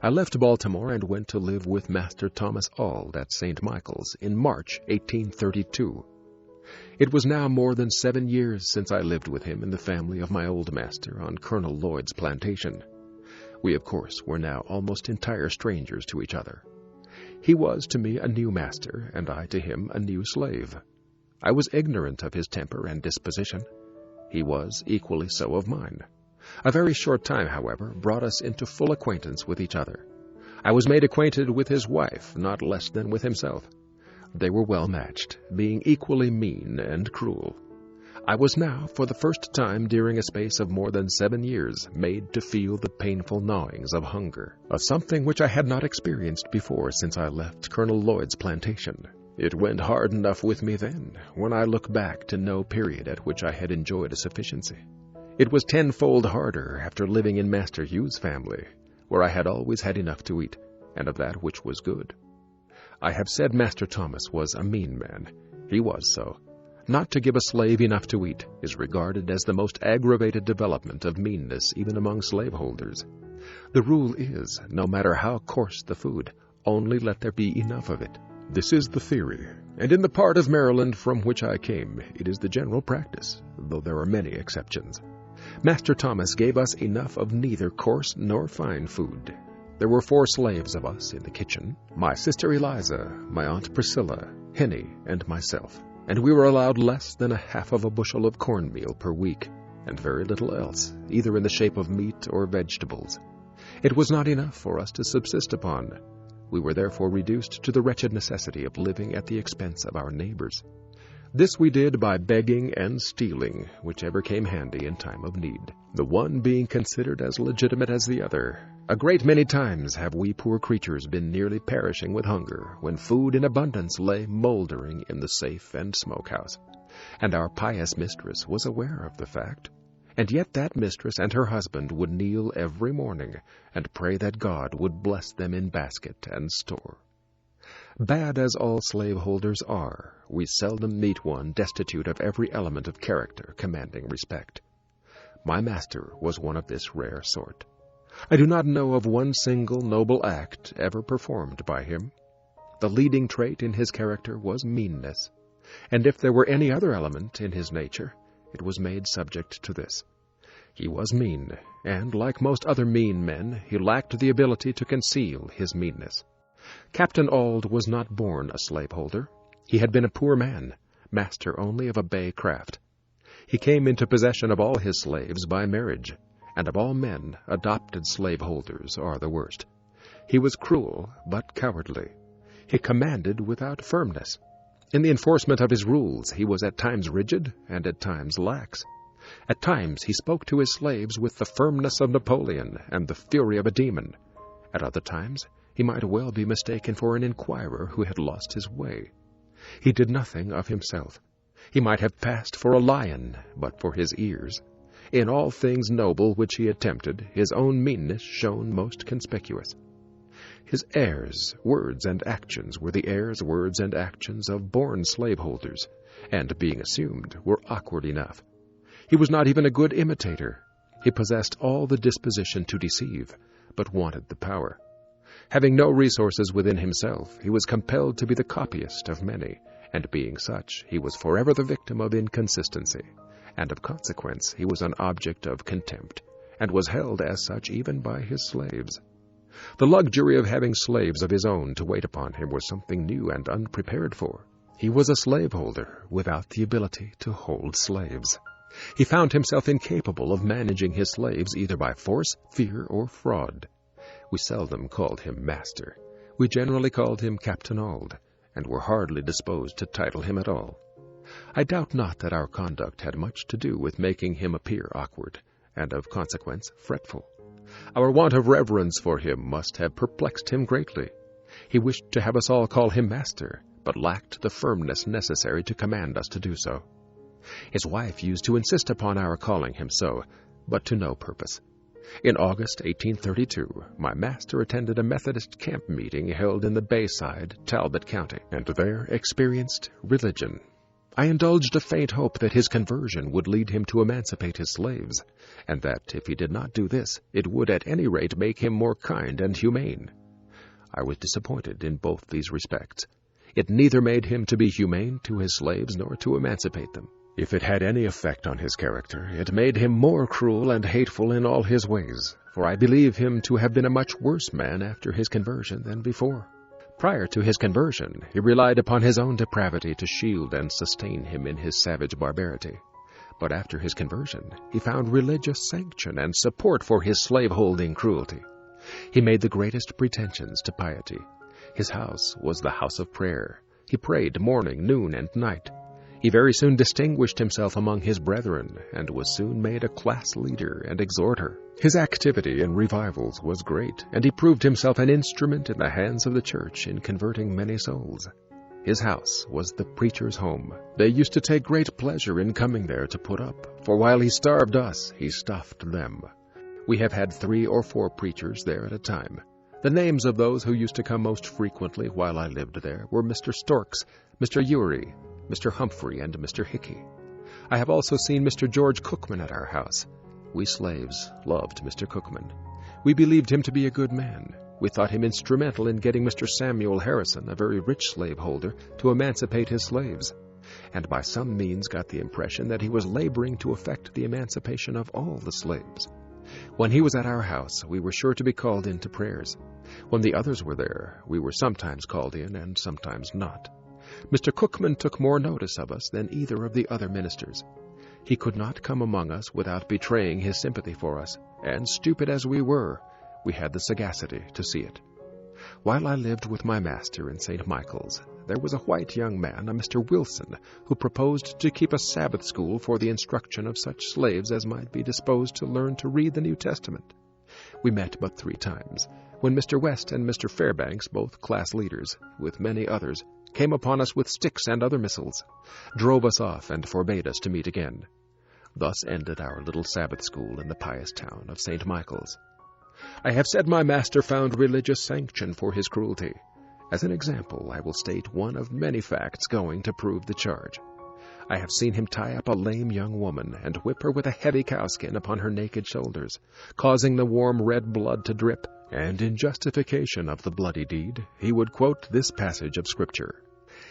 I left Baltimore and went to live with Master Thomas Auld at St. Michael's in March 1832. It was now more than 7 years since I lived with him in the family of my old master on Colonel Lloyd's plantation. We, of course, were now almost entire strangers to each other. He was to me a new master, and I to him a new slave. I was ignorant of his temper and disposition. He was equally so of mine. A very short time, however, brought us into full acquaintance with each other. I was made acquainted with his wife, not less than with himself. They were well matched, being equally mean and cruel. I was now, for the first time during a space of more than 7 years, made to feel the painful gnawings of hunger, a something which I had not experienced before since I left Colonel Lloyd's plantation. It went hard enough with me then, when I look back to no period at which I had enjoyed a sufficiency. It was tenfold harder after living in Master Hugh's family, where I had always had enough to eat, and of that which was good. I have said Master Thomas was a mean man. He was so. Not to give a slave enough to eat is regarded as the most aggravated development of meanness even among slaveholders. The rule is, no matter how coarse the food, only let there be enough of it. This is the theory, and in the part of Maryland from which I came, it is the general practice, though there are many exceptions. Master Thomas gave us enough of neither coarse nor fine food. There were 4 slaves of us in the kitchen, my sister Eliza, my aunt Priscilla, Henny, and myself, and we were allowed less than 1/2 bushel of cornmeal per week, and very little else, either in the shape of meat or vegetables. It was not enough for us to subsist upon. We were therefore reduced to the wretched necessity of living at the expense of our neighbors. This we did by begging and stealing, whichever came handy in time of need, the one being considered as legitimate as the other. A great many times have we poor creatures been nearly perishing with hunger, when food in abundance lay mouldering in the safe and smokehouse, and our pious mistress was aware of the fact. And yet that mistress and her husband would kneel every morning and pray that God would bless them in basket and store. Bad as all slaveholders are, we seldom meet one destitute of every element of character commanding respect. My master was one of this rare sort. I do not know of one single noble act ever performed by him. The leading trait in his character was meanness, and if there were any other element in his nature, it was made subject to this. He was mean, and, like most other mean men, he lacked the ability to conceal his meanness. Captain Auld was not born a slaveholder. He had been a poor man, master only of a bay craft. He came into possession of all his slaves by marriage, and of all men, adopted slaveholders are the worst. He was cruel, but cowardly. He commanded without firmness. In the enforcement of his rules, he was at times rigid and at times lax. At times he spoke to his slaves with the firmness of Napoleon and the fury of a demon. At other times he might well be mistaken for an inquirer who had lost his way. He did nothing of himself. He might have passed for a lion, but for his ears. In all things noble which he attempted, his own meanness shone most conspicuous. His airs, words, and actions were the airs, words, and actions of born slaveholders, and, being assumed, were awkward enough. He was not even a good imitator. He possessed all the disposition to deceive, but wanted the power. Having no resources within himself, he was compelled to be the copyist of many, and being such, he was forever the victim of inconsistency, and of consequence he was an object of contempt, and was held as such even by his slaves. The luxury of having slaves of his own to wait upon him was something new and unprepared for. He was a slaveholder without the ability to hold slaves. He found himself incapable of managing his slaves either by force, fear, or fraud. We seldom called him master. We generally called him Captain Auld, and were hardly disposed to title him at all. I doubt not that our conduct had much to do with making him appear awkward, and of consequence fretful. Our want of reverence for him must have perplexed him greatly. He wished to have us all call him master, but lacked the firmness necessary to command us to do so. His wife used to insist upon our calling him so, but to no purpose. In August 1832, my master attended a Methodist camp meeting held in the Bayside, Talbot County, and there experienced religion. I indulged a faint hope that his conversion would lead him to emancipate his slaves, and that, if he did not do this, it would at any rate make him more kind and humane. I was disappointed in both these respects. It neither made him to be humane to his slaves nor to emancipate them. If it had any effect on his character, it made him more cruel and hateful in all his ways, for I believe him to have been a much worse man after his conversion than before. Prior to his conversion, he relied upon his own depravity to shield and sustain him in his savage barbarity. But after his conversion, he found religious sanction and support for his slave-holding cruelty. He made the greatest pretensions to piety. His house was the house of prayer. He prayed morning, noon, and night. He very soon distinguished himself among his brethren, and was soon made a class leader and exhorter. His activity in revivals was great, and he proved himself an instrument in the hands of the church in converting many souls. His house was the preacher's home. They used to take great pleasure in coming there to put up, for while he starved us, he stuffed them. We have had 3 or 4 preachers there at a time. The names of those who used to come most frequently while I lived there were Mr. Storks, Mr. Urey, Mr. Humphrey, and Mr. Hickey. I have also seen Mr. George Cookman at our house. We slaves loved Mr. Cookman. We believed him to be a good man. We thought him instrumental in getting Mr. Samuel Harrison, a very rich slaveholder, to emancipate his slaves, and by some means got the impression that he was laboring to effect the emancipation of all the slaves. When he was at our house, we were sure to be called in to prayers. When the others were there, we were sometimes called in and sometimes not. Mr. Cookman took more notice of us than either of the other ministers. He could not come among us without betraying his sympathy for us, and stupid as we were, we had the sagacity to see it. While I lived with my master in St. Michael's, there was a white young man, a Mr. Wilson, who proposed to keep a Sabbath school for the instruction of such slaves as might be disposed to learn to read the New Testament. We met but 3 times, when Mr. West and Mr. Fairbanks, both class leaders, with many others, came upon us with sticks and other missiles, drove us off, and forbade us to meet again. Thus ended our little Sabbath school in the pious town of St. Michael's. I have said my master found religious sanction for his cruelty. As an example, I will state one of many facts going to prove the charge. I have seen him tie up a lame young woman and whip her with a heavy cowskin upon her naked shoulders, causing the warm red blood to drip, and in justification of the bloody deed, he would quote this passage of Scripture: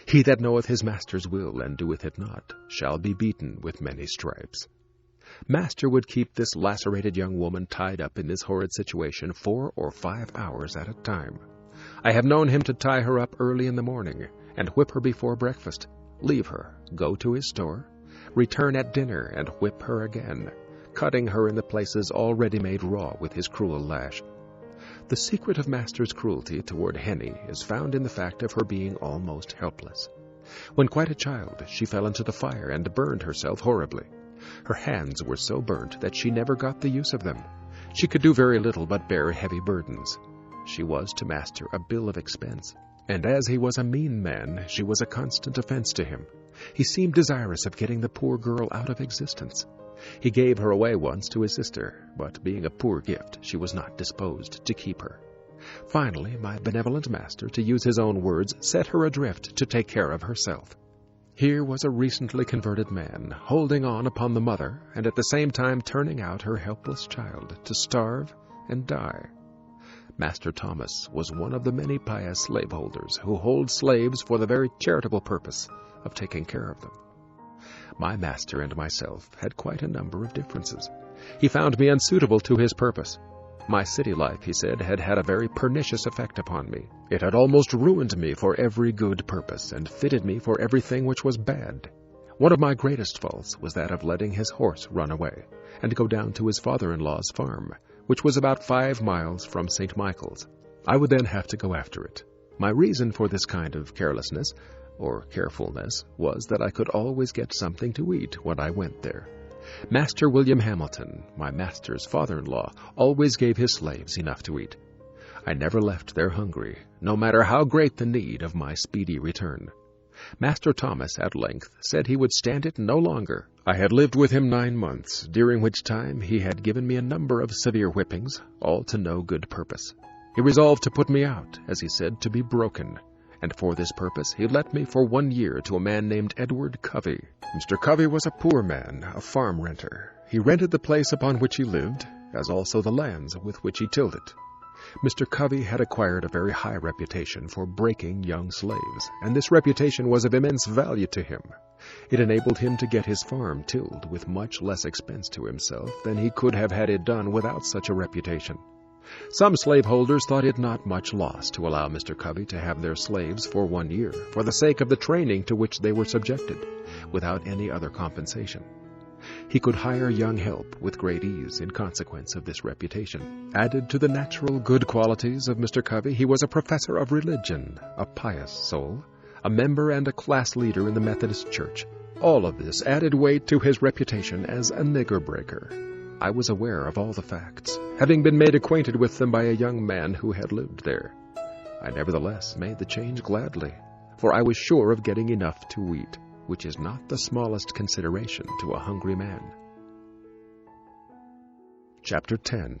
"He that knoweth his master's will and doeth it not shall be beaten with many stripes." Master would keep this lacerated young woman tied up in this horrid situation 4 or 5 hours at a time. I have known him to tie her up early in the morning and whip her before breakfast, leave her, go to his store, return at dinner and whip her again, cutting her in the places already made raw with his cruel lash. The secret of Master's cruelty toward Henny is found in the fact of her being almost helpless. When quite a child, she fell into the fire and burned herself horribly. Her hands were so burnt that she never got the use of them. She could do very little but bear heavy burdens. She was to Master a bill of expense, and as he was a mean man, she was a constant offense to him. He seemed desirous of getting the poor girl out of existence. He gave her away once to his sister, but being a poor gift, she was not disposed to keep her. Finally, my benevolent master, to use his own words, set her adrift to take care of herself. Here was a recently converted man, holding on upon the mother, and at the same time turning out her helpless child to starve and die. Master Thomas was one of the many pious slaveholders who hold slaves for the very charitable purpose of taking care of them. My master and myself had quite a number of differences. He found me unsuitable to his purpose. My city life, he said, had had a very pernicious effect upon me. It had almost ruined me for every good purpose and fitted me for everything which was bad. One of my greatest faults was that of letting his horse run away and go down to his father-in-law's farm, which was about 5 miles from St. Michael's. I would then have to go after it. My reason for this kind of carelessness, or carefulness, was that I could always get something to eat when I went there. Master William Hamilton, my master's father-in-law, always gave his slaves enough to eat. I never left there hungry, no matter how great the need of my speedy return. Master Thomas at length said he would stand it no longer. I had lived with him 9 months, during which time he had given me a number of severe whippings, all to no good purpose. He resolved to put me out, as he said, to be broken, and for this purpose he let me for 1 year to a man named Edward Covey. Mr. Covey was a poor man, a farm renter. He rented the place upon which he lived, as also the lands with which he tilled it. Mr. Covey had acquired a very high reputation for breaking young slaves, and this reputation was of immense value to him. It enabled him to get his farm tilled with much less expense to himself than he could have had it done without such a reputation. Some slaveholders thought it not much loss to allow Mr. Covey to have their slaves for 1 year, for the sake of the training to which they were subjected, without any other compensation. He could hire young help with great ease in consequence of this reputation. Added to the natural good qualities of Mr. Covey, he was a professor of religion, a pious soul, a member and a class leader in the Methodist Church. All of this added weight to his reputation as a nigger breaker. I was aware of all the facts, having been made acquainted with them by a young man who had lived there. I nevertheless made the change gladly, for I was sure of getting enough to eat, which is not the smallest consideration to a hungry man. Chapter 10.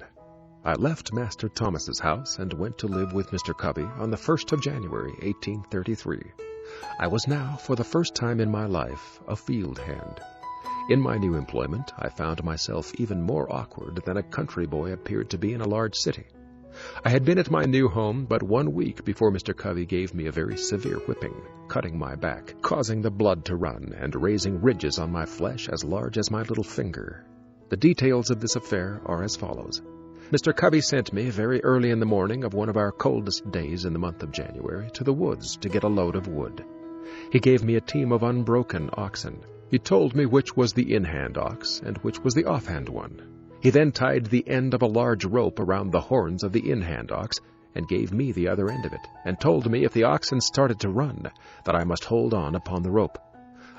I left Master Thomas's house and went to live with Mr. Covey on the 1st of January, 1833. I was now, for the first time in my life, a field hand. In my new employment, I found myself even more awkward than a country boy appeared to be in a large city. I had been at my new home but 1 week before Mr. Covey gave me a very severe whipping, cutting my back, causing the blood to run, and raising ridges on my flesh as large as my little finger. The details of this affair are as follows. Mr. Covey sent me very early in the morning of one of our coldest days in the month of January to the woods to get a load of wood. He gave me a team of unbroken oxen. He told me which was the in-hand ox and which was the off-hand one. He then tied the end of a large rope around the horns of the in-hand ox and gave me the other end of it, and told me if the oxen started to run, that I must hold on upon the rope.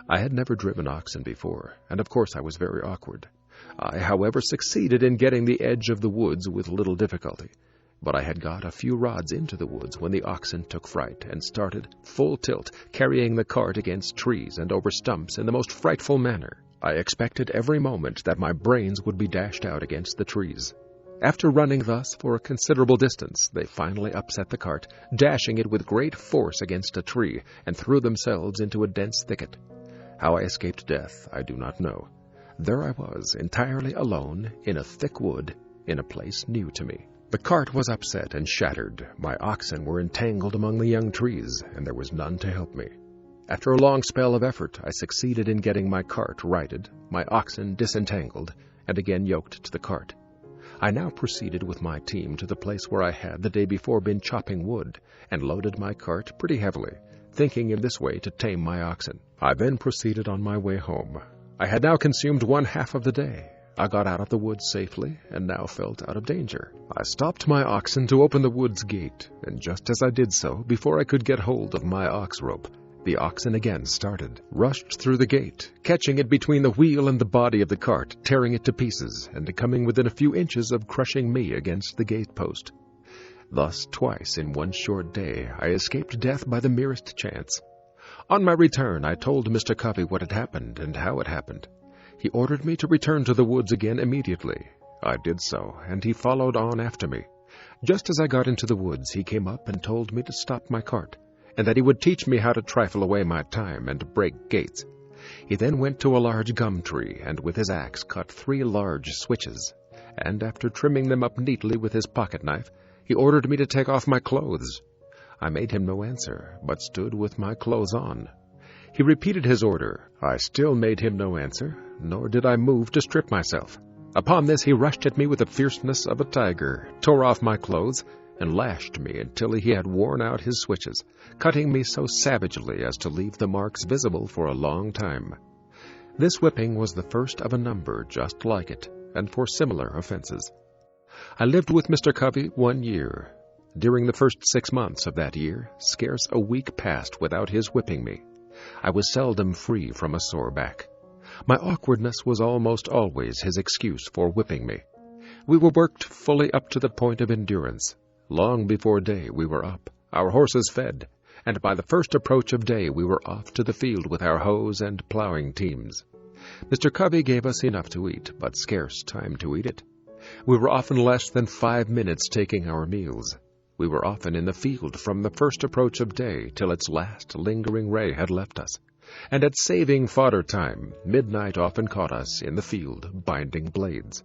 I had never driven oxen before, and of course I was very awkward. I, however, succeeded in getting the edge of the woods with little difficulty, but I had got a few rods into the woods when the oxen took fright and started full tilt, carrying the cart against trees and over stumps in the most frightful manner. I expected every moment that my brains would be dashed out against the trees. After running thus for a considerable distance, they finally upset the cart, dashing it with great force against a tree, and threw themselves into a dense thicket. How I escaped death, I do not know. There I was, entirely alone, in a thick wood, in a place new to me. The cart was upset and shattered. My oxen were entangled among the young trees, and there was none to help me. After a long spell of effort, I succeeded in getting my cart righted, my oxen disentangled, and again yoked to the cart. I now proceeded with my team to the place where I had the day before been chopping wood, and loaded my cart pretty heavily, thinking in this way to tame my oxen. I then proceeded on my way home. I had now consumed 1/2 of the day. I got out of the woods safely, and now felt out of danger. I stopped my oxen to open the woods gate, and just as I did so, before I could get hold of my ox rope, the oxen again started, rushed through the gate, catching it between the wheel and the body of the cart, tearing it to pieces, and coming within a few inches of crushing me against the gate post. Thus, twice in one short day, I escaped death by the merest chance. On my return, I told Mr. Covey what had happened and how it happened. He ordered me to return to the woods again immediately. I did so, and he followed on after me. Just as I got into the woods, he came up and told me to stop my cart, and that he would teach me how to trifle away my time and break gates. He then went to a large gum tree, and with his axe cut 3 large switches, and after trimming them up neatly with his pocket-knife, he ordered me to take off my clothes. I made him no answer, but stood with my clothes on. He repeated his order. I still made him no answer, nor did I move to strip myself. Upon this he rushed at me with the fierceness of a tiger, tore off my clothes, and lashed me until he had worn out his switches, cutting me so savagely as to leave the marks visible for a long time. This whipping was the first of a number just like it, and for similar offenses. I lived with Mr. Covey 1 year. During the first 6 months of that year, scarce a week passed without his whipping me. I was seldom free from a sore back. My awkwardness was almost always his excuse for whipping me. We were worked fully up to the point of endurance. Long before day we were up, our horses fed, and by the first approach of day we were off to the field with our hoes and plowing teams. Mr. Covey gave us enough to eat, but scarce time to eat it. We were often less than 5 minutes taking our meals. We were often in the field from the first approach of day till its last lingering ray had left us, and at saving fodder time, midnight often caught us in the field binding blades.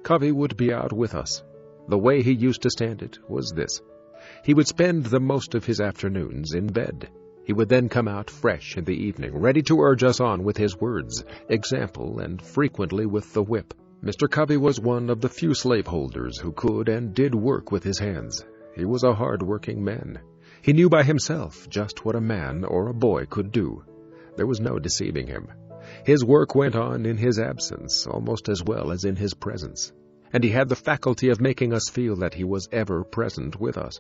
Covey would be out with us. The way he used to stand it was this. He would spend the most of his afternoons in bed. He would then come out fresh in the evening, ready to urge us on with his words, example, and frequently with the whip. Mr. Covey was one of the few slaveholders who could and did work with his hands. He was a hard-working man. He knew by himself just what a man or a boy could do. There was no deceiving him. His work went on in his absence almost as well as in his presence, and he had the faculty of making us feel that he was ever present with us.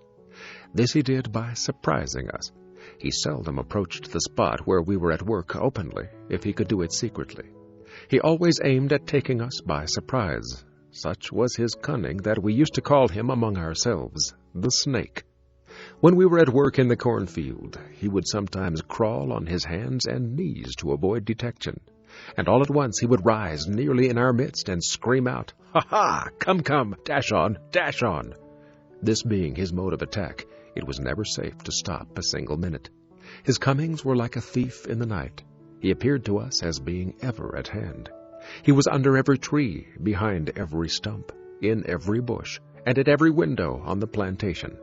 This he did by surprising us. He seldom approached the spot where we were at work openly, if he could do it secretly. He always aimed at taking us by surprise. Such was his cunning that we used to call him among ourselves the Snake. When we were at work in the cornfield, he would sometimes crawl on his hands and knees to avoid detection, and all at once he would rise nearly in our midst and scream out, "Ha ha! Come, come! Dash on! Dash on!" This being his mode of attack, it was never safe to stop a single minute. His comings were like a thief in the night. He appeared to us as being ever at hand. He was under every tree, behind every stump, in every bush, and at every window on the plantation.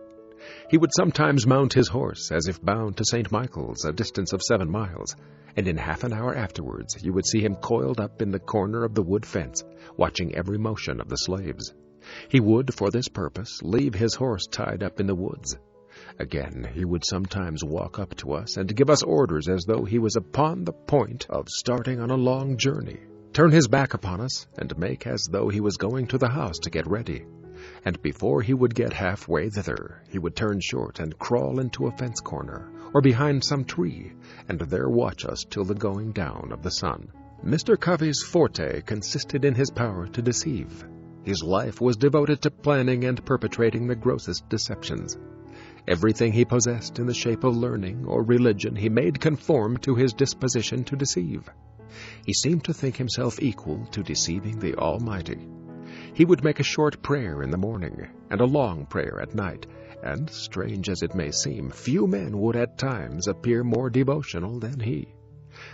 He would sometimes mount his horse as if bound to St. Michael's, a distance of 7 miles, and in half an hour afterwards you would see him coiled up in the corner of the wood fence, watching every motion of the slaves. He would, for this purpose, leave his horse tied up in the woods. Again, he would sometimes walk up to us and give us orders as though he was upon the point of starting on a long journey, turn his back upon us, and make as though he was going to the house to get ready. And before he would get halfway thither, he would turn short and crawl into a fence corner, or behind some tree, and there watch us till the going down of the sun. Mr. Covey's forte consisted in his power to deceive. His life was devoted to planning and perpetrating the grossest deceptions. Everything he possessed in the shape of learning or religion he made conform to his disposition to deceive. He seemed to think himself equal to deceiving the Almighty. He would make a short prayer in the morning and a long prayer at night, and, strange as it may seem, few men would at times appear more devotional than he.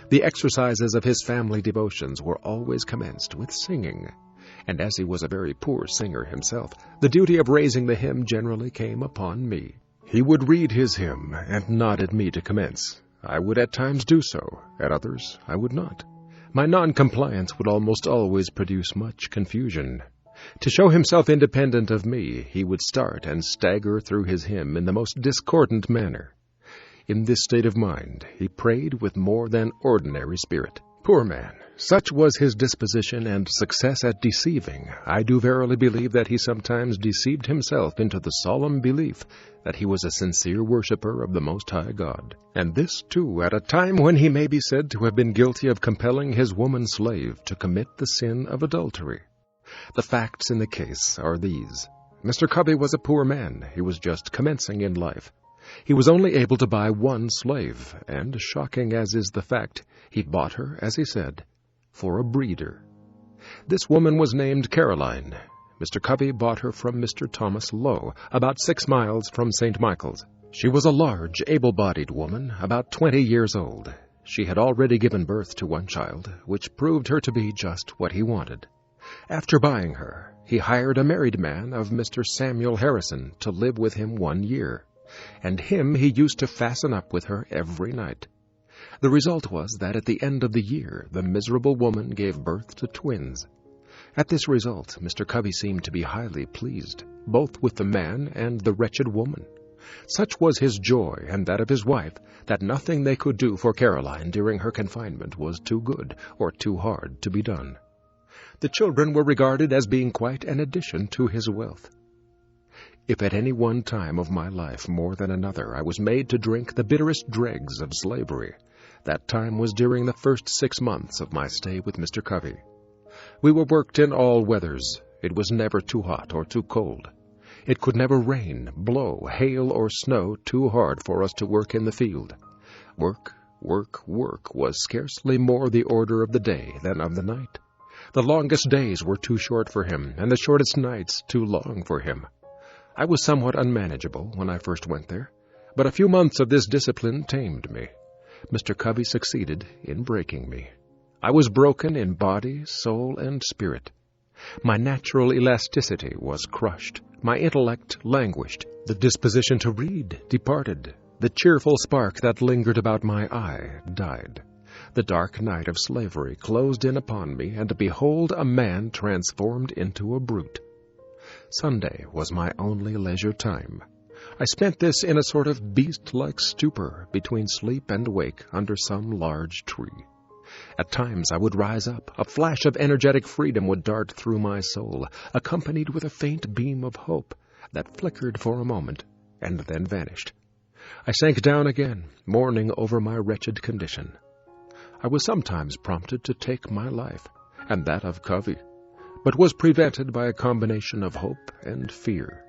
The exercises of his family devotions were always commenced with singing, and as he was a very poor singer himself, the duty of raising the hymn generally came upon me. He would read his hymn and nod at me to commence. I would at times do so, at others I would not. My non-compliance would almost always produce much confusion. To show himself independent of me, he would start and stagger through his hymn in the most discordant manner. In this state of mind, he prayed with more than ordinary spirit. Poor man! Such was his disposition and success at deceiving, I do verily believe that he sometimes deceived himself into the solemn belief that he was a sincere worshipper of the Most High God, and this, too, at a time when he may be said to have been guilty of compelling his woman-slave to commit the sin of adultery. The facts in the case are these. Mr. Covey was a poor man. He was just commencing in life. He was only able to buy one slave, and, shocking as is the fact, he bought her, as he said, for a breeder. This woman was named Caroline. Mr. Covey bought her from Mr. Thomas Lowe, about 6 miles from St. Michael's. She was a large, able-bodied woman, about 20 years old. She had already given birth to one child, which proved her to be just what he wanted. After buying her, he hired a married man of Mr. Samuel Harrison to live with him 1 year, and him he used to fasten up with her every night. The result was that at the end of the year the miserable woman gave birth to twins. At this result Mr. Covey seemed to be highly pleased, both with the man and the wretched woman. Such was his joy and that of his wife that nothing they could do for Caroline during her confinement was too good or too hard to be done. The children were regarded as being quite an addition to his wealth. If at any one time of my life more than another I was made to drink the bitterest dregs of slavery, That time was during the first 6 months of my stay with Mr. Covey. We were worked in all weathers. It was never too hot or too cold. It could never rain, blow, hail, or snow too hard for us to work in the field. Work, work, work was scarcely more the order of the day than of the night. The longest days were too short for him, and the shortest nights too long for him. I was somewhat unmanageable when I first went there, but a few months of this discipline tamed me. Mr. Covey succeeded in breaking me. I was broken in body, soul, and spirit. My natural elasticity was crushed. My intellect languished. The disposition to read departed. The cheerful spark that lingered about my eye died. The dark night of slavery closed in upon me, and behold a man transformed into a brute. Sunday was my only leisure time. I spent this in a sort of beast-like stupor between sleep and wake under some large tree. At times I would rise up. A flash of energetic freedom would dart through my soul, accompanied with a faint beam of hope that flickered for a moment and then vanished. I sank down again, mourning over my wretched condition. I was sometimes prompted to take my life, and that of Covey, but was prevented by a combination of hope and fear.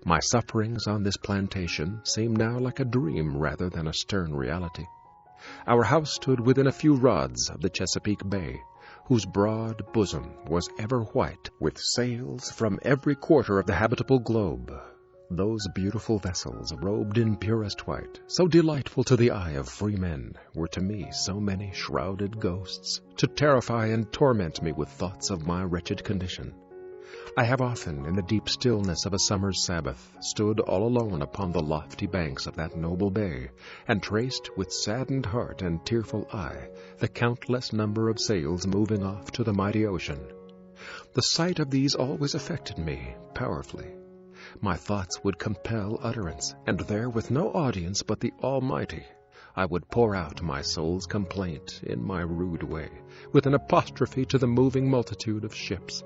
My sufferings on this plantation seem now like a dream rather than a stern reality. Our house stood within a few rods of the Chesapeake Bay, whose broad bosom was ever white, with sails from every quarter of the habitable globe. Those beautiful vessels, robed in purest white, so delightful to the eye of free men, were to me so many shrouded ghosts, to terrify and torment me with thoughts of my wretched condition. I have often, in the deep stillness of a summer's Sabbath, stood all alone upon the lofty banks of that noble bay, and traced with saddened heart and tearful eye the countless number of sails moving off to the mighty ocean. The sight of these always affected me powerfully. My thoughts would compel utterance, and there, with no audience but the Almighty, I would pour out my soul's complaint in my rude way, with an apostrophe to the moving multitude of ships.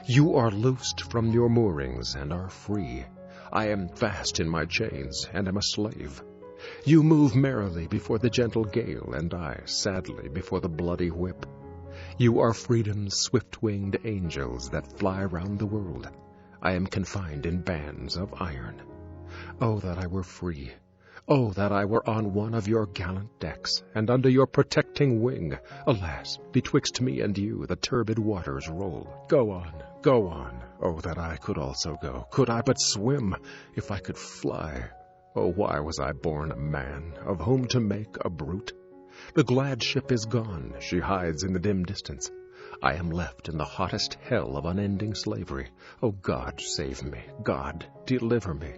You are loosed from your moorings and are free. I am fast in my chains and am a slave. You move merrily before the gentle gale, and I sadly before the bloody whip. You are freedom's swift-winged angels that fly round the world. I am confined in bands of iron. Oh, that I were free! Oh, that I were on one of your gallant decks, and under your protecting wing! Alas, betwixt me and you the turbid waters roll. Go on, go on! Oh, that I could also go! Could I but swim! If I could fly! Oh, why was I born a man, of whom to make a brute? The glad ship is gone, she hides in the dim distance. I am left in the hottest hell of unending slavery. Oh, God, save me! God, deliver me!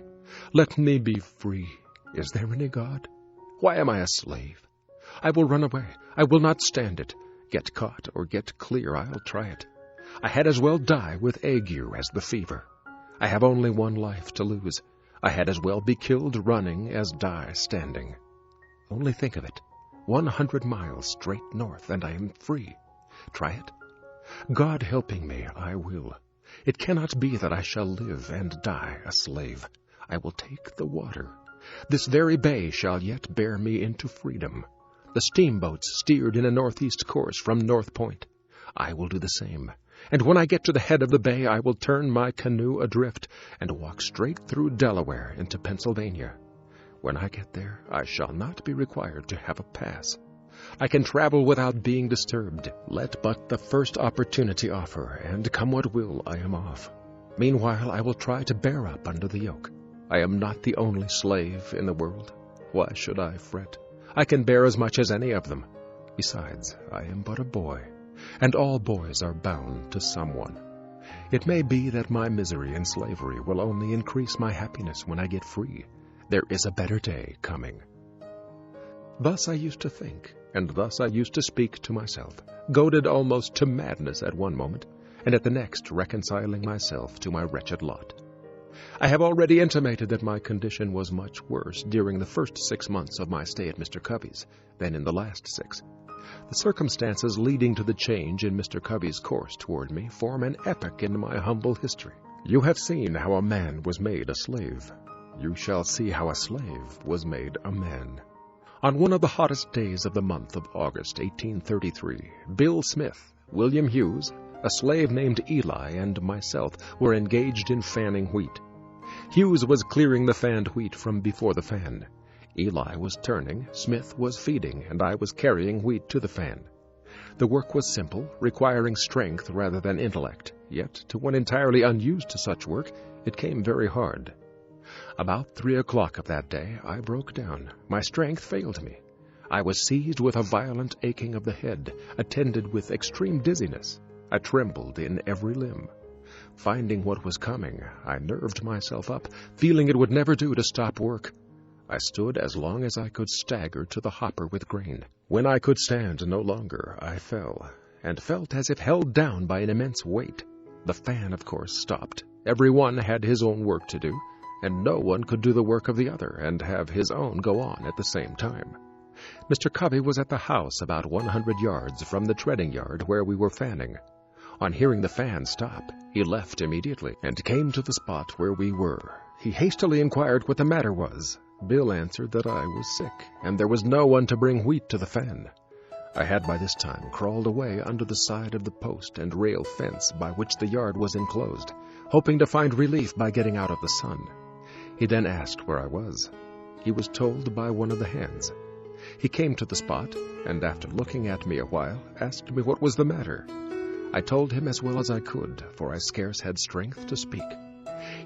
Let me be free! Is there any God? Why am I a slave? I will run away. I will not stand it. Get caught or get clear, I'll try it. I had as well die with ague as the fever. I have only one life to lose. I had as well be killed running as die standing. Only think of it. 100 miles straight north, and I am free. Try it. God helping me, I will. It cannot be that I shall live and die a slave. I will take the water. This very bay shall yet bear me into freedom. The steamboats steered in a northeast course from North Point. I will do the same, and when I get to the head of the bay I will turn my canoe adrift and walk straight through Delaware into Pennsylvania. When I get there, I shall not be required to have a pass. I can travel without being disturbed. Let but the first opportunity offer, and come what will, I am off. Meanwhile, I will try to bear up under the yoke. I am not the only slave in the world. Why should I fret? I can bear as much as any of them. Besides, I am but a boy, and all boys are bound to someone. It may be that my misery in slavery will only increase my happiness when I get free. There is a better day coming. Thus I used to think, and thus I used to speak to myself, goaded almost to madness at one moment, and at the next reconciling myself to my wretched lot. I have already intimated that my condition was much worse during the first 6 months of my stay at Mr. Covey's than in the last 6. The circumstances leading to the change in Mr. Covey's course toward me form an epoch in my humble history. You have seen how a man was made a slave. You shall see how a slave was made a man. On one of the hottest days of the month of August, 1833, Bill Smith, William Hughes, a slave named Eli, and myself were engaged in fanning wheat. Hughes was clearing the fanned wheat from before the fan. Eli was turning, Smith was feeding, and I was carrying wheat to the fan. The work was simple, requiring strength rather than intellect, yet to one entirely unused to such work, it came very hard. About 3 o'clock of that day, I broke down. My strength failed me. I was seized with a violent aching of the head, attended with extreme dizziness. I trembled in every limb. Finding what was coming, I nerved myself up, feeling it would never do to stop work. I stood as long as I could stagger to the hopper with grain. When I could stand no longer, I fell, and felt as if held down by an immense weight. The fan, of course, stopped. Every one had his own work to do, and no one could do the work of the other and have his own go on at the same time. Mr. Covey was at the house about 100 yards from the treading yard where we were fanning. On hearing the fan stop, he left immediately and came to the spot where we were. He hastily inquired what the matter was. Bill answered that I was sick, and there was no one to bring wheat to the fan. I had by this time crawled away under the side of the post and rail fence by which the yard was enclosed, hoping to find relief by getting out of the sun. He then asked where I was. He was told by one of the hands. He came to the spot, and after looking at me a while, asked me what was the matter. I told him as well as I could, for I scarce had strength to speak.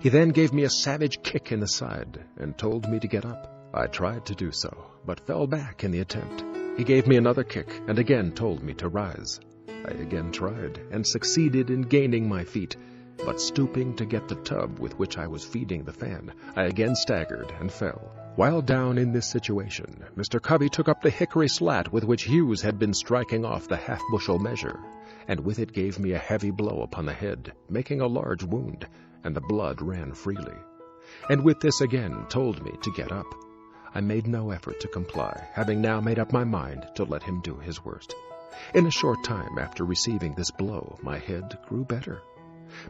He then gave me a savage kick in the side, and told me to get up. I tried to do so, but fell back in the attempt. He gave me another kick, and again told me to rise. I again tried, and succeeded in gaining my feet, but stooping to get the tub with which I was feeding the fan, I again staggered and fell. While down in this situation, Mr. Covey took up the hickory slat with which Hughes had been striking off the half-bushel measure, and with it gave me a heavy blow upon the head, making a large wound, and the blood ran freely. And with this again told me to get up. I made no effort to comply, having now made up my mind to let him do his worst. In a short time after receiving this blow, my head grew better.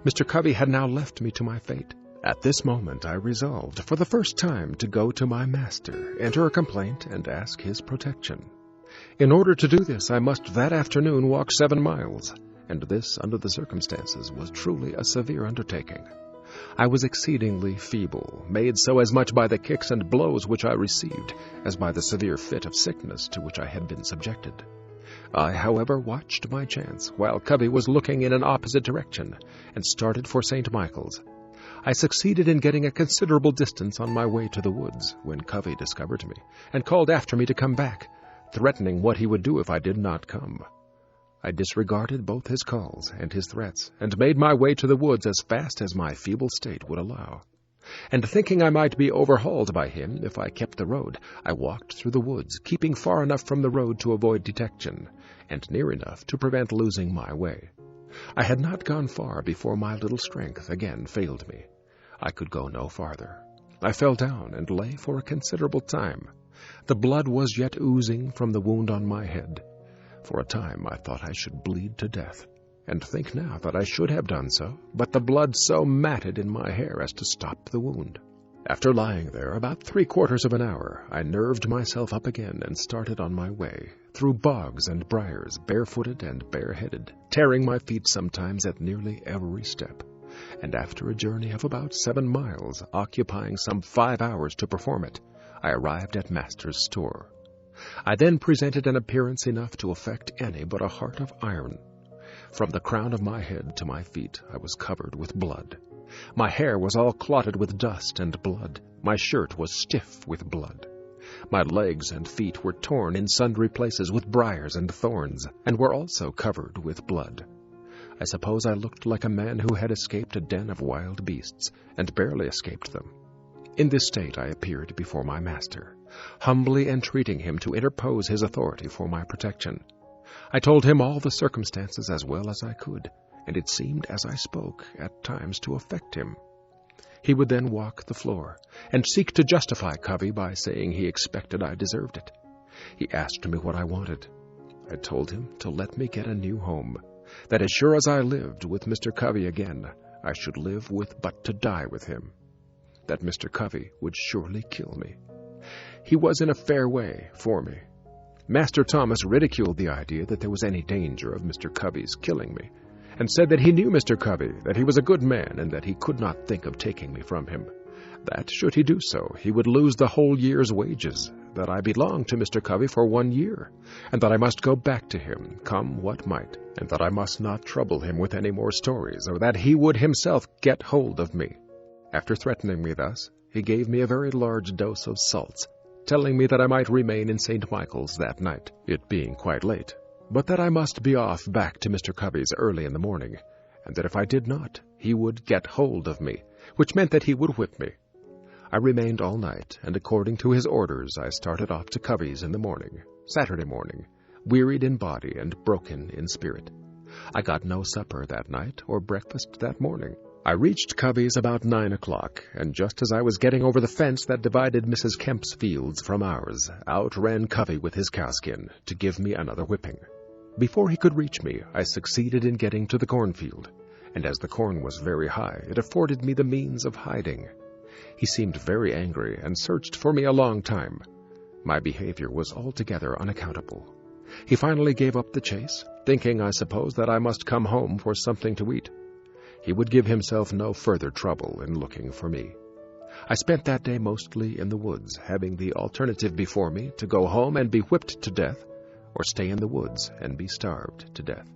Mr. Covey had now left me to my fate. At this moment I resolved, for the first time, to go to my master, enter a complaint, and ask his protection. In order to do this, I must that afternoon walk 7 miles, and this, under the circumstances, was truly a severe undertaking. I was exceedingly feeble, made so as much by the kicks and blows which I received as by the severe fit of sickness to which I had been subjected. I, however, watched my chance, while Covey was looking in an opposite direction, and started for St. Michael's. I succeeded in getting a considerable distance on my way to the woods, when Covey discovered me, and called after me to come back, threatening what he would do if I did not come. I disregarded both his calls and his threats, and made my way to the woods as fast as my feeble state would allow. And thinking I might be overhauled by him if I kept the road, I walked through the woods, keeping far enough from the road to avoid detection, and near enough to prevent losing my way. I had not gone far before my little strength again failed me. I could go no farther. I fell down and lay for a considerable time. The blood was yet oozing from the wound on my head. For a time I thought I should bleed to death, and think now that I should have done so, but the blood so matted in my hair as to stop the wound. After lying there about 3/4 of an hour, I nerved myself up again and started on my way, through bogs and briars, barefooted and bareheaded, tearing my feet sometimes at nearly every step. And after a journey of about 7 miles, occupying some 5 hours to perform it, I arrived at Master's store. I then presented an appearance enough to affect any but a heart of iron. From the crown of my head to my feet I was covered with blood. My hair was all clotted with dust and blood. My shirt was stiff with blood. My legs and feet were torn in sundry places with briars and thorns, and were also covered with blood. I suppose I looked like a man who had escaped a den of wild beasts, and barely escaped them. In this state I appeared before my master, humbly entreating him to interpose his authority for my protection. I told him all the circumstances as well as I could, and it seemed as I spoke at times to affect him. He would then walk the floor, and seek to justify Covey by saying he expected I deserved it. He asked me what I wanted. I told him to let me get a new home, that as sure as I lived with Mr. Covey again, I should live with but to die with him, that Mr. Covey would surely kill me. he was in a fair way for me. Master Thomas ridiculed the idea that there was any danger of Mr. Covey's killing me, and said that he knew Mr. Covey, that he was a good man, and that he could not think of taking me from him. That, should he do so, he would lose the whole year's wages, that I belonged to Mr. Covey for 1 year, and that I must go back to him, come what might, and that I must not trouble him with any more stories, or that he would himself get hold of me. After threatening me thus, he gave me a very large dose of salts, telling me that I might remain in St. Michael's that night, it being quite late, but that I must be off back to Mr. Covey's early in the morning, and that if I did not, he would get hold of me, which meant that he would whip me. I remained all night, and according to his orders I started off to Covey's in the morning, Saturday morning, wearied in body and broken in spirit. I got no supper that night or breakfast that morning. I reached Covey's about 9 o'clock, and just as I was getting over the fence that divided Mrs. Kemp's fields from ours, out ran Covey with his cowskin to give me another whipping. Before he could reach me, I succeeded in getting to the cornfield, and as the corn was very high, it afforded me the means of hiding. He seemed very angry and searched for me a long time. My behavior was altogether unaccountable. He finally gave up the chase, thinking, I suppose, that I must come home for something to eat. He would give himself no further trouble in looking for me. I spent that day mostly in the woods, having the alternative before me to go home and be whipped to death, or stay in the woods and be starved to death.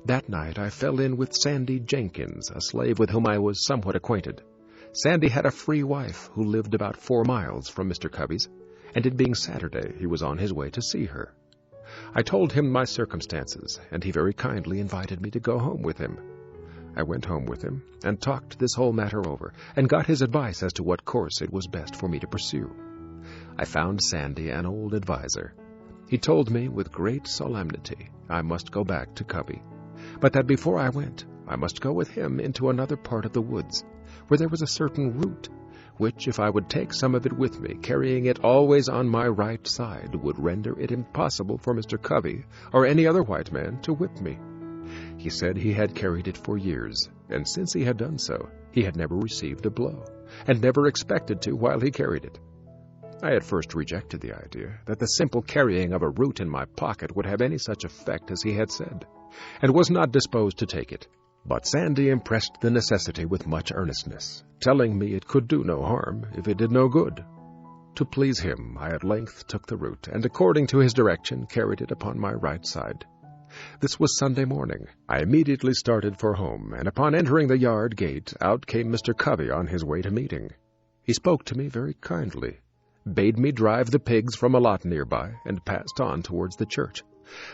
That night I fell in with Sandy Jenkins, a slave with whom I was somewhat acquainted. Sandy had a free wife who lived about 4 miles from Mr. Covey's, and it being Saturday, he was on his way to see her. I told him my circumstances, and he very kindly invited me to go home with him. I went home with him, and talked this whole matter over, and got his advice as to what course it was best for me to pursue. I found Sandy an old adviser. He told me with great solemnity I must go back to Covey, but that before I went, I must go with him into another part of the woods, where there was a certain root, which, if I would take some of it with me, carrying it always on my right side, would render it impossible for Mr. Covey or any other white man to whip me. He said he had carried it for years, and since he had done so, he had never received a blow, and never expected to while he carried it. I at first rejected the idea that the simple carrying of a root in my pocket would have any such effect as he had said, and was not disposed to take it. But Sandy impressed the necessity with much earnestness, telling me it could do no harm if it did no good. To please him, I at length took the root, and according to his direction carried it upon my right side. This was Sunday morning. I immediately started for home, and upon entering the yard gate, out came Mr. Covey on his way to meeting. He spoke to me very kindly, bade me drive the pigs from a lot nearby, and passed on towards the church.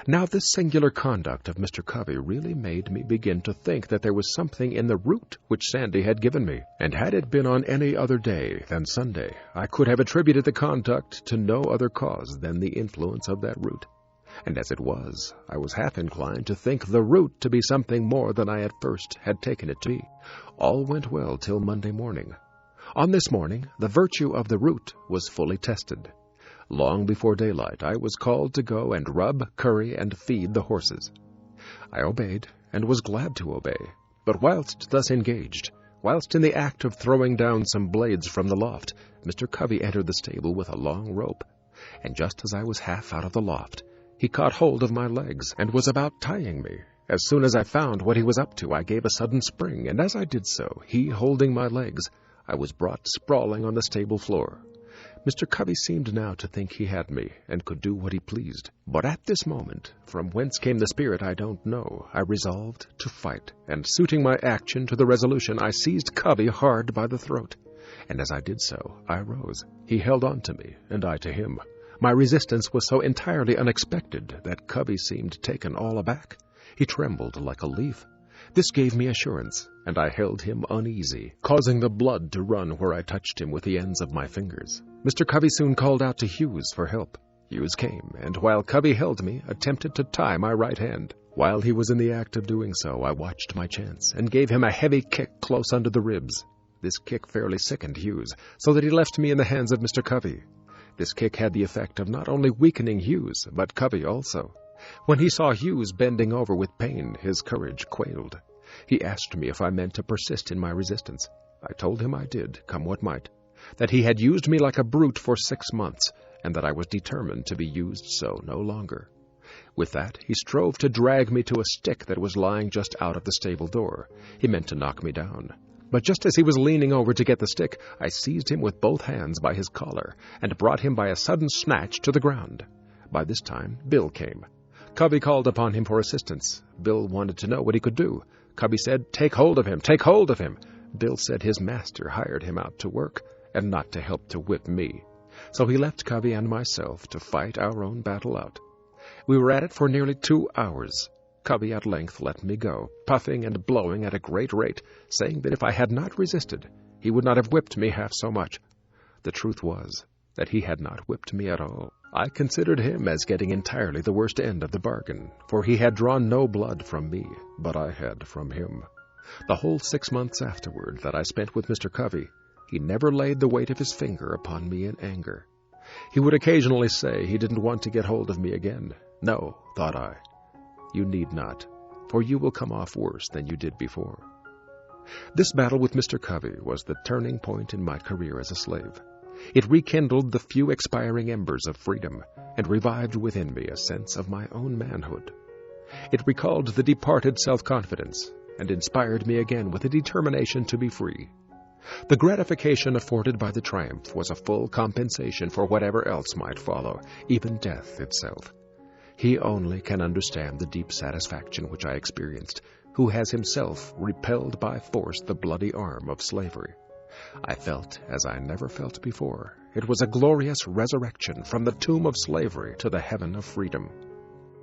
Now this singular conduct of Mr. Covey really made me begin to think that there was something in the root which Sandy had given me, and had it been on any other day than Sunday, I could have attributed the conduct to no other cause than the influence of that root. And as it was, I was half inclined to think the root to be something more than I at first had taken it to be. All went well till Monday morning. On this morning, the virtue of the root was fully tested. Long before daylight, I was called to go and rub, curry, and feed the horses. I obeyed, and was glad to obey, but whilst thus engaged, whilst in the act of throwing down some blades from the loft, Mr. Covey entered the stable with a long rope, and just as I was half out of the loft, he caught hold of my legs, and was about tying me. As soon as I found what he was up to, I gave a sudden spring, and as I did so, he holding my legs, I was brought sprawling on the stable floor. Mr. Covey seemed now to think he had me, and could do what he pleased. But at this moment, from whence came the spirit I don't know, I resolved to fight, and suiting my action to the resolution, I seized Covey hard by the throat. And as I did so, I rose. He held on to me, and I to him. My resistance was so entirely unexpected that Covey seemed taken all aback. He trembled like a leaf. This gave me assurance, and I held him uneasy, causing the blood to run where I touched him with the ends of my fingers. Mr. Covey soon called out to Hughes for help. Hughes came, and while Covey held me, attempted to tie my right hand. While he was in the act of doing so, I watched my chance, and gave him a heavy kick close under the ribs. This kick fairly sickened Hughes, so that he left me in the hands of Mr. Covey. This kick had the effect of not only weakening Hughes, but Covey also. When he saw Hughes bending over with pain, his courage quailed. He asked me if I meant to persist in my resistance. I told him I did, come what might. that he had used me like a brute for 6 months, and that I was determined to be used so no longer. With that, he strove to drag me to a stick that was lying just out of the stable door. He meant to knock me down. But just as he was leaning over to get the stick, I seized him with both hands by his collar and brought him by a sudden snatch to the ground. By this time, Bill came. Covey called upon him for assistance. Bill wanted to know what he could do. Covey said, "Take hold of him, take hold of him." Bill said his master hired him out to work and not to help to whip me. So he left Covey and myself to fight our own battle out. We were at it for nearly 2 hours. Covey at length let me go, puffing and blowing at a great rate, saying that if I had not resisted, he would not have whipped me half so much. The truth was that he had not whipped me at all. I considered him as getting entirely the worst end of the bargain, for he had drawn no blood from me, but I had from him. The whole 6 months afterward that I spent with Mr. Covey, he never laid the weight of his finger upon me in anger. He would occasionally say he didn't want to get hold of me again. No, thought I, you need not, for you will come off worse than you did before. This battle with Mr. Covey was the turning point in my career as a slave. It rekindled the few expiring embers of freedom and revived within me a sense of my own manhood. It recalled the departed self-confidence and inspired me again with a determination to be free. The gratification afforded by the triumph was a full compensation for whatever else might follow, even death itself. He only can understand the deep satisfaction which I experienced, who has himself repelled by force the bloody arm of slavery. I felt as I never felt before. It was a glorious resurrection from the tomb of slavery to the heaven of freedom.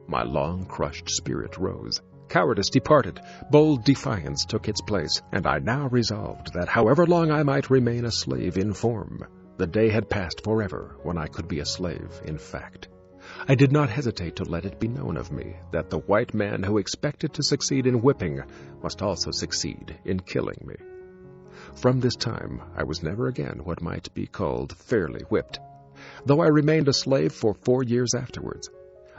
My long-crushed spirit rose. Cowardice departed, bold defiance took its place, and I now resolved that however long I might remain a slave in form, the day had passed forever when I could be a slave in fact. I did not hesitate to let it be known of me that the white man who expected to succeed in whipping must also succeed in killing me. From this time, I was never again what might be called fairly whipped, though I remained a slave for 4 years afterwards.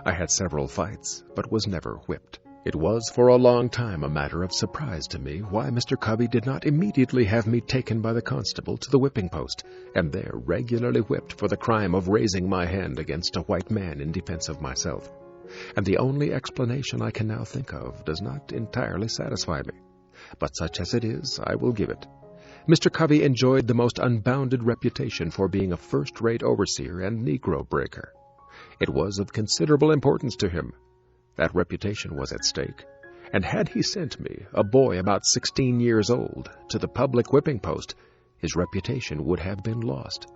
I had several fights, but was never whipped. It was for a long time a matter of surprise to me why Mr. Covey did not immediately have me taken by the constable to the whipping post, and there regularly whipped for the crime of raising my hand against a white man in defense of myself. And the only explanation I can now think of does not entirely satisfy me. But such as it is, I will give it. Mr. Covey enjoyed the most unbounded reputation for being a first-rate overseer and Negro breaker. It was of considerable importance to him. That reputation was at stake, and had he sent me, a boy about 16 years old, to the public whipping post, his reputation would have been lost.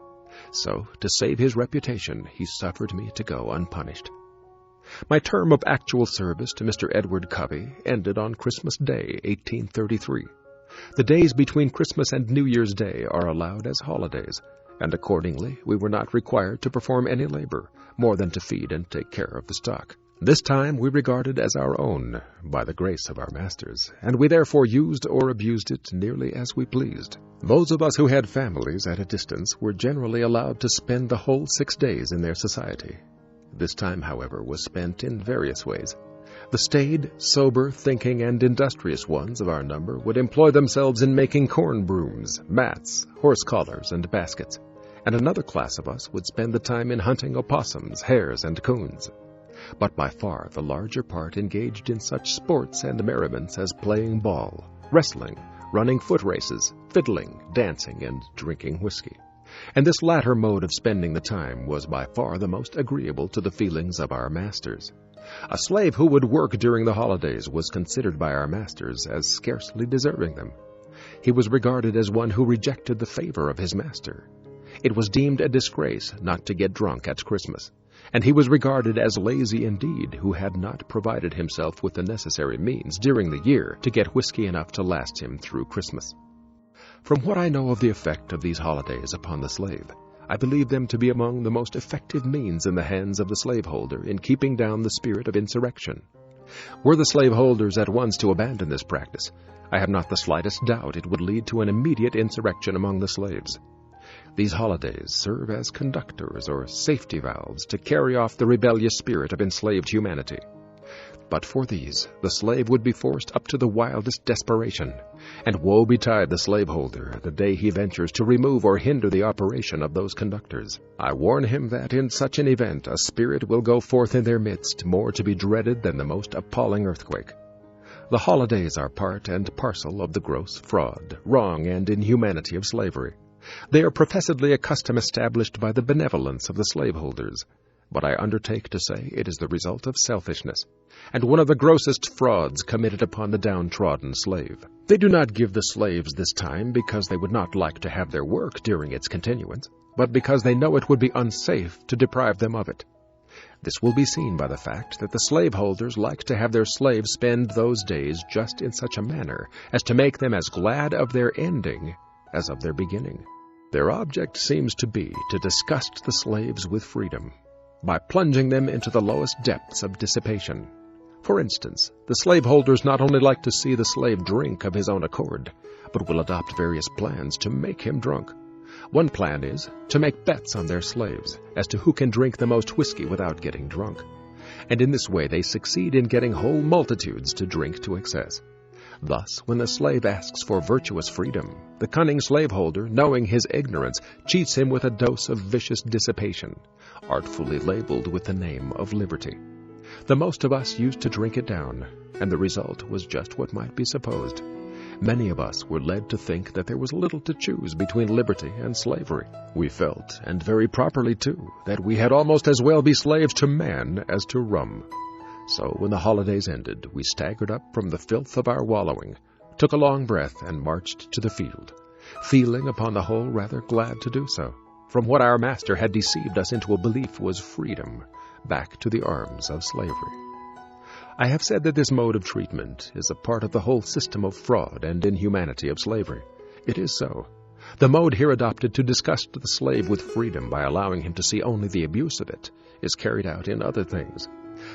So, to save his reputation, he suffered me to go unpunished. My term of actual service to Mr. Edward Covey ended on Christmas Day, 1833. The days between Christmas and New Year's Day are allowed as holidays, and accordingly we were not required to perform any labor, more than to feed and take care of the stock. This time we regarded as our own, by the grace of our masters, and we therefore used or abused it nearly as we pleased. Those of us who had families at a distance were generally allowed to spend the whole 6 days in their society. This time, however, was spent in various ways. The staid, sober, thinking, and industrious ones of our number would employ themselves in making corn brooms, mats, horse collars, and baskets, and another class of us would spend the time in hunting opossums, hares, and coons. But by far the larger part engaged in such sports and merriments as playing ball, wrestling, running foot races, fiddling, dancing, and drinking whiskey. And this latter mode of spending the time was by far the most agreeable to the feelings of our masters. A slave who would work during the holidays was considered by our masters as scarcely deserving them. He was regarded as one who rejected the favor of his master. It was deemed a disgrace not to get drunk at Christmas, and he was regarded as lazy indeed who had not provided himself with the necessary means during the year to get whiskey enough to last him through Christmas. From what I know of the effect of these holidays upon the slave, I believe them to be among the most effective means in the hands of the slaveholder in keeping down the spirit of insurrection. Were the slaveholders at once to abandon this practice, I have not the slightest doubt it would lead to an immediate insurrection among the slaves. These holidays serve as conductors or safety valves to carry off the rebellious spirit of enslaved humanity. But for these, the slave would be forced up to the wildest desperation, and woe betide the slaveholder the day he ventures to remove or hinder the operation of those conductors. I warn him that in such an event a spirit will go forth in their midst more to be dreaded than the most appalling earthquake. The holidays are part and parcel of the gross fraud, wrong, and inhumanity of slavery. They are professedly a custom established by the benevolence of the slaveholders, but I undertake to say it is the result of selfishness, and one of the grossest frauds committed upon the downtrodden slave. They do not give the slaves this time because they would not like to have their work during its continuance, but because they know it would be unsafe to deprive them of it. This will be seen by the fact that the slaveholders like to have their slaves spend those days just in such a manner as to make them as glad of their ending as of their beginning. Their object seems to be to disgust the slaves with freedom, by plunging them into the lowest depths of dissipation. For instance, the slaveholders not only like to see the slave drink of his own accord, but will adopt various plans to make him drunk. One plan is to make bets on their slaves as to who can drink the most whiskey without getting drunk, and in this way they succeed in getting whole multitudes to drink to excess. Thus, when the slave asks for virtuous freedom, the cunning slaveholder, knowing his ignorance, cheats him with a dose of vicious dissipation, artfully labeled with the name of liberty. The most of us used to drink it down, and the result was just what might be supposed. Many of us were led to think that there was little to choose between liberty and slavery. We felt, and very properly too, that we had almost as well be slaves to man as to rum. So when the holidays ended, we staggered up from the filth of our wallowing, took a long breath, and marched to the field, feeling upon the whole rather glad to do so, from what our master had deceived us into a belief was freedom, back to the arms of slavery. I have said that this mode of treatment is a part of the whole system of fraud and inhumanity of slavery. It is so. The mode here adopted to disgust the slave with freedom by allowing him to see only the abuse of it is carried out in other things.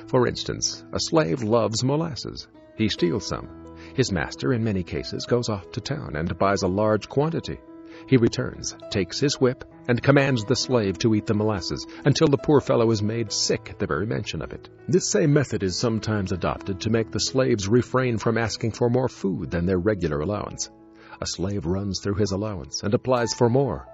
For instance, a slave loves molasses. He steals some. His master, in many cases, goes off to town and buys a large quantity. He returns, takes his whip, and commands the slave to eat the molasses until the poor fellow is made sick at the very mention of it. This same method is sometimes adopted to make the slaves refrain from asking for more food than their regular allowance. A slave runs through his allowance and applies for more.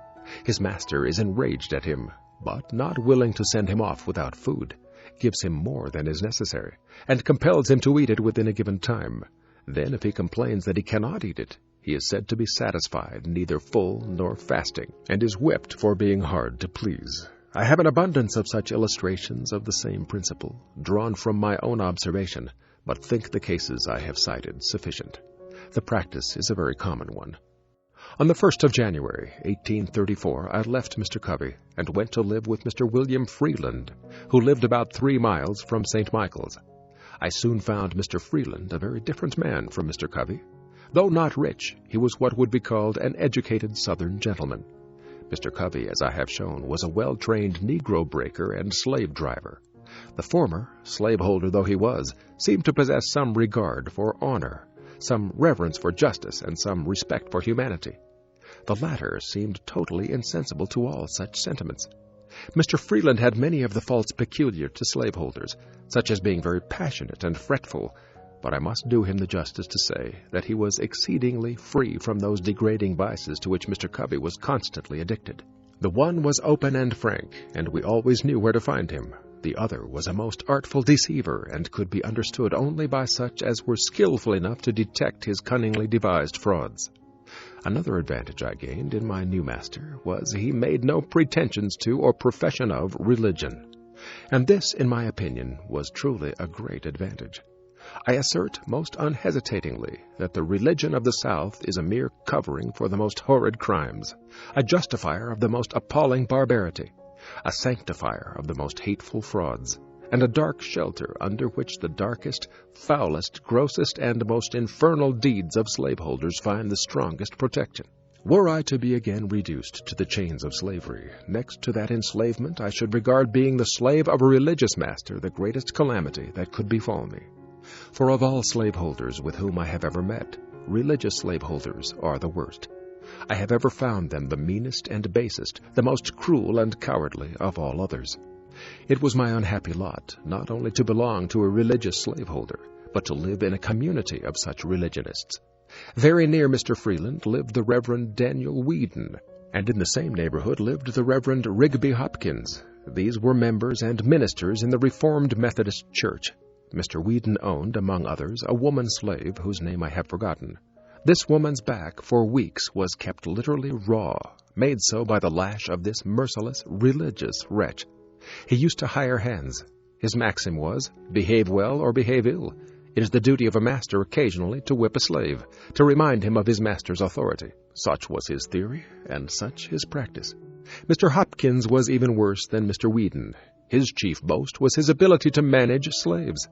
His master is enraged at him, but not willing to send him off without food, gives him more than is necessary, and compels him to eat it within a given time. Then, if he complains that he cannot eat it, he is said to be satisfied, neither full nor fasting, and is whipped for being hard to please. I have an abundance of such illustrations of the same principle, drawn from my own observation, but think the cases I have cited sufficient. The practice is a very common one. On the 1st of January, 1834, I left Mr. Covey and went to live with Mr. William Freeland, who lived about 3 miles from St. Michael's. I soon found Mr. Freeland a very different man from Mr. Covey. Though not rich, he was what would be called an educated Southern gentleman. Mr. Covey, as I have shown, was a well-trained Negro breaker and slave driver. The former, slaveholder though he was, seemed to possess some regard for honor, some reverence for justice, and some respect for humanity. The latter seemed totally insensible to all such sentiments. Mr. Freeland had many of the faults peculiar to slaveholders, such as being very passionate and fretful, but I must do him the justice to say that he was exceedingly free from those degrading vices to which Mr. Covey was constantly addicted. The one was open and frank, and we always knew where to find him. The other was a most artful deceiver, and could be understood only by such as were skillful enough to detect his cunningly devised frauds. Another advantage I gained in my new master was he made no pretensions to or profession of religion, and this, in my opinion, was truly a great advantage. I assert most unhesitatingly that the religion of the South is a mere covering for the most horrid crimes, a justifier of the most appalling barbarity, a sanctifier of the most hateful frauds, and a dark shelter under which the darkest, foulest, grossest, and most infernal deeds of slaveholders find the strongest protection. Were I to be again reduced to the chains of slavery, next to that enslavement I should regard being the slave of a religious master the greatest calamity that could befall me. For of all slaveholders with whom I have ever met, religious slaveholders are the worst. I have ever found them the meanest and basest, the most cruel and cowardly of all others. It was my unhappy lot not only to belong to a religious slaveholder, but to live in a community of such religionists. Very near Mr. Freeland lived the Reverend Daniel Whedon, and in the same neighborhood lived the Reverend Rigby Hopkins. These were members and ministers in the Reformed Methodist Church. Mr. Whedon owned, among others, a woman slave whose name I have forgotten. This woman's back for weeks was kept literally raw, made so by the lash of this merciless, religious wretch. He used to hire hands. His maxim was, behave well or behave ill. It is the duty of a master occasionally to whip a slave, to remind him of his master's authority. Such was his theory, and such his practice. Mr. Hopkins was even worse than Mr. Whedon. His chief boast was his ability to manage slaves.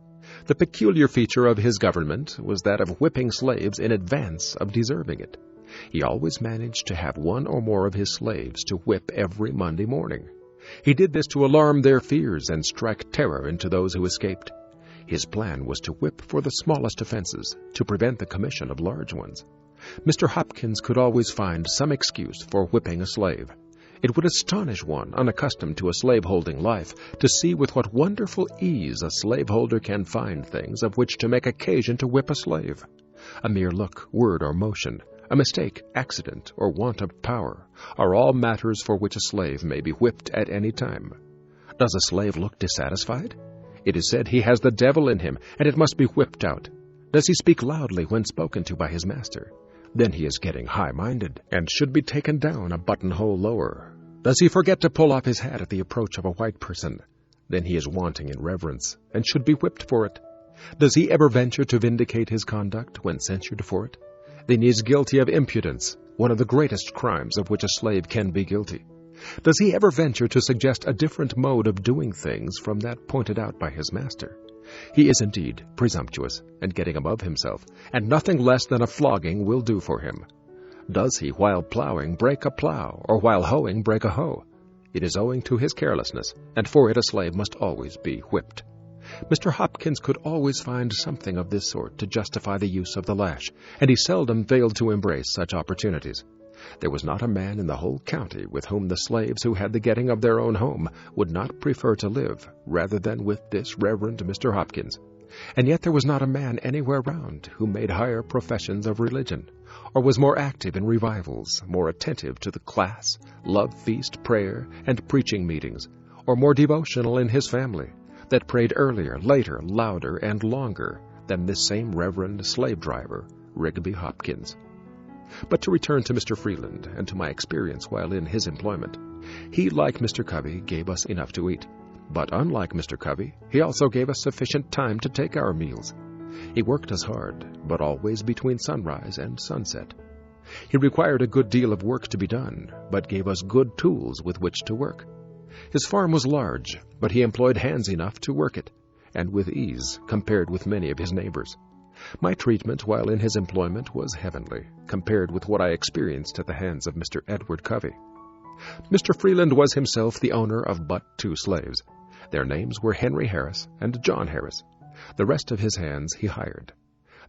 The peculiar feature of his government was that of whipping slaves in advance of deserving it. He always managed to have one or more of his slaves to whip every Monday morning. He did this to alarm their fears and strike terror into those who escaped. His plan was to whip for the smallest offenses, to prevent the commission of large ones. Mr. Hopkins could always find some excuse for whipping a slave. It would astonish one unaccustomed to a slaveholding life to see with what wonderful ease a slaveholder can find things of which to make occasion to whip a slave. A mere look, word, or motion, a mistake, accident, or want of power, are all matters for which a slave may be whipped at any time. Does a slave look dissatisfied? It is said he has the devil in him, and it must be whipped out. Does he speak loudly when spoken to by his master? Then he is getting high-minded, and should be taken down a buttonhole lower. Does he forget to pull off his hat at the approach of a white person? Then he is wanting in reverence, and should be whipped for it. Does he ever venture to vindicate his conduct when censured for it? Then he is guilty of impudence, one of the greatest crimes of which a slave can be guilty. Does he ever venture to suggest a different mode of doing things from that pointed out by his master? He is indeed presumptuous and getting above himself, and nothing less than a flogging will do for him. Does he, while plowing, break a plow, or while hoeing, break a hoe? It is owing to his carelessness, and for it a slave must always be whipped. Mr. Hopkins could always find something of this sort to justify the use of the lash, and he seldom failed to embrace such opportunities. There was not a man in the whole county with whom the slaves who had the getting of their own home would not prefer to live, rather than with this Reverend Mr. Hopkins. And yet there was not a man anywhere round who made higher professions of religion, or was more active in revivals, more attentive to the class, love feast, prayer, and preaching meetings, or more devotional in his family, that prayed earlier, later, louder, and longer than this same Reverend slave-driver, Rigby Hopkins. But to return to Mr. Freeland, and to my experience while in his employment, he, like Mr. Covey, gave us enough to eat. But unlike Mr. Covey, he also gave us sufficient time to take our meals. He worked us hard, but always between sunrise and sunset. He required a good deal of work to be done, but gave us good tools with which to work. His farm was large, but he employed hands enough to work it, and with ease compared with many of his neighbors. My treatment while in his employment was heavenly, compared with what I experienced at the hands of Mr. Edward Covey. Mr. Freeland was himself the owner of but 2 slaves. Their names were Henry Harris and John Harris. The rest of his hands he hired.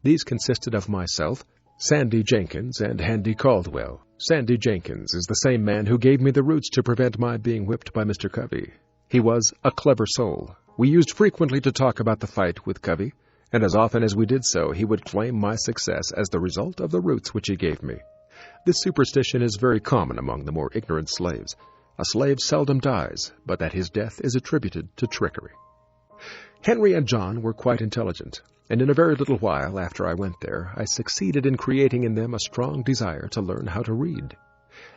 These consisted of myself, Sandy Jenkins, and Handy Caldwell. Sandy Jenkins is the same man who gave me the roots to prevent my being whipped by Mr. Covey. He was a clever soul. We used frequently to talk about the fight with Covey, and as often as we did so, he would claim my success as the result of the roots which he gave me. This superstition is very common among the more ignorant slaves. A slave seldom dies, but that his death is attributed to trickery. Henry and John were quite intelligent, and in a very little while after I went there, I succeeded in creating in them a strong desire to learn how to read.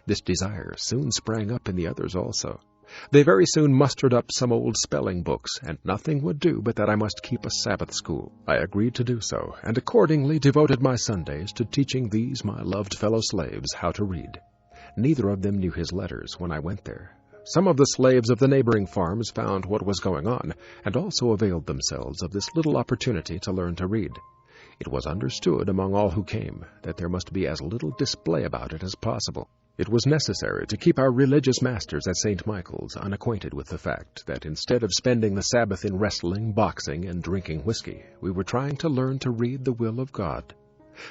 This desire soon sprang up in the others also. They very soon mustered up some old spelling books, and nothing would do but that I must keep a Sabbath school. I agreed to do so, and accordingly devoted my Sundays to teaching these my loved fellow slaves how to read. Neither of them knew his letters when I went there. Some of the slaves of the neighboring farms found what was going on, and also availed themselves of this little opportunity to learn to read. It was understood among all who came that there must be as little display about it as possible. It was necessary to keep our religious masters at St. Michael's unacquainted with the fact that instead of spending the Sabbath in wrestling, boxing, and drinking whiskey, we were trying to learn to read the will of God.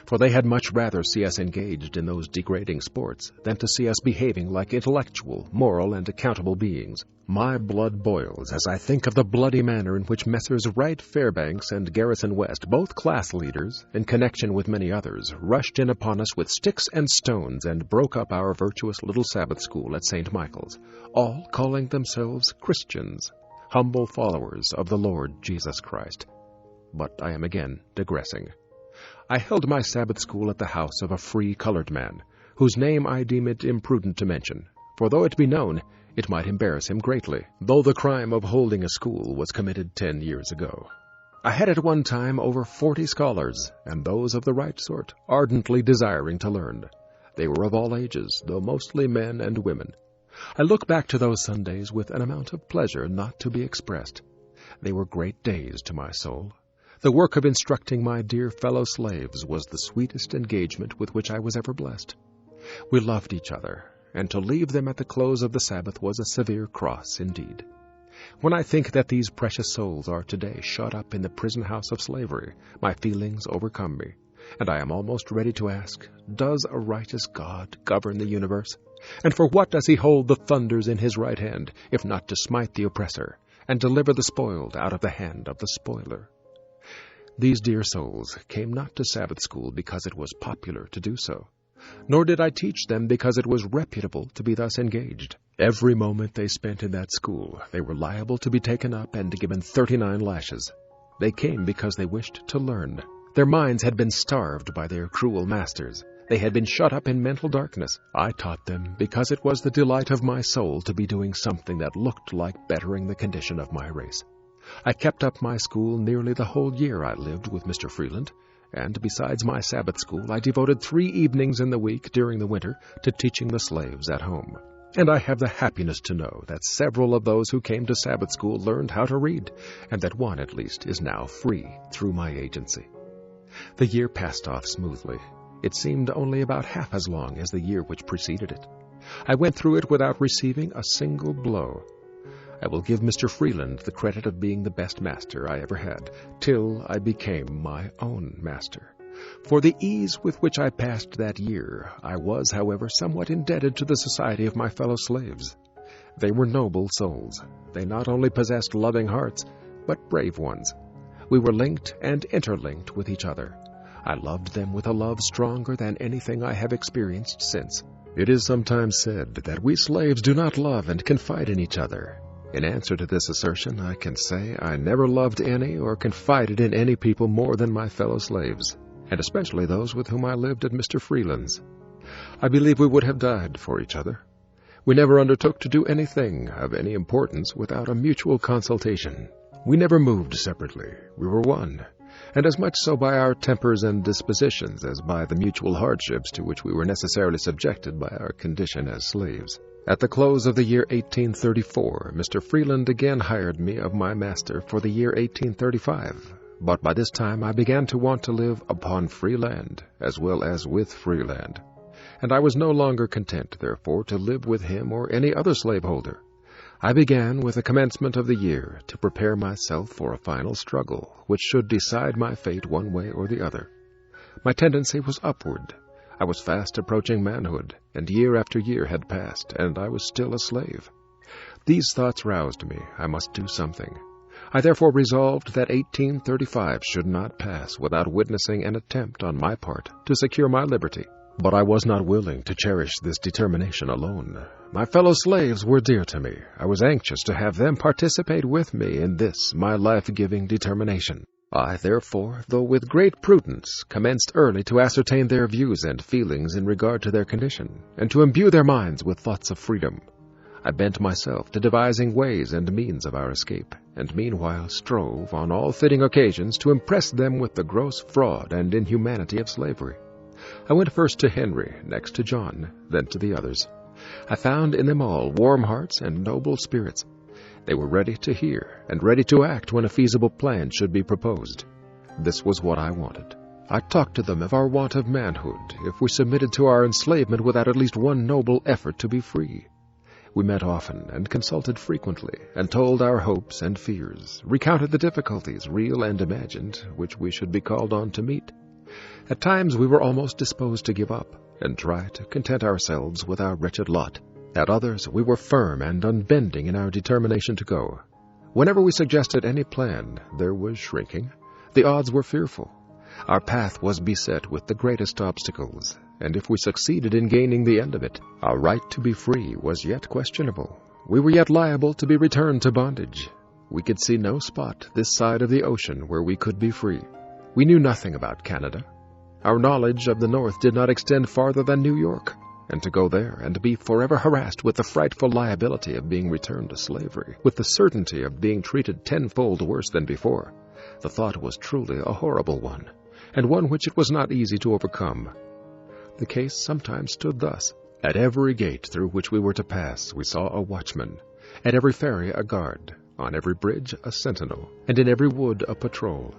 for they had much rather see us engaged in those degrading sports than to see us behaving like intellectual, moral, and accountable beings. My blood boils as I think of the bloody manner in which Messrs. Wright Fairbanks and Garrison West, both class leaders, in connection with many others, rushed in upon us with sticks and stones and broke up our virtuous little Sabbath school at St. Michael's, all calling themselves Christians, humble followers of the Lord Jesus Christ. But I am again digressing. I held my Sabbath school at the house of a free colored man, whose name I deem it imprudent to mention, for though it be known, it might embarrass him greatly, though the crime of holding a school was committed 10 years ago. I had at one time over 40 scholars, and those of the right sort, ardently desiring to learn. They were of all ages, though mostly men and women. I look back to those Sundays with an amount of pleasure not to be expressed. They were great days to my soul. The work of instructing my dear fellow slaves was the sweetest engagement with which I was ever blessed. We loved each other, and to leave them at the close of the Sabbath was a severe cross indeed. When I think that these precious souls are today shut up in the prison house of slavery, my feelings overcome me, and I am almost ready to ask, does a righteous God govern the universe? And for what does he hold the thunders in his right hand, if not to smite the oppressor, and deliver the spoiled out of the hand of the spoiler? These dear souls came not to Sabbath school because it was popular to do so, nor did I teach them because it was reputable to be thus engaged. Every moment they spent in that school, they were liable to be taken up and given 39 lashes. They came because they wished to learn. Their minds had been starved by their cruel masters. They had been shut up in mental darkness. I taught them because it was the delight of my soul to be doing something that looked like bettering the condition of my race. I kept up my school nearly the whole year I lived with Mr. Freeland, and besides my Sabbath school, I devoted 3 evenings in the week during the winter to teaching the slaves at home. And I have the happiness to know that several of those who came to Sabbath school learned how to read, and that one, at least, is now free through my agency. The year passed off smoothly. It seemed only about half as long as the year which preceded it. I went through it without receiving a single blow. I will give Mr. Freeland the credit of being the best master I ever had, till I became my own master. For the ease with which I passed that year, I was, however, somewhat indebted to the society of my fellow slaves. They were noble souls. They not only possessed loving hearts, but brave ones. We were linked and interlinked with each other. I loved them with a love stronger than anything I have experienced since. It is sometimes said that we slaves do not love and confide in each other. In answer to this assertion, I can say I never loved any or confided in any people more than my fellow slaves, and especially those with whom I lived at Mr. Freeland's. I believe we would have died for each other. We never undertook to do anything of any importance without a mutual consultation. We never moved separately. We were one, and as much so by our tempers and dispositions as by the mutual hardships to which we were necessarily subjected by our condition as slaves. At the close of the year 1834, Mr. Freeland again hired me of my master for the year 1835, but by this time I began to want to live upon free land as well as with free land, and I was no longer content, therefore, to live with him or any other slaveholder. I began, with the commencement of the year, to prepare myself for a final struggle, which should decide my fate one way or the other. My tendency was upward. I was fast approaching manhood, and year after year had passed, and I was still a slave. These thoughts roused me. I must do something. I therefore resolved that 1835 should not pass without witnessing an attempt on my part to secure my liberty. But I was not willing to cherish this determination alone. My fellow slaves were dear to me. I was anxious to have them participate with me in this, my life-giving determination. I, therefore, though with great prudence, commenced early to ascertain their views and feelings in regard to their condition, and to imbue their minds with thoughts of freedom. I bent myself to devising ways and means of our escape, and meanwhile strove, on all fitting occasions, to impress them with the gross fraud and inhumanity of slavery. I went first to Henry, next to John, then to the others. I found in them all warm hearts and noble spirits. They were ready to hear and ready to act when a feasible plan should be proposed. This was what I wanted. I talked to them of our want of manhood if we submitted to our enslavement without at least one noble effort to be free. We met often and consulted frequently, and told our hopes and fears, recounted the difficulties, real and imagined, which we should be called on to meet. At times we were almost disposed to give up and try to content ourselves with our wretched lot. At others we were firm and unbending in our determination to go. Whenever we suggested any plan, there was shrinking. The odds were fearful. Our path was beset with the greatest obstacles, and if we succeeded in gaining the end of it, our right to be free was yet questionable. We were yet liable to be returned to bondage. We could see no spot this side of the ocean where we could be free. We knew nothing about Canada. Our knowledge of the North did not extend farther than New York, and to go there and be forever harassed with the frightful liability of being returned to slavery, with the certainty of being treated tenfold worse than before, the thought was truly a horrible one, and one which it was not easy to overcome. The case sometimes stood thus. At every gate through which we were to pass we saw a watchman, at every ferry a guard, on every bridge a sentinel, and in every wood a patrol.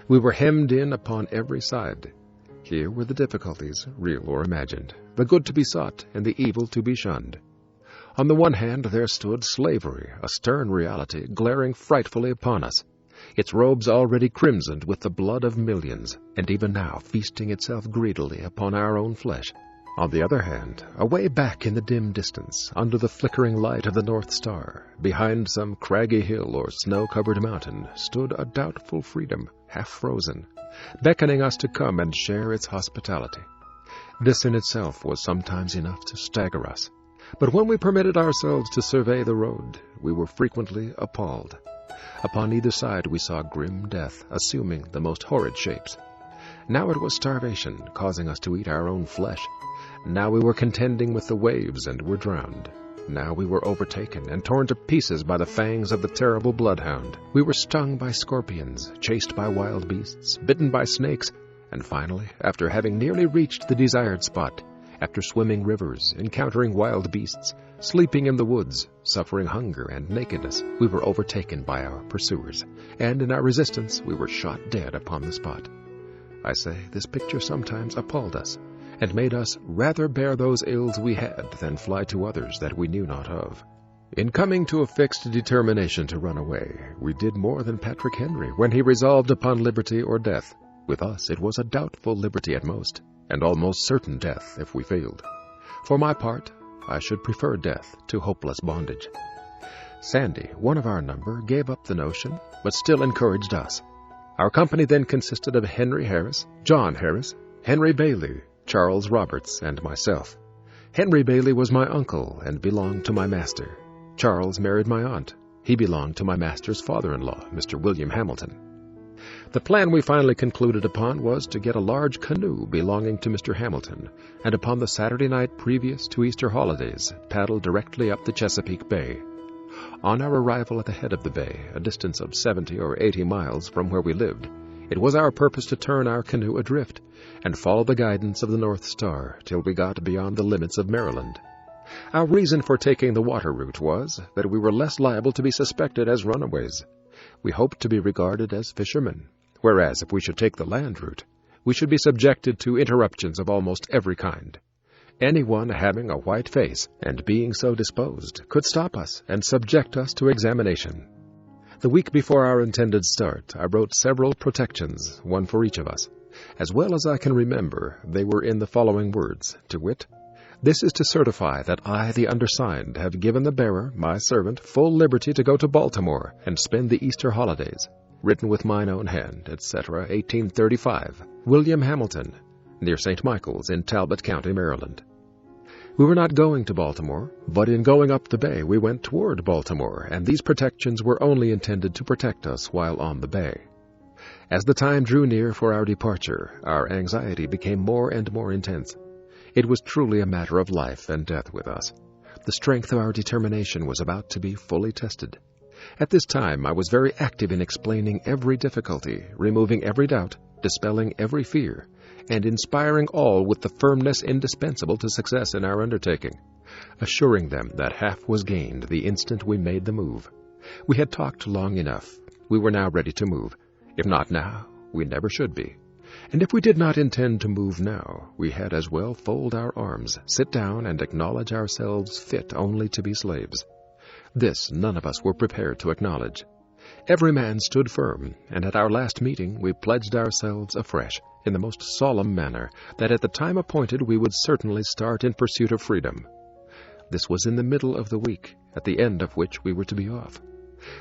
We were hemmed in upon every side. Here were the difficulties, real or imagined, the good to be sought and the evil to be shunned. On the one hand there stood slavery, a stern reality, glaring frightfully upon us, its robes already crimsoned with the blood of millions, and even now feasting itself greedily upon our own flesh. On the other hand, away back in the dim distance, under the flickering light of the North Star, behind some craggy hill or snow-covered mountain, stood a doubtful freedom, half-frozen, beckoning us to come and share its hospitality. This in itself was sometimes enough to stagger us, but when we permitted ourselves to survey the road, we were frequently appalled. Upon either side we saw grim death, assuming the most horrid shapes. Now it was starvation, causing us to eat our own flesh. Now we were contending with the waves and were drowned. Now we were overtaken and torn to pieces by the fangs of the terrible bloodhound. We were stung by scorpions, chased by wild beasts, bitten by snakes, and finally, after having nearly reached the desired spot, after swimming rivers, encountering wild beasts, sleeping in the woods, suffering hunger and nakedness, we were overtaken by our pursuers, and in our resistance we were shot dead upon the spot. I say, this picture sometimes appalled us, and made us rather bear those ills we had than fly to others that we knew not of. In coming to a fixed determination to run away, we did more than Patrick Henry when he resolved upon liberty or death. With us it was a doubtful liberty at most, and almost certain death if we failed. For my part, I should prefer death to hopeless bondage. Sandy, one of our number, gave up the notion, but still encouraged us. Our company then consisted of Henry Harris, John Harris, Henry Bailey, Charles Roberts, and myself. Henry Bailey was my uncle and belonged to my master. Charles married my aunt. He belonged to my master's father-in-law, Mr. William Hamilton. The plan we finally concluded upon was to get a large canoe belonging to Mr. Hamilton, and upon the Saturday night previous to Easter holidays, paddle directly up the Chesapeake Bay. On our arrival at the head of the bay, a distance of 70 or 80 miles from where we lived, it was our purpose to turn our canoe adrift and follow the guidance of the North Star till we got beyond the limits of Maryland. Our reason for taking the water route was that we were less liable to be suspected as runaways. We hoped to be regarded as fishermen, whereas if we should take the land route, we should be subjected to interruptions of almost every kind. Anyone having a white face and being so disposed could stop us and subject us to examination. The week before our intended start, I wrote several protections, one for each of us. As well as I can remember, they were in the following words, to wit, "This is to certify that I, the undersigned, have given the bearer, my servant, full liberty to go to Baltimore and spend the Easter holidays. Written with mine own hand, etc., 1835. William Hamilton, near St. Michael's in Talbot County, Maryland." We were not going to Baltimore, but in going up the bay we went toward Baltimore, and these protections were only intended to protect us while on the bay. As the time drew near for our departure, our anxiety became more and more intense. It was truly a matter of life and death with us. The strength of our determination was about to be fully tested. At this time I was very active in explaining every difficulty, removing every doubt, dispelling every fear, and inspiring all with the firmness indispensable to success in our undertaking, assuring them that half was gained the instant we made the move. We had talked long enough. We were now ready to move. If not now, we never should be. And if we did not intend to move now, we had as well fold our arms, sit down, and acknowledge ourselves fit only to be slaves. This none of us were prepared to acknowledge. Every man stood firm, and at our last meeting we pledged ourselves afresh, in the most solemn manner, that at the time appointed we would certainly start in pursuit of freedom. This was in the middle of the week, at the end of which we were to be off.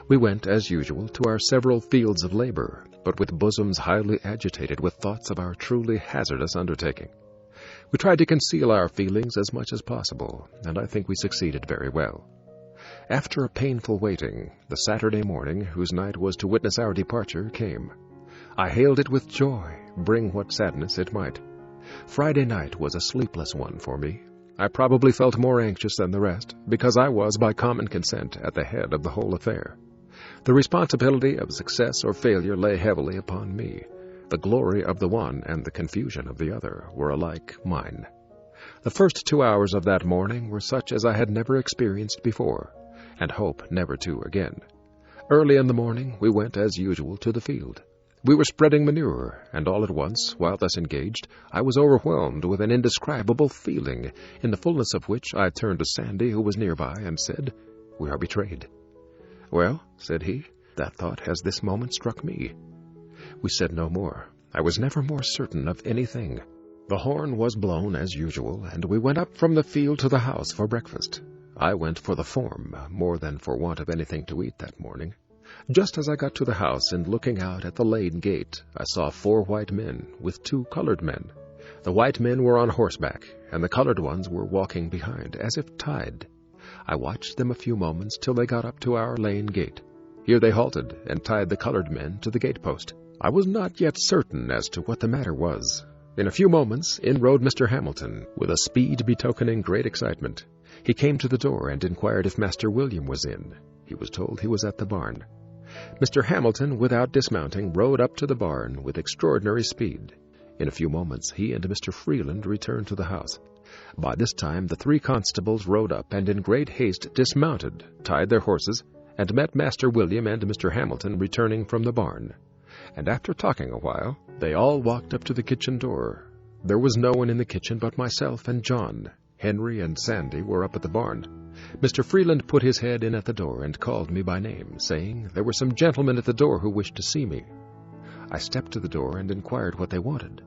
We went, as usual, to our several fields of labor, but with bosoms highly agitated with thoughts of our truly hazardous undertaking. We tried to conceal our feelings as much as possible, and I think we succeeded very well. After a painful waiting, the Saturday morning, whose night was to witness our departure, came. I hailed it with joy, bring what sadness it might. Friday night was a sleepless one for me. I probably felt more anxious than the rest, because I was, by common consent, at the head of the whole affair. The responsibility of success or failure lay heavily upon me. The glory of the one and the confusion of the other were alike mine. The first 2 hours of that morning were such as I had never experienced before, and hope never to again. Early in the morning we went, as usual, to the field. We were spreading manure, and all at once, while thus engaged, I was overwhelmed with an indescribable feeling, in the fullness of which I turned to Sandy, who was nearby, and said, "We are betrayed." "Well," said he, "that thought has this moment struck me." We said no more. I was never more certain of anything. The horn was blown as usual, and we went up from the field to the house for breakfast. I went for the form, more than for want of anything to eat that morning. Just as I got to the house, and looking out at the lane gate, I saw 4 white men with 2 colored men. The white men were on horseback, and the colored ones were walking behind, as if tied. I watched them a few moments till they got up to our lane gate. Here they halted, and tied the colored men to the gate-post. I was not yet certain as to what the matter was. In a few moments in rode Mr. Hamilton, with a speed betokening great excitement. He came to the door and inquired if Master William was in. He was told he was at the barn. Mr. Hamilton, without dismounting, rode up to the barn with extraordinary speed. In a few moments he and Mr. Freeland returned to the house. By this time the 3 constables rode up and in great haste dismounted, tied their horses, and met Master William and Mr. Hamilton returning from the barn. And after talking a while, they all walked up to the kitchen door. There was no one in the kitchen but myself and John. Henry and Sandy were up at the barn. Mr. Freeland put his head in at the door and called me by name, saying there were some gentlemen at the door who wished to see me. I stepped to the door and inquired what they wanted.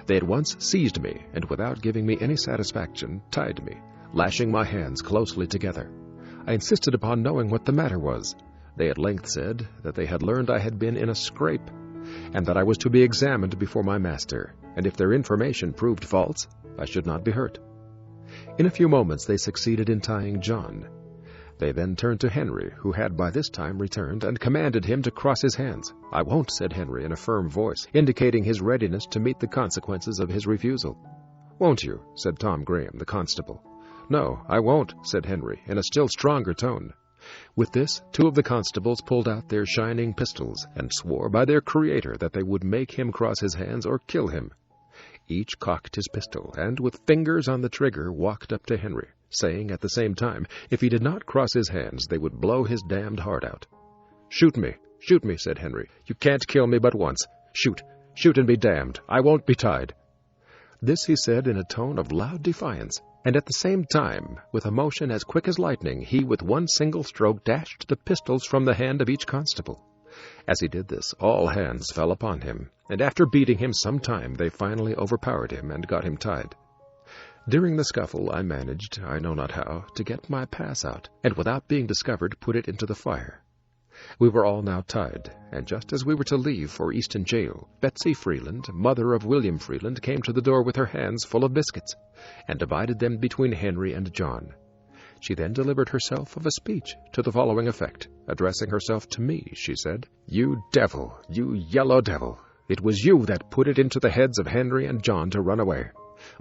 They at once seized me, and without giving me any satisfaction, tied me, lashing my hands closely together. I insisted upon knowing what the matter was. They at length said that they had learned I had been in a scrape, and that I was to be examined before my master, and if their information proved false, I should not be hurt. In a few moments they succeeded in tying John. They then turned to Henry, who had by this time returned, and commanded him to cross his hands. "I won't," said Henry in a firm voice, indicating his readiness to meet the consequences of his refusal. "Won't you?" said Tom Graham, the constable. "No, I won't," said Henry, in a still stronger tone. With this, 2 of the constables pulled out their shining pistols, and swore by their Creator that they would make him cross his hands or kill him. Each cocked his pistol, and with fingers on the trigger walked up to Henry, saying at the same time, if he did not cross his hands, they would blow his damned heart out. Shoot me, said Henry. "You can't kill me but once. Shoot and be damned. I won't be tied." This he said in a tone of loud defiance, and at the same time, with a motion as quick as lightning, he with one single stroke dashed the pistols from the hand of each constable. As he did this, all hands fell upon him, and after beating him some time, they finally overpowered him and got him tied. During the scuffle, I managed, I know not how, to get my pass out, and without being discovered, put it into the fire. We were all now tied, and just as we were to leave for Easton jail, Betsy Freeland, mother of William Freeland, came to the door with her hands full of biscuits, and divided them between Henry and John. She then delivered herself of a speech to the following effect. Addressing herself to me, she said, "You devil, you yellow devil, it was you that put it into the heads of Henry and John to run away.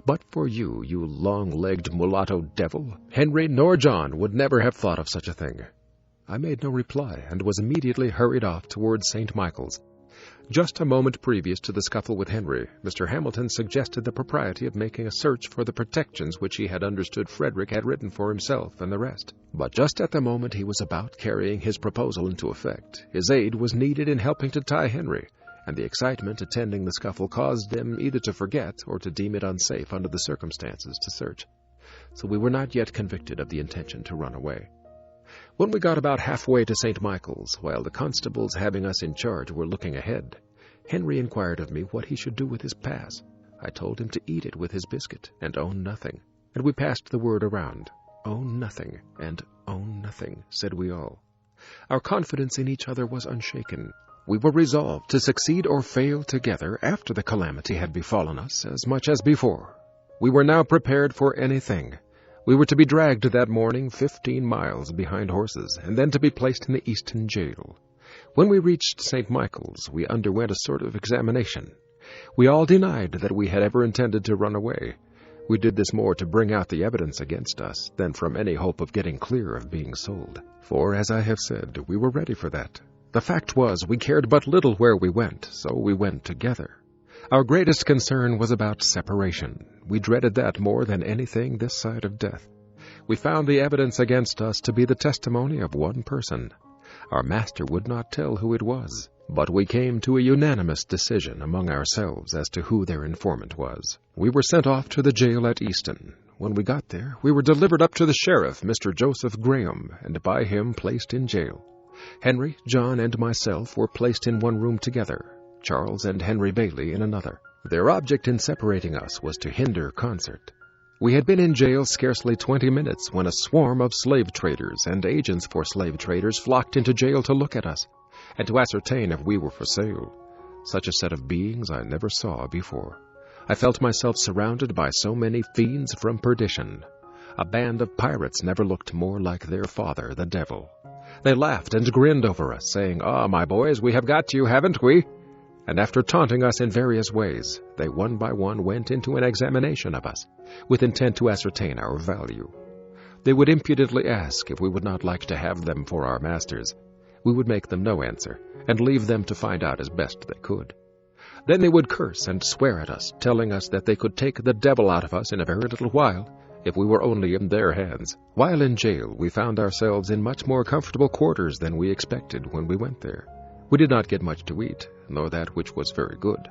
But for you, you long-legged mulatto devil, Henry nor John would never have thought of such a thing." I made no reply, and was immediately hurried off towards St. Michael's. Just a moment previous to the scuffle with Henry, Mr. Hamilton suggested the propriety of making a search for the protections which he had understood Frederick had written for himself and the rest. But just at the moment he was about carrying his proposal into effect, his aid was needed in helping to tie Henry, and the excitement attending the scuffle caused them either to forget or to deem it unsafe under the circumstances to search. So we were not yet convicted of the intention to run away. When we got about halfway to St. Michael's, while the constables having us in charge were looking ahead, Henry inquired of me what he should do with his pass. I told him to eat it with his biscuit and own nothing, and we passed the word around. Own nothing and own nothing, said we all. Our confidence in each other was unshaken. We were resolved to succeed or fail together after the calamity had befallen us as much as before. We were now prepared for anything. We were to be dragged that morning 15 miles behind horses, and then to be placed in the Easton jail. When we reached St. Michael's, we underwent a sort of examination. We all denied that we had ever intended to run away. We did this more to bring out the evidence against us than from any hope of getting clear of being sold. For, as I have said, we were ready for that. The fact was, we cared but little where we went, so we went together. Our greatest concern was about separation. We dreaded that more than anything this side of death. We found the evidence against us to be the testimony of one person. Our master would not tell who it was, but we came to a unanimous decision among ourselves as to who their informant was. We were sent off to the jail at Easton. When we got there, we were delivered up to the sheriff, Mr. Joseph Graham, and by him placed in jail. Henry, John, and myself were placed in one room together, Charles and Henry Bailey in another. Their object in separating us was to hinder concert. We had been in jail scarcely 20 minutes when a swarm of slave traders and agents for slave traders flocked into jail to look at us, and to ascertain if we were for sale. Such a set of beings I never saw before. I felt myself surrounded by so many fiends from perdition. A band of pirates never looked more like their father, the devil. They laughed and grinned over us, saying, "Ah, my boys, we have got you, haven't we?" And after taunting us in various ways, they one by one went into an examination of us, with intent to ascertain our value. They would impudently ask if we would not like to have them for our masters. We would make them no answer, and leave them to find out as best they could. Then they would curse and swear at us, telling us that they could take the devil out of us in a very little while, if we were only in their hands. While in jail, we found ourselves in much more comfortable quarters than we expected when we went there. We did not get much to eat, nor that which was very good.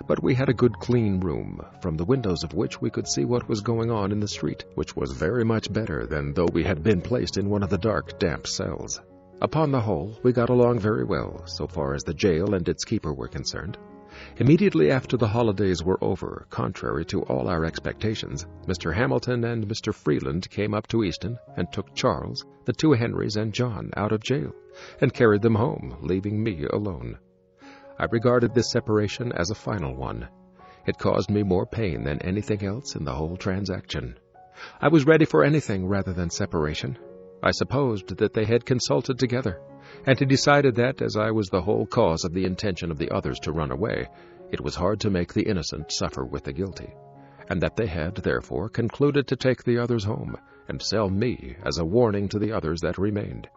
But we had a good clean room, from the windows of which we could see what was going on in the street, which was very much better than though we had been placed in one of the dark, damp cells. Upon the whole, we got along very well, so far as the jail and its keeper were concerned. Immediately after the holidays were over, contrary to all our expectations, Mr. Hamilton and Mr. Freeland came up to Easton and took Charles, the two Henrys, and John out of jail, and carried them home, leaving me alone. I regarded this separation as a final one. It caused me more pain than anything else in the whole transaction. I was ready for anything rather than separation. I supposed that they had consulted together, and had decided that, as I was the whole cause of the intention of the others to run away, it was hard to make the innocent suffer with the guilty, and that they had, therefore, concluded to take the others home, and sell me as a warning to the others that remained.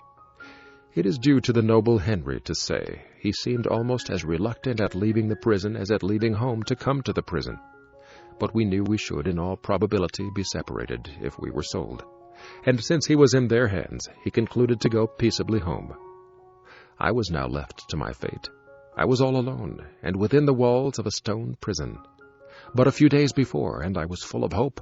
It is due to the noble Henry to say he seemed almost as reluctant at leaving the prison as at leaving home to come to the prison. But we knew we should, in all probability, be separated if we were sold, and since he was in their hands, he concluded to go peaceably home. I was now left to my fate. I was all alone, and within the walls of a stone prison. But a few days before, and I was full of hope.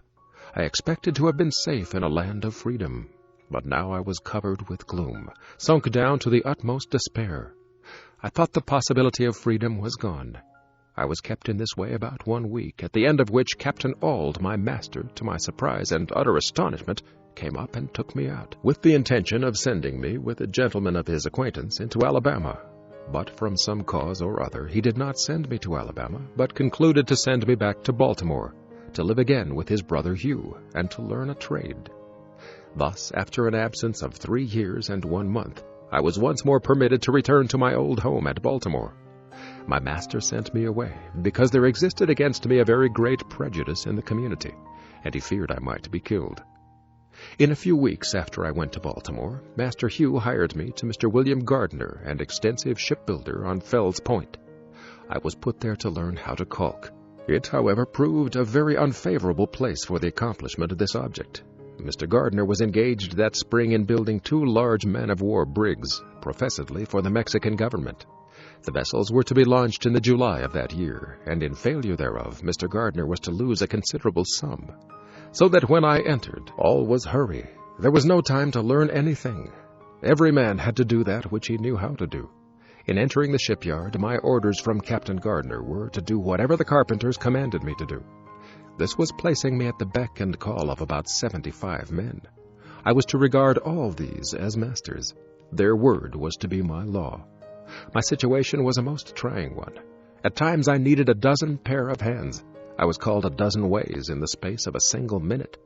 I expected to have been safe in a land of freedom. But now I was covered with gloom, sunk down to the utmost despair. I thought the possibility of freedom was gone. I was kept in this way about 1 week, at the end of which Captain Auld, my master, to my surprise and utter astonishment, came up and took me out, with the intention of sending me with a gentleman of his acquaintance into Alabama. But from some cause or other he did not send me to Alabama, but concluded to send me back to Baltimore, to live again with his brother Hugh, and to learn a trade. Thus, after an absence of 3 years and 1 month, I was once more permitted to return to my old home at Baltimore. My master sent me away, because there existed against me a very great prejudice in the community, and he feared I might be killed. In a few weeks after I went to Baltimore, Master Hugh hired me to Mr. William Gardner, an extensive shipbuilder on Fell's Point. I was put there to learn how to caulk. It, however, proved a very unfavorable place for the accomplishment of this object. Mr. Gardner was engaged that spring in building 2 large man-of-war brigs, professedly for the Mexican government. The vessels were to be launched in the July of that year, and in failure thereof, Mr. Gardner was to lose a considerable sum. So that when I entered, all was hurry. There was no time to learn anything. Every man had to do that which he knew how to do. In entering the shipyard, my orders from Captain Gardner were to do whatever the carpenters commanded me to do. This was placing me at the beck and call of about 75 men. I was to regard all these as masters. Their word was to be my law. My situation was a most trying one. At times I needed a dozen pair of hands. I was called a dozen ways in the space of a single minute.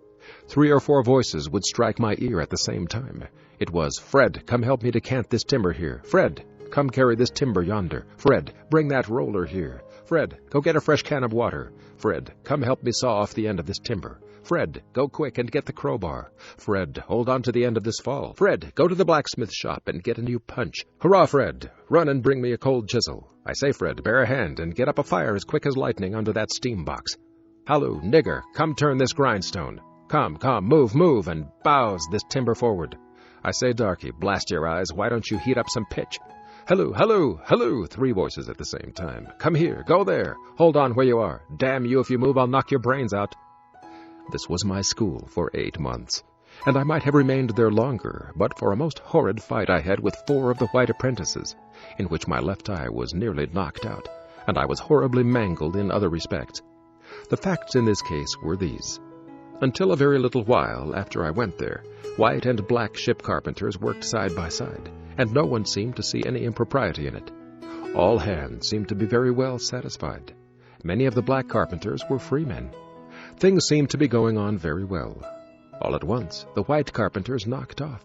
3 or 4 voices would strike my ear at the same time. It was, "Fred, come help me decant this timber here. Fred, come carry this timber yonder. Fred, bring that roller here. Fred, go get a fresh can of water. Fred, come help me saw off the end of this timber. Fred, go quick and get the crowbar. Fred, hold on to the end of this fall. Fred, go to the blacksmith shop and get a new punch. Hurrah, Fred, run and bring me a cold chisel. I say, Fred, bear a hand and get up a fire as quick as lightning under that steam box. Halloo, nigger, come turn this grindstone. Come, move, and bows this timber forward. I say, darky, blast your eyes, why don't you heat up some pitch? Halloo, 3 voices at the same time. Come here, go there, hold on where you are. Damn you, if you move, I'll knock your brains out. This was my school for 8 months, and I might have remained there longer, but for a most horrid fight I had with 4 of the white apprentices, in which my left eye was nearly knocked out, and I was horribly mangled in other respects. The facts in this case were these. Until a very little while after I went there, white and black ship carpenters worked side by side, and no one seemed to see any impropriety in it. All hands seemed to be very well satisfied. Many of the black carpenters were free men. Things seemed to be going on very well. All at once, the white carpenters knocked off,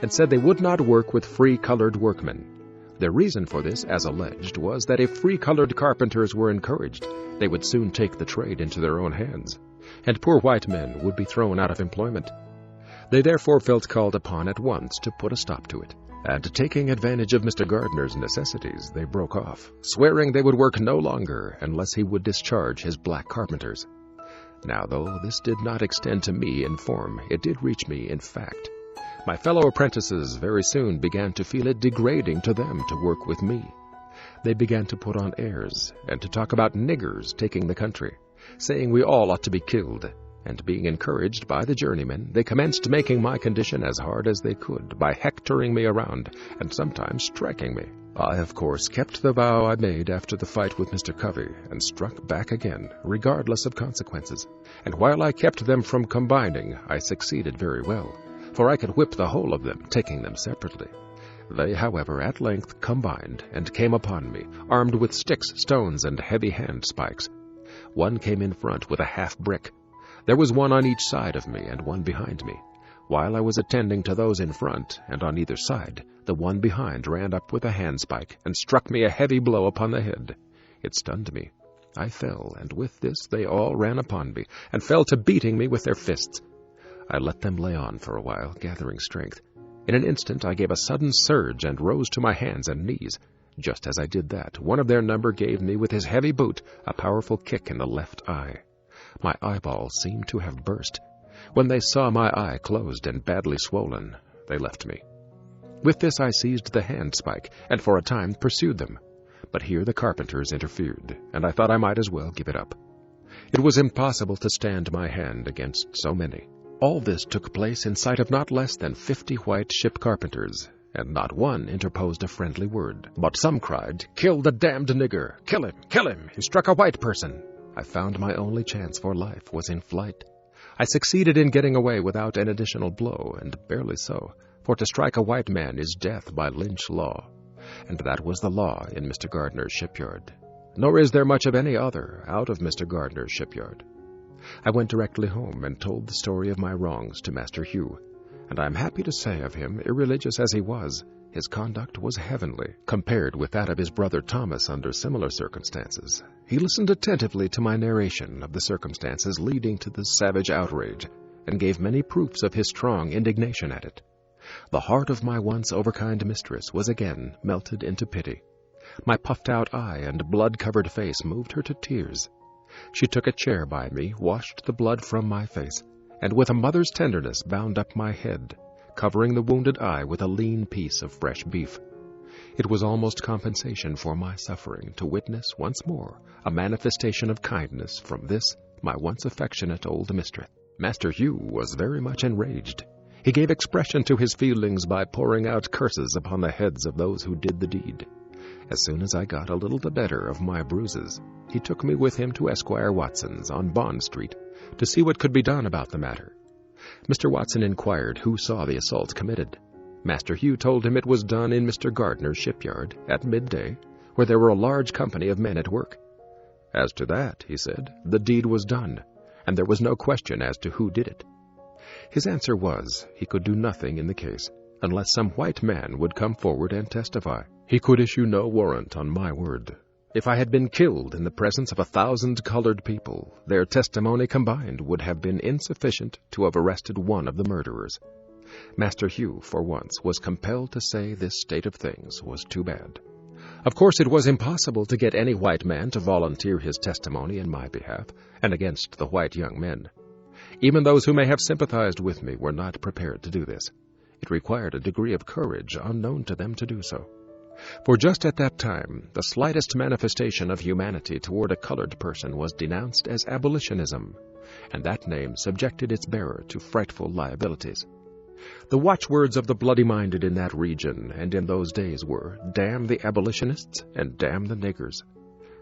and said they would not work with free-colored workmen. Their reason for this, as alleged, was that if free-colored carpenters were encouraged, they would soon take the trade into their own hands, and poor white men would be thrown out of employment. They therefore felt called upon at once to put a stop to it, and taking advantage of Mr. Gardner's necessities, they broke off, swearing they would work no longer unless he would discharge his black carpenters. Now, though this did not extend to me in form, it did reach me in fact. My fellow apprentices very soon began to feel it degrading to them to work with me. They began to put on airs, and to talk about niggers taking the country, saying we all ought to be killed, and being encouraged by the journeymen, they commenced making my condition as hard as they could by hectoring me around, and sometimes striking me. I, of course, kept the vow I made after the fight with Mr. Covey, and struck back again, regardless of consequences. And while I kept them from combining, I succeeded very well, for I could whip the whole of them, taking them separately. They, however, at length combined, and came upon me, armed with sticks, stones, and heavy hand spikes. One came in front with a half-brick. There was one on each side of me, and one behind me. While I was attending to those in front, and on either side, the one behind ran up with a handspike, and struck me a heavy blow upon the head. It stunned me. I fell, and with this they all ran upon me, and fell to beating me with their fists. I let them lay on for a while, gathering strength. In an instant I gave a sudden surge, and rose to my hands and knees. Just as I did that, one of their number gave me with his heavy boot a powerful kick in the left eye. My eyeball seemed to have burst. When they saw my eye closed and badly swollen, they left me. With this I seized the handspike, and for a time pursued them. But here the carpenters interfered, and I thought I might as well give it up. It was impossible to stand my hand against so many. All this took place in sight of not less than 50 white ship carpenters, and not one interposed a friendly word. But some cried, "Kill the damned nigger! Kill him! He struck a white person!" I found my only chance for life was in flight. I succeeded in getting away without an additional blow, and barely so, for to strike a white man is death by lynch law, and that was the law in Mr. Gardner's shipyard. Nor is there much of any other out of Mr. Gardner's shipyard. I went directly home and told the story of my wrongs to Master Hugh, and I am happy to say of him, irreligious as he was, his conduct was heavenly, compared with that of his brother Thomas under similar circumstances. He listened attentively to my narration of the circumstances leading to this savage outrage, and gave many proofs of his strong indignation at it. The heart of my once overkind mistress was again melted into pity. My puffed-out eye and blood-covered face moved her to tears. She took a chair by me, washed the blood from my face, and with a mother's tenderness bound up my head, covering the wounded eye with a lean piece of fresh beef. It was almost compensation for my suffering to witness once more a manifestation of kindness from this, my once affectionate old mistress. Master Hugh was very much enraged. He gave expression to his feelings by pouring out curses upon the heads of those who did the deed. As soon as I got a little the better of my bruises, he took me with him to Esquire Watson's on Bond Street to see what could be done about the matter. Mr. Watson inquired who saw the assault committed. Master Hugh told him it was done in Mr. Gardner's shipyard at midday, where there were a large company of men at work. As to that, he said, the deed was done, and there was no question as to who did it. His answer was he could do nothing in the case unless some white man would come forward and testify. He could issue no warrant on my word. If I had been killed in the presence of 1,000 colored people, their testimony combined would have been insufficient to have arrested one of the murderers. Master Hugh, for once, was compelled to say this state of things was too bad. Of course, it was impossible to get any white man to volunteer his testimony in my behalf and against the white young men. Even those who may have sympathized with me were not prepared to do this. It required a degree of courage unknown to them to do so. For just at that time, the slightest manifestation of humanity toward a colored person was denounced as abolitionism, and that name subjected its bearer to frightful liabilities. The watchwords of the bloody-minded in that region and in those days were, "Damn the abolitionists and damn the niggers."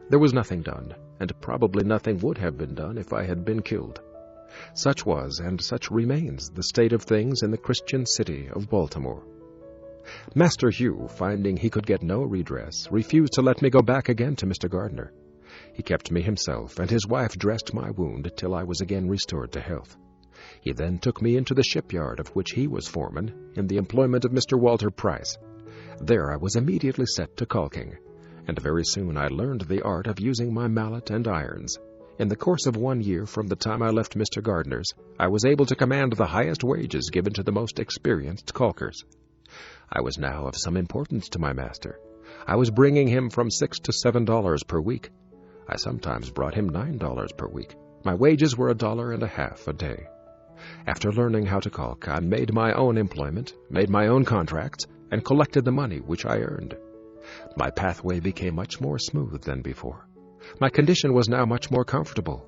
There was nothing done, and probably nothing would have been done if I had been killed. Such was, and such remains, the state of things in the Christian city of Baltimore. Master Hugh, finding he could get no redress, refused to let me go back again to Mr. Gardner. He kept me himself, and his wife dressed my wound till I was again restored to health. He then took me into the shipyard of which he was foreman, in the employment of Mr. Walter Price. There I was immediately set to caulking, and very soon I learned the art of using my mallet and irons. In the course of 1 year from the time I left Mr. Gardner's, I was able to command the highest wages given to the most experienced caulkers. I was now of some importance to my master. I was bringing him from $6 to $7 per week. I sometimes brought him $9 per week. My wages were $1.50 a day. After learning how to caulk, I made my own employment, made my own contracts, and collected the money which I earned. My pathway became much more smooth than before. My condition was now much more comfortable.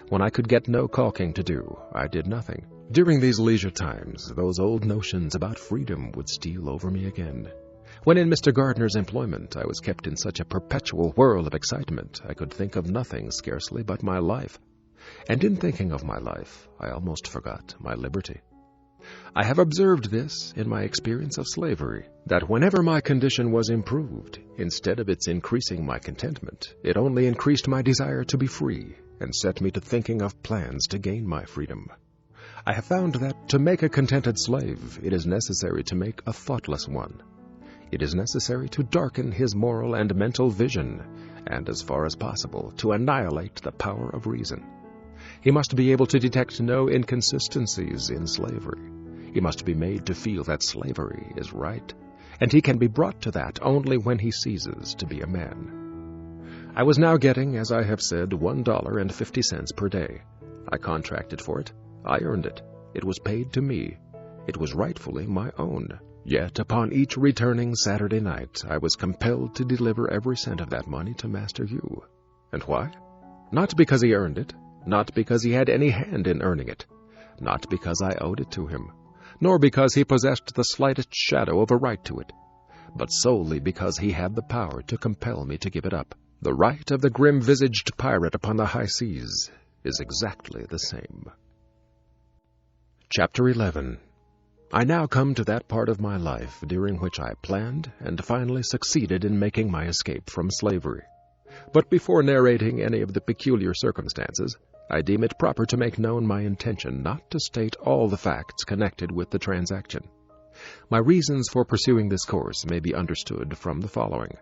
When I could get no caulking to do, I did nothing. During these leisure times, those old notions about freedom would steal over me again. When in Mr. Gardner's employment, I was kept in such a perpetual whirl of excitement, I could think of nothing scarcely but my life. And in thinking of my life, I almost forgot my liberty. I have observed this in my experience of slavery, that whenever my condition was improved, instead of its increasing my contentment, it only increased my desire to be free, and set me to thinking of plans to gain my freedom. I have found that to make a contented slave, it is necessary to make a thoughtless one. It is necessary to darken his moral and mental vision, and, as far as possible, to annihilate the power of reason. He must be able to detect no inconsistencies in slavery. He must be made to feel that slavery is right, and he can be brought to that only when he ceases to be a man. I was now getting, as I have said, $1.50 per day. I contracted for it. I earned it. It was paid to me. It was rightfully my own. Yet upon each returning Saturday night, I was compelled to deliver every cent of that money to Master Hugh. And why? Not because he earned it, not because he had any hand in earning it, not because I owed it to him, nor because he possessed the slightest shadow of a right to it, but solely because he had the power to compel me to give it up. The right of the grim-visaged pirate upon the high seas is exactly the same. Chapter 11. I now come to that part of my life during which I planned and finally succeeded in making my escape from slavery. But before narrating any of the peculiar circumstances, I deem it proper to make known my intention not to state all the facts connected with the transaction. My reasons for pursuing this course may be understood from the following.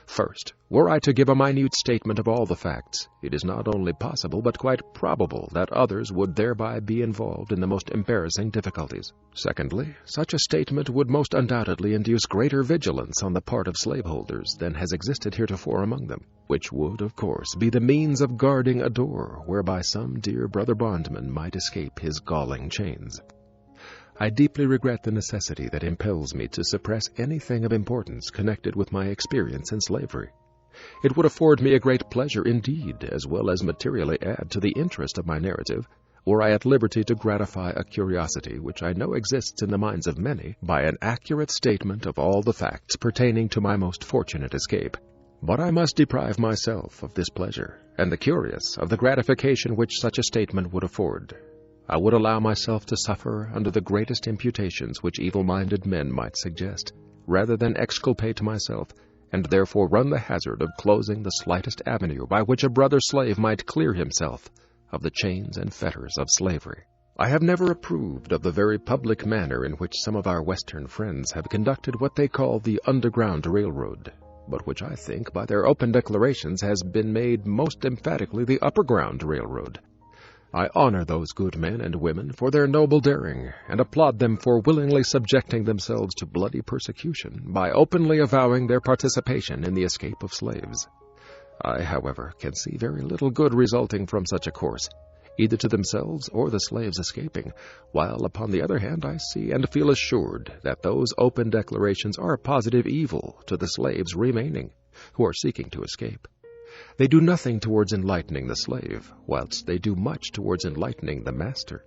First, were I to give a minute statement of all the facts, it is not only possible but quite probable that others would thereby be involved in the most embarrassing difficulties. Secondly, such a statement would most undoubtedly induce greater vigilance on the part of slaveholders than has existed heretofore among them, which would, of course, be the means of guarding a door whereby some dear brother bondman might escape his galling chains. I deeply regret the necessity that impels me to suppress anything of importance connected with my experience in slavery. It would afford me a great pleasure indeed, as well as materially add to the interest of my narrative, Were I at liberty to gratify a curiosity which I know exists in the minds of many by an accurate statement of all the facts pertaining to my most fortunate escape. But I must deprive myself of this pleasure, and the curious of the gratification which such a statement would afford. I would allow myself to suffer under the greatest imputations which evil-minded men might suggest, rather than exculpate myself, and therefore run the hazard of closing the slightest avenue by which a brother slave might clear himself of the chains and fetters of slavery. I have never approved of the very public manner in which some of our Western friends have conducted what they call the Underground Railroad, but which I think, by their open declarations, has been made most emphatically the Upperground Railroad. I honor those good men and women for their noble daring, and applaud them for willingly subjecting themselves to bloody persecution by openly avowing their participation in the escape of slaves. I, however, can see very little good resulting from such a course, either to themselves or the slaves escaping, while, upon the other hand, I see and feel assured that those open declarations are a positive evil to the slaves remaining, who are seeking to escape. They do nothing towards enlightening the slave, whilst they do much towards enlightening the master.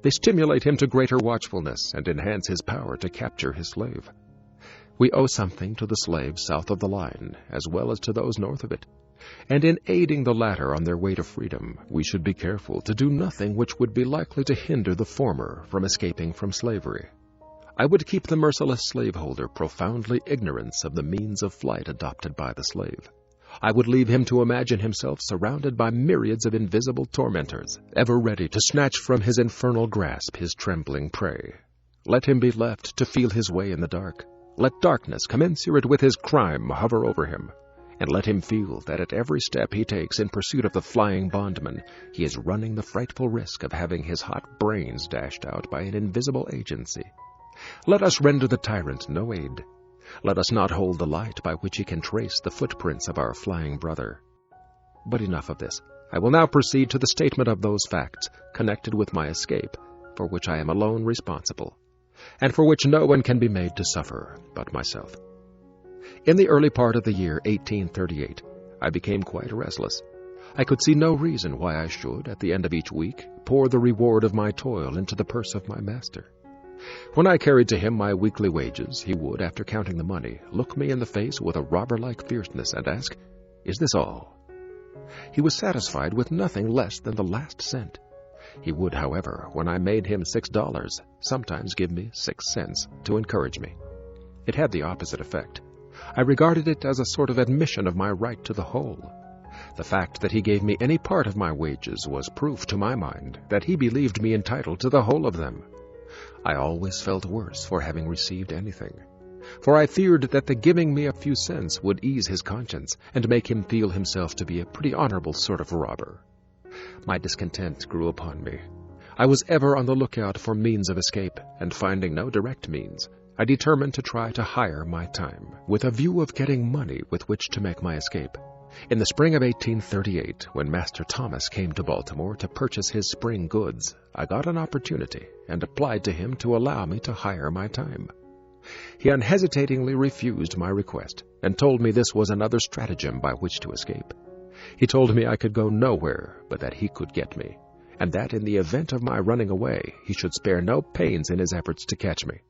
They stimulate him to greater watchfulness and enhance his power to capture his slave. We owe something to the slaves south of the line, as well as to those north of it, and in aiding the latter on their way to freedom, we should be careful to do nothing which would be likely to hinder the former from escaping from slavery. I would keep the merciless slaveholder profoundly ignorant of the means of flight adopted by the slave. I would leave him to imagine himself surrounded by myriads of invisible tormentors, ever ready to snatch from his infernal grasp his trembling prey. Let him be left to feel his way in the dark. Let darkness commensurate with his crime hover over him, and let him feel that at every step he takes in pursuit of the flying bondman, he is running the frightful risk of having his hot brains dashed out by an invisible agency. Let us render the tyrant no aid. Let us not hold the light by which he can trace the footprints of our flying brother. But enough of this. I will now proceed to the statement of those facts connected with my escape, for which I am alone responsible, and for which no one can be made to suffer but myself. In the early part of the year 1838, I became quite restless. I could see no reason why I should, at the end of each week, pour the reward of my toil into the purse of my master. When I carried to him my weekly wages, he would, after counting the money, look me in the face with a robber-like fierceness and ask, "Is this all?" He was satisfied with nothing less than the last cent. He would, however, when I made him $6, sometimes give me 6 cents to encourage me. It had the opposite effect. I regarded it as a sort of admission of my right to the whole. The fact that he gave me any part of my wages was proof, to my mind, that he believed me entitled to the whole of them. I always felt worse for having received anything, for I feared that the giving me a few cents would ease his conscience and make him feel himself to be a pretty honorable sort of robber. My discontent grew upon me. I was ever on the lookout for means of escape, and finding no direct means, I determined to try to hire my time, with a view of getting money with which to make my escape. In the spring of 1838, when Master Thomas came to Baltimore to purchase his spring goods, I got an opportunity and applied to him to allow me to hire my time. He unhesitatingly refused my request and told me this was another stratagem by which to escape. He told me I could go nowhere, but that he could get me, and that in the event of my running away, he should spare no pains in his efforts to catch me.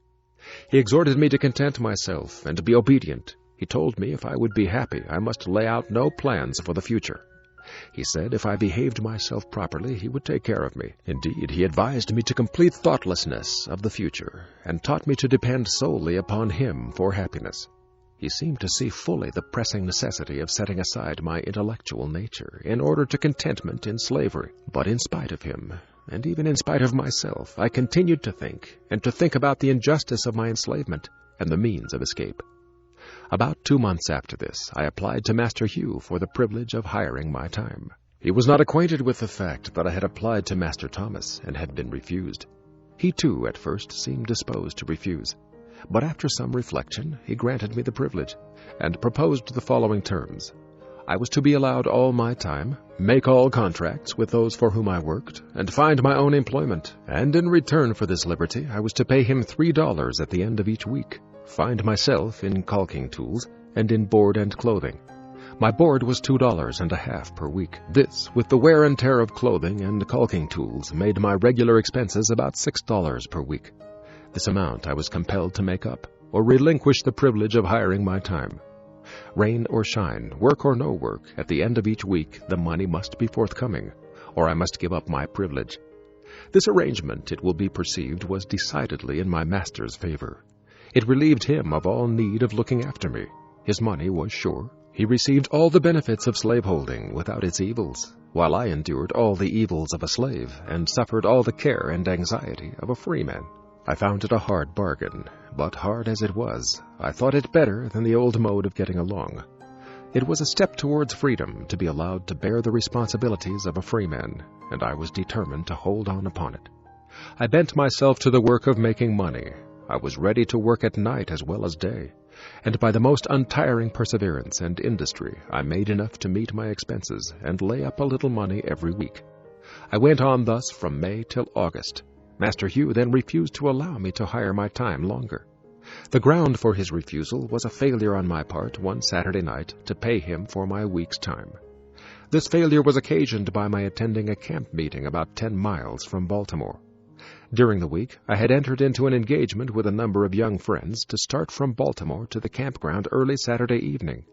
He exhorted me to content myself and to be obedient. He told me if I would be happy, I must lay out no plans for the future. He said if I behaved myself properly, he would take care of me. Indeed, he advised me to complete thoughtlessness of the future, and taught me to depend solely upon him for happiness. He seemed to see fully the pressing necessity of setting aside my intellectual nature in order to contentment in slavery. But in spite of him, and even in spite of myself, I continued to think about the injustice of my enslavement and the means of escape. About 2 months after this, I applied to Master Hugh for the privilege of hiring my time. He was not acquainted with the fact that I had applied to Master Thomas and had been refused. He, too, at first seemed disposed to refuse, but after some reflection, he granted me the privilege, and proposed the following terms. I was to be allowed all my time, make all contracts with those for whom I worked, and find my own employment, and in return for this liberty, I was to pay him $3 at the end of each week, find myself in caulking tools, and in board and clothing. My board was $2.50 per week. This, with the wear and tear of clothing and caulking tools, made my regular expenses about $6 per week. This amount I was compelled to make up, or relinquish the privilege of hiring my time. Rain or shine, work or no work, at the end of each week the money must be forthcoming, or I must give up my privilege. This arrangement, it will be perceived, was decidedly in my master's favor. It relieved him of all need of looking after me. His money was sure. He received all the benefits of slaveholding without its evils, while I endured all the evils of a slave and suffered all the care and anxiety of a free man. I found it a hard bargain, but hard as it was, I thought it better than the old mode of getting along. It was a step towards freedom to be allowed to bear the responsibilities of a free man, and I was determined to hold on upon it. I bent myself to the work of making money. I was ready to work at night as well as day, and by the most untiring perseverance and industry I made enough to meet my expenses and lay up a little money every week. I went on thus from May till August. Master Hugh then refused to allow me to hire my time longer. The ground for his refusal was a failure on my part one Saturday night to pay him for my week's time. This failure was occasioned by my attending a camp meeting about 10 miles from Baltimore. During the week, I had entered into an engagement with a number of young friends to start from Baltimore to the campground early Saturday evening,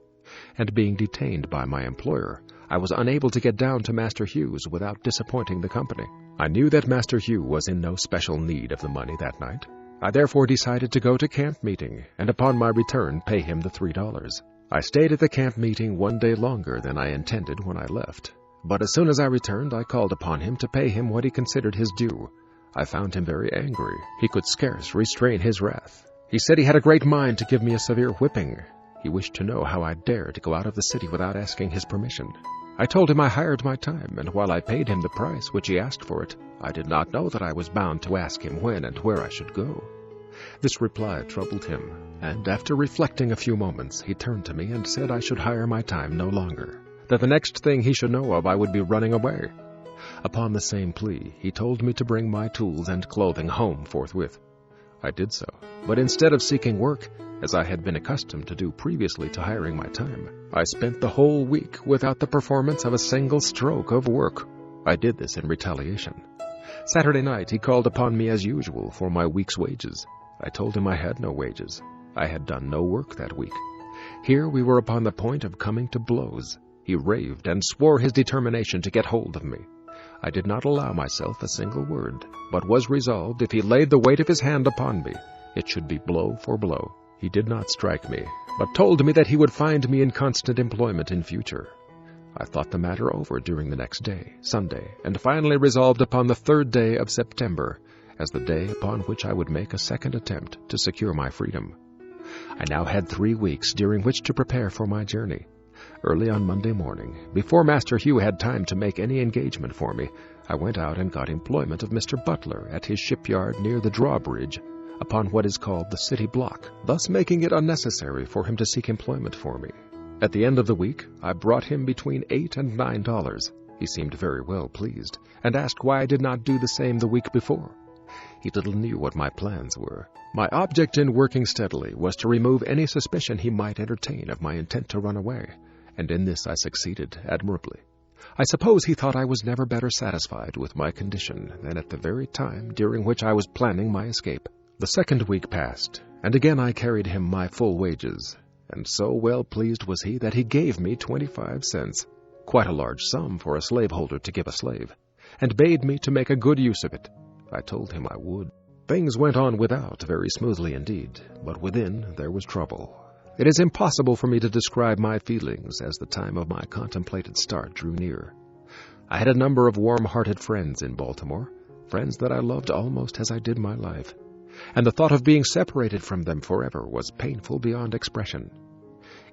and being detained by my employer, I was unable to get down to Master Hugh's without disappointing the company. I knew that Master Hugh was in no special need of the money that night. I therefore decided to go to camp meeting, and upon my return pay him the $3. I stayed at the camp meeting one day longer than I intended when I left, but as soon as I returned I called upon him to pay him what he considered his due. I found him very angry. He could scarce restrain his wrath. He said he had a great mind to give me a severe whipping. He wished to know how I dared to go out of the city without asking his permission. I told him I hired my time, and while I paid him the price which he asked for it, I did not know that I was bound to ask him when and where I should go. This reply troubled him, and after reflecting a few moments, he turned to me and said I should hire my time no longer, that the next thing he should know of I would be running away. Upon the same plea, he told me to bring my tools and clothing home forthwith. I did so, but instead of seeking work, as I had been accustomed to do previously to hiring my time, I spent the whole week without the performance of a single stroke of work. I did this in retaliation. Saturday night he called upon me as usual for my week's wages. I told him I had no wages. I had done no work that week. Here we were upon the point of coming to blows. He raved and swore his determination to get hold of me. I did not allow myself a single word, but was resolved, if he laid the weight of his hand upon me, it should be blow for blow. He did not strike me, but told me that he would find me in constant employment in future. I thought the matter over during the next day, Sunday, and finally resolved upon the 3rd day of September as the day upon which I would make a second attempt to secure my freedom. I now had 3 weeks during which to prepare for my journey. Early on Monday morning, before Master Hugh had time to make any engagement for me, I went out and got employment of Mr. Butler at his shipyard near the drawbridge, upon what is called the city block, thus making it unnecessary for him to seek employment for me. At the end of the week, I brought him between $8 and $9. He seemed very well pleased, and asked why I did not do the same the week before. He little knew what my plans were. My object in working steadily was to remove any suspicion he might entertain of my intent to run away, and in this I succeeded admirably. I suppose he thought I was never better satisfied with my condition than at the very time during which I was planning my escape. The 2nd week passed, and again I carried him my full wages, and so well pleased was he that he gave me 25 cents, quite a large sum for a slaveholder to give a slave, and bade me to make a good use of it. I told him I would. Things went on without very smoothly indeed, but within there was trouble. It is impossible for me to describe my feelings as the time of my contemplated start drew near. I had a number of warm-hearted friends in Baltimore, friends that I loved almost as I did my life, and the thought of being separated from them forever was painful beyond expression.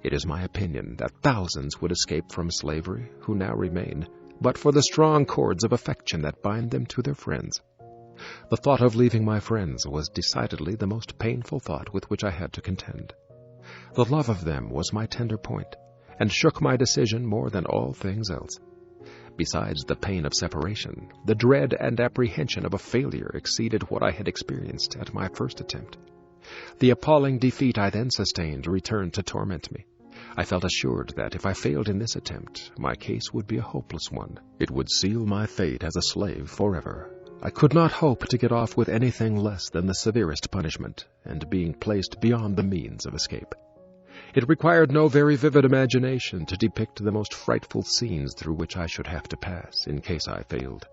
It is my opinion that thousands would escape from slavery who now remain, but for the strong cords of affection that bind them to their friends. The thought of leaving my friends was decidedly the most painful thought with which I had to contend. The love of them was my tender point, and shook my decision more than all things else. Besides the pain of separation, the dread and apprehension of a failure exceeded what I had experienced at my first attempt. The appalling defeat I then sustained returned to torment me. I felt assured that if I failed in this attempt, my case would be a hopeless one. It would seal my fate as a slave forever. I could not hope to get off with anything less than the severest punishment, and being placed beyond the means of escape. It required no very vivid imagination to depict the most frightful scenes through which I should have to pass in case I failed.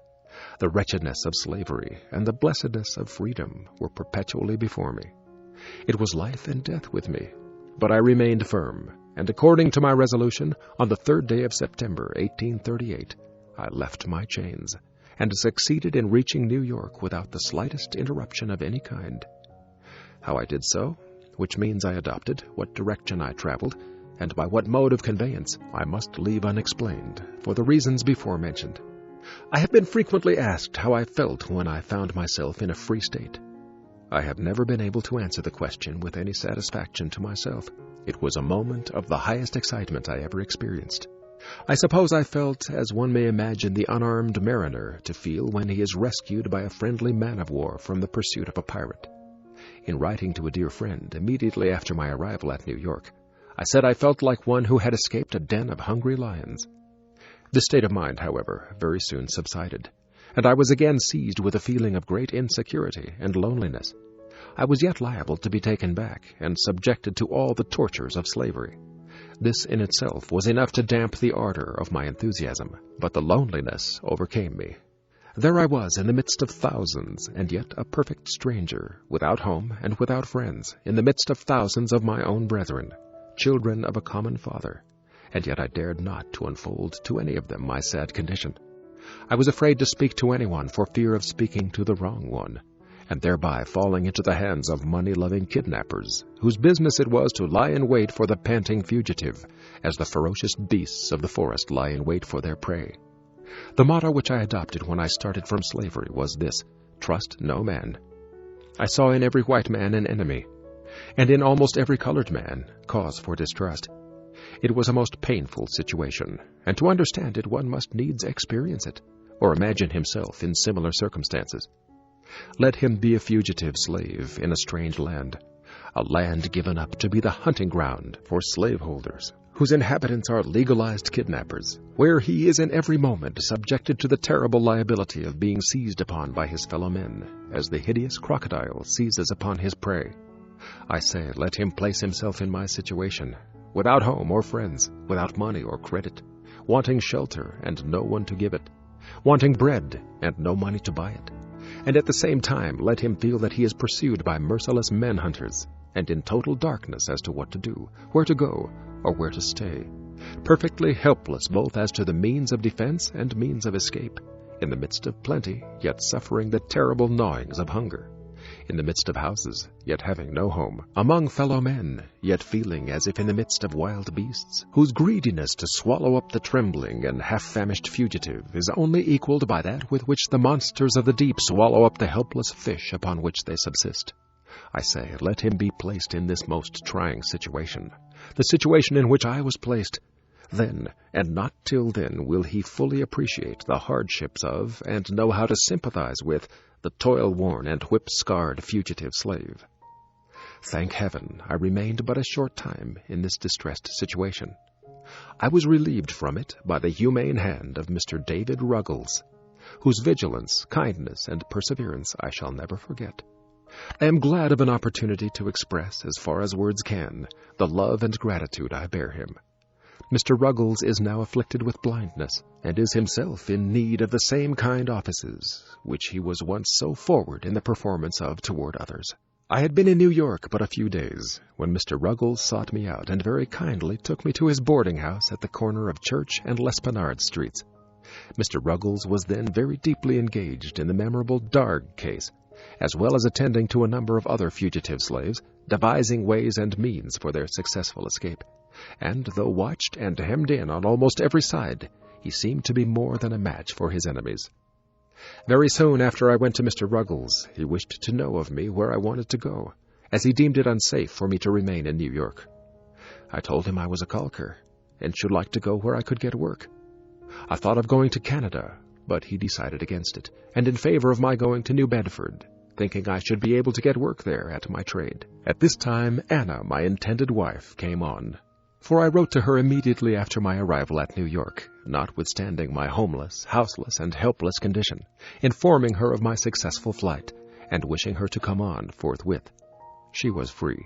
The wretchedness of slavery and the blessedness of freedom were perpetually before me. It was life and death with me, but I remained firm, and according to my resolution, on the 3rd day of September, 1838, I left my chains, and succeeded in reaching New York without the slightest interruption of any kind. How I did so, which means I adopted, what direction I traveled, and by what mode of conveyance, I must leave unexplained, for the reasons before mentioned. I have been frequently asked how I felt when I found myself in a free state. I have never been able to answer the question with any satisfaction to myself. It was a moment of the highest excitement I ever experienced. I suppose I felt as one may imagine the unarmed mariner to feel when he is rescued by a friendly man-of-war from the pursuit of a pirate. In writing to a dear friend immediately after my arrival at New York, I said I felt like one who had escaped a den of hungry lions. This state of mind, however, very soon subsided, and I was again seized with a feeling of great insecurity and loneliness. I was yet liable to be taken back and subjected to all the tortures of slavery. This in itself was enough to damp the ardor of my enthusiasm, but the loneliness overcame me. There I was in the midst of thousands, and yet a perfect stranger, without home and without friends, in the midst of thousands of my own brethren, children of a common father, and yet I dared not to unfold to any of them my sad condition. I was afraid to speak to anyone for fear of speaking to the wrong one, and thereby falling into the hands of money-loving kidnappers, whose business it was to lie in wait for the panting fugitive, as the ferocious beasts of the forest lie in wait for their prey. The motto which I adopted when I started from slavery was this: trust no man. I saw in every white man an enemy, and in almost every colored man cause for distrust. It was a most painful situation, and to understand it one must needs experience it, or imagine himself in similar circumstances. Let him be a fugitive slave in a strange land, a land given up to be the hunting ground for slaveholders, whose inhabitants are legalized kidnappers, where he is in every moment subjected to the terrible liability of being seized upon by his fellow men, as the hideous crocodile seizes upon his prey. I say, let him place himself in my situation, without home or friends, without money or credit, wanting shelter and no one to give it, wanting bread and no money to buy it. And at the same time let him feel that he is pursued by merciless men-hunters, and in total darkness as to what to do, where to go, or where to stay, perfectly helpless both as to the means of defense and means of escape, in the midst of plenty, yet suffering the terrible gnawings of hunger, in the midst of houses, yet having no home, among fellow men, yet feeling as if in the midst of wild beasts, whose greediness to swallow up the trembling and half-famished fugitive is only equaled by that with which the monsters of the deep swallow up the helpless fish upon which they subsist. I say, let him be placed in this most trying situation, the situation in which I was placed. Then, and not till then, will he fully appreciate the hardships of, and know how to sympathize with, the toil-worn and whip-scarred fugitive slave. Thank heaven, I remained but a short time in this distressed situation. I was relieved from it by the humane hand of Mr. David Ruggles, whose vigilance, kindness, and perseverance I shall never forget. I am glad of an opportunity to express, as far as words can, the love and gratitude I bear him. Mr. Ruggles is now afflicted with blindness, and is himself in need of the same kind offices which he was once so forward in the performance of toward others. I had been in New York but a few days, when Mr. Ruggles sought me out and very kindly took me to his boarding-house at the corner of Church and L'Esplanade Streets. Mr. Ruggles was then very deeply engaged in the memorable Darg case, as well as attending to a number of other fugitive slaves, devising ways and means for their successful escape. And though watched and hemmed in on almost every side, he seemed to be more than a match for his enemies. Very soon after I went to Mr. Ruggles, he wished to know of me where I wanted to go, as he deemed it unsafe for me to remain in New York. I told him I was a caulker, and should like to go where I could get work. I thought of going to Canada, but he decided against it, and in favor of my going to New Bedford, thinking I should be able to get work there at my trade. At this time, Anna, my intended wife, came on. for I wrote to her immediately after my arrival at New York, notwithstanding my homeless, houseless, and helpless condition, informing her of my successful flight, and wishing her to come on forthwith. She was free.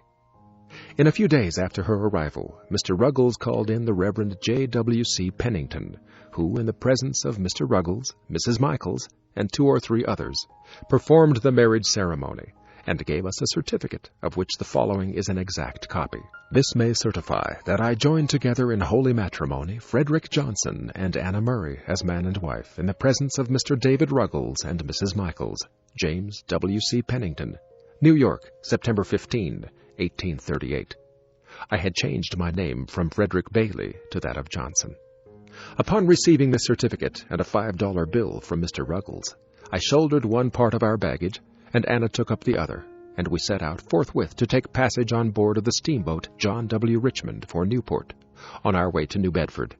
In a few days after her arrival, Mr. Ruggles called in the Reverend J.W.C. Pennington, who, in the presence of Mr. Ruggles, Mrs. Michaels, and 2 or 3 others, performed the marriage ceremony, and gave us a certificate, of which the following is an exact copy. This may certify that I joined together in holy matrimony Frederick Johnson and Anna Murray as man and wife in the presence of Mr. David Ruggles and Mrs. Michaels, James W.C. Pennington, New York, September 15, 1838. I had changed my name from Frederick Bailey to that of Johnson. Upon receiving the certificate and a $5 bill from Mr. Ruggles, I shouldered one part of our baggage, and Anna took up the other, and we set out forthwith to take passage on board of the steamboat John W. Richmond for Newport, on our way to New Bedford.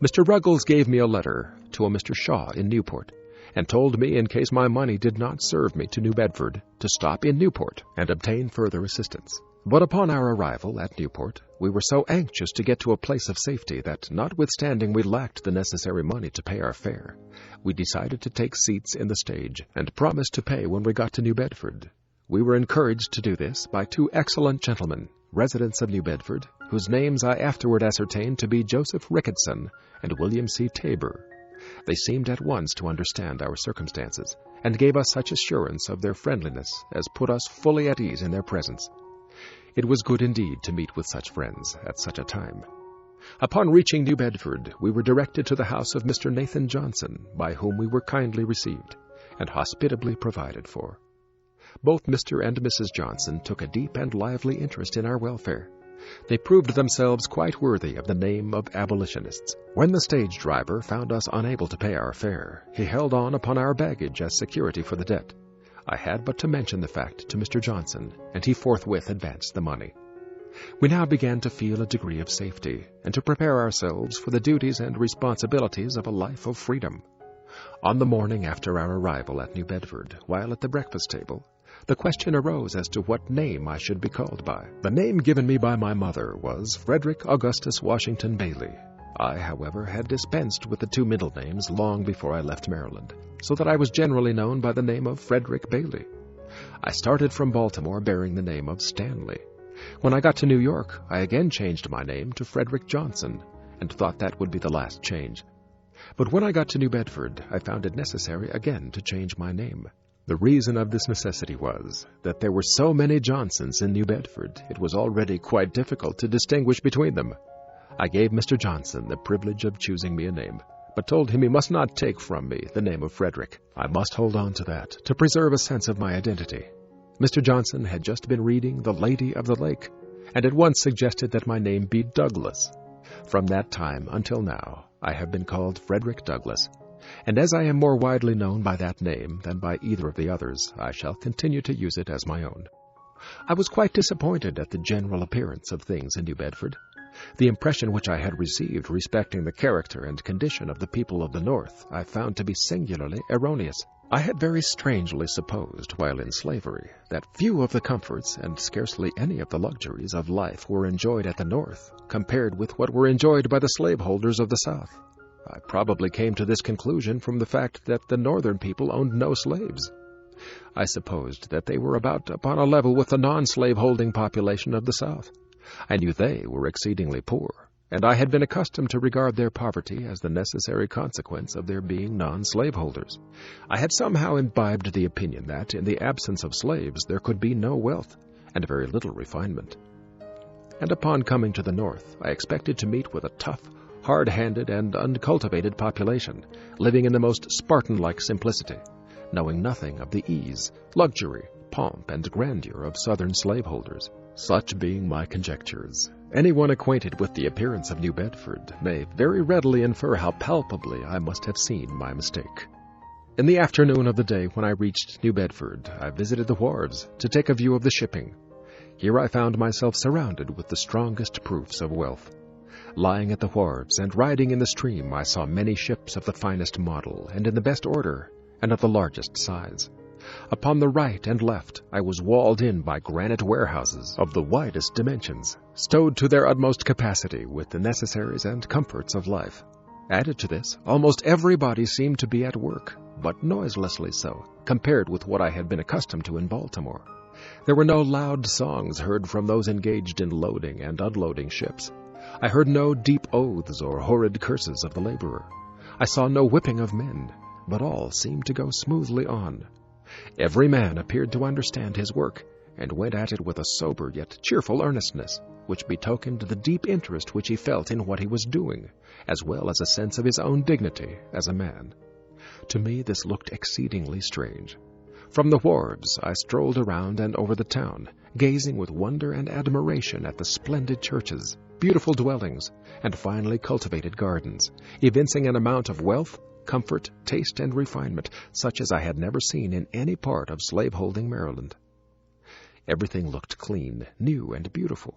Mr. Ruggles gave me a letter to a Mr. Shaw in Newport, and told me, in case my money did not serve me to New Bedford, to stop in Newport and obtain further assistance. But upon our arrival at Newport, we were so anxious to get to a place of safety that, notwithstanding we lacked the necessary money to pay our fare, we decided to take seats in the stage, and promised to pay when we got to New Bedford. We were encouraged to do this by 2 excellent gentlemen, residents of New Bedford, whose names I afterward ascertained to be Joseph Ricketson and William C. Tabor. They seemed at once to understand our circumstances, and gave us such assurance of their friendliness as put us fully at ease in their presence. It was good indeed to meet with such friends at such a time. Upon reaching New Bedford, we were directed to the house of Mr. Nathan Johnson, by whom we were kindly received and hospitably provided for. Both Mr. and Mrs. Johnson took a deep and lively interest in our welfare. They proved themselves quite worthy of the name of abolitionists. When the stage driver found us unable to pay our fare, he held on upon our baggage as security for the debt. I had but to mention the fact to Mr. Johnson, and he forthwith advanced the money. We now began to feel a degree of safety, and to prepare ourselves for the duties and responsibilities of a life of freedom. On the morning after our arrival at New Bedford, while at the breakfast table, the question arose as to what name I should be called by. The name given me by my mother was Frederick Augustus Washington Bailey. I, however, had dispensed with the 2 middle names long before I left Maryland, so that I was generally known by the name of Frederick Bailey. I started from Baltimore bearing the name of Stanley. When I got to New York, I again changed my name to Frederick Johnson, and thought that would be the last change. But when I got to New Bedford, I found it necessary again to change my name. The reason of this necessity was that there were so many Johnsons in New Bedford, it was already quite difficult to distinguish between them. I gave Mr. Johnson the privilege of choosing me a name, but told him he must not take from me the name of Frederick. I must hold on to that to preserve a sense of my identity. Mr. Johnson had just been reading The Lady of the Lake, and at once suggested that my name be Douglas. From that time until now, I have been called Frederick Douglass, and as I am more widely known by that name than by either of the others, I shall continue to use it as my own. I was quite disappointed at the general appearance of things in New Bedford. The impression which I had received respecting the character and condition of the people of the North I found to be singularly erroneous. I had very strangely supposed, while in slavery, that few of the comforts and scarcely any of the luxuries of life were enjoyed at the North, compared with what were enjoyed by the slaveholders of the South. I probably came to this conclusion from the fact that the Northern people owned no slaves. I supposed that they were about upon a level with the non-slave-holding population of the South. I knew they were exceedingly poor, and I had been accustomed to regard their poverty as the necessary consequence of their being non-slaveholders. I had somehow imbibed the opinion that, in the absence of slaves, there could be no wealth, and very little refinement. And upon coming to the North, I expected to meet with a tough, hard-handed, and uncultivated population, living in the most Spartan-like simplicity, knowing nothing of the ease, luxury, pomp, and grandeur of Southern slaveholders. Such being my conjectures, anyone acquainted with the appearance of New Bedford may very readily infer how palpably I must have seen my mistake. In the afternoon of the day when I reached New Bedford, I visited the wharves to take a view of the shipping. Here I found myself surrounded with the strongest proofs of wealth. Lying at the wharves and riding in the stream, I saw many ships of the finest model and in the best order, and of the largest size. Upon the right and left, I was walled in by granite warehouses of the widest dimensions, stowed to their utmost capacity with the necessaries and comforts of life. Added to this, almost everybody seemed to be at work, but noiselessly so, compared with what I had been accustomed to in Baltimore. There were no loud songs heard from those engaged in loading and unloading ships. I heard no deep oaths or horrid curses of the laborer. I saw no whipping of men, but all seemed to go smoothly on. Every man appeared to understand his work, and went at it with a sober yet cheerful earnestness, which betokened the deep interest which he felt in what he was doing, as well as a sense of his own dignity as a man. To me this looked exceedingly strange. From the wharves I strolled around and over the town, gazing with wonder and admiration at the splendid churches, beautiful dwellings, and finely cultivated gardens, evincing an amount of wealth, comfort, taste, and refinement such as I had never seen in any part of slaveholding Maryland. Everything looked clean, new, and beautiful.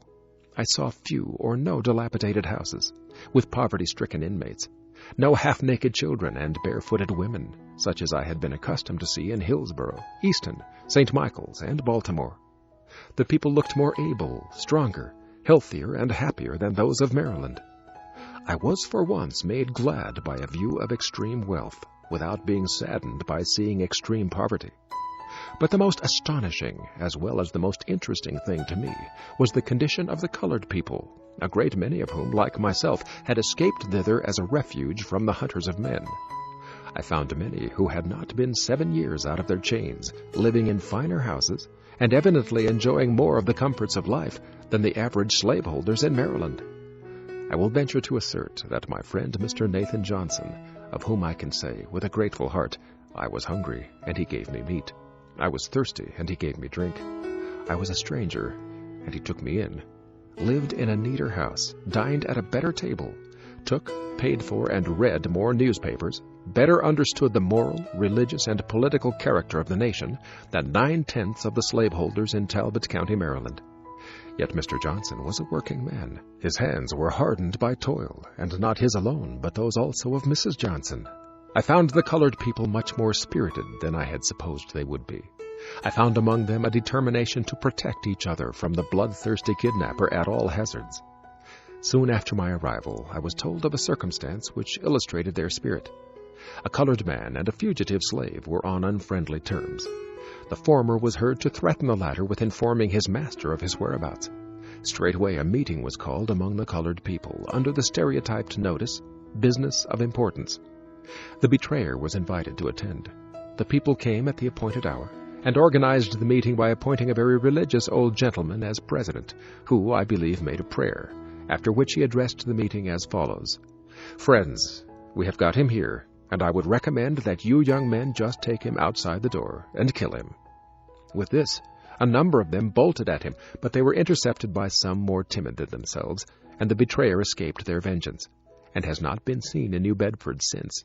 I saw few or no dilapidated houses, with poverty-stricken inmates, no half-naked children and barefooted women, such as I had been accustomed to see in Hillsborough, Easton, St. Michael's, and Baltimore. The people looked more able, stronger, healthier, and happier than those of Maryland. I was for once made glad by a view of extreme wealth, without being saddened by seeing extreme poverty. But the most astonishing, as well as the most interesting thing to me, was the condition of the colored people, a great many of whom, like myself, had escaped thither as a refuge from the hunters of men. I found many who had not been 7 years out of their chains, living in finer houses, and evidently enjoying more of the comforts of life than the average slaveholders in Maryland. I will venture to assert that my friend Mr. Nathan Johnson, of whom I can say, with a grateful heart, I was hungry, and he gave me meat. I was thirsty, and he gave me drink. I was a stranger, and he took me in. Lived in a neater house, dined at a better table, took, paid for, and read more newspapers, better understood the moral, religious, and political character of the nation than 9/10 of the slaveholders in Talbot County, Maryland. Yet Mr. Johnson was a working man. His hands were hardened by toil, and not his alone, but those also of Mrs. Johnson. I found the colored people much more spirited than I had supposed they would be. I found among them a determination to protect each other from the bloodthirsty kidnapper at all hazards. Soon after my arrival, I was told of a circumstance which illustrated their spirit. A colored man and a fugitive slave were on unfriendly terms. The former was heard to threaten the latter with informing his master of his whereabouts. Straightway a meeting was called among the colored people under the stereotyped notice, "Business of Importance." The betrayer was invited to attend. The people came at the appointed hour, and organized the meeting by appointing a very religious old gentleman as president, who, I believe, made a prayer, after which he addressed the meeting as follows: "Friends, we have got him here, and I would recommend that you young men just take him outside the door and kill him." With this, a number of them bolted at him, but they were intercepted by some more timid than themselves, and the betrayer escaped their vengeance, and has not been seen in New Bedford since.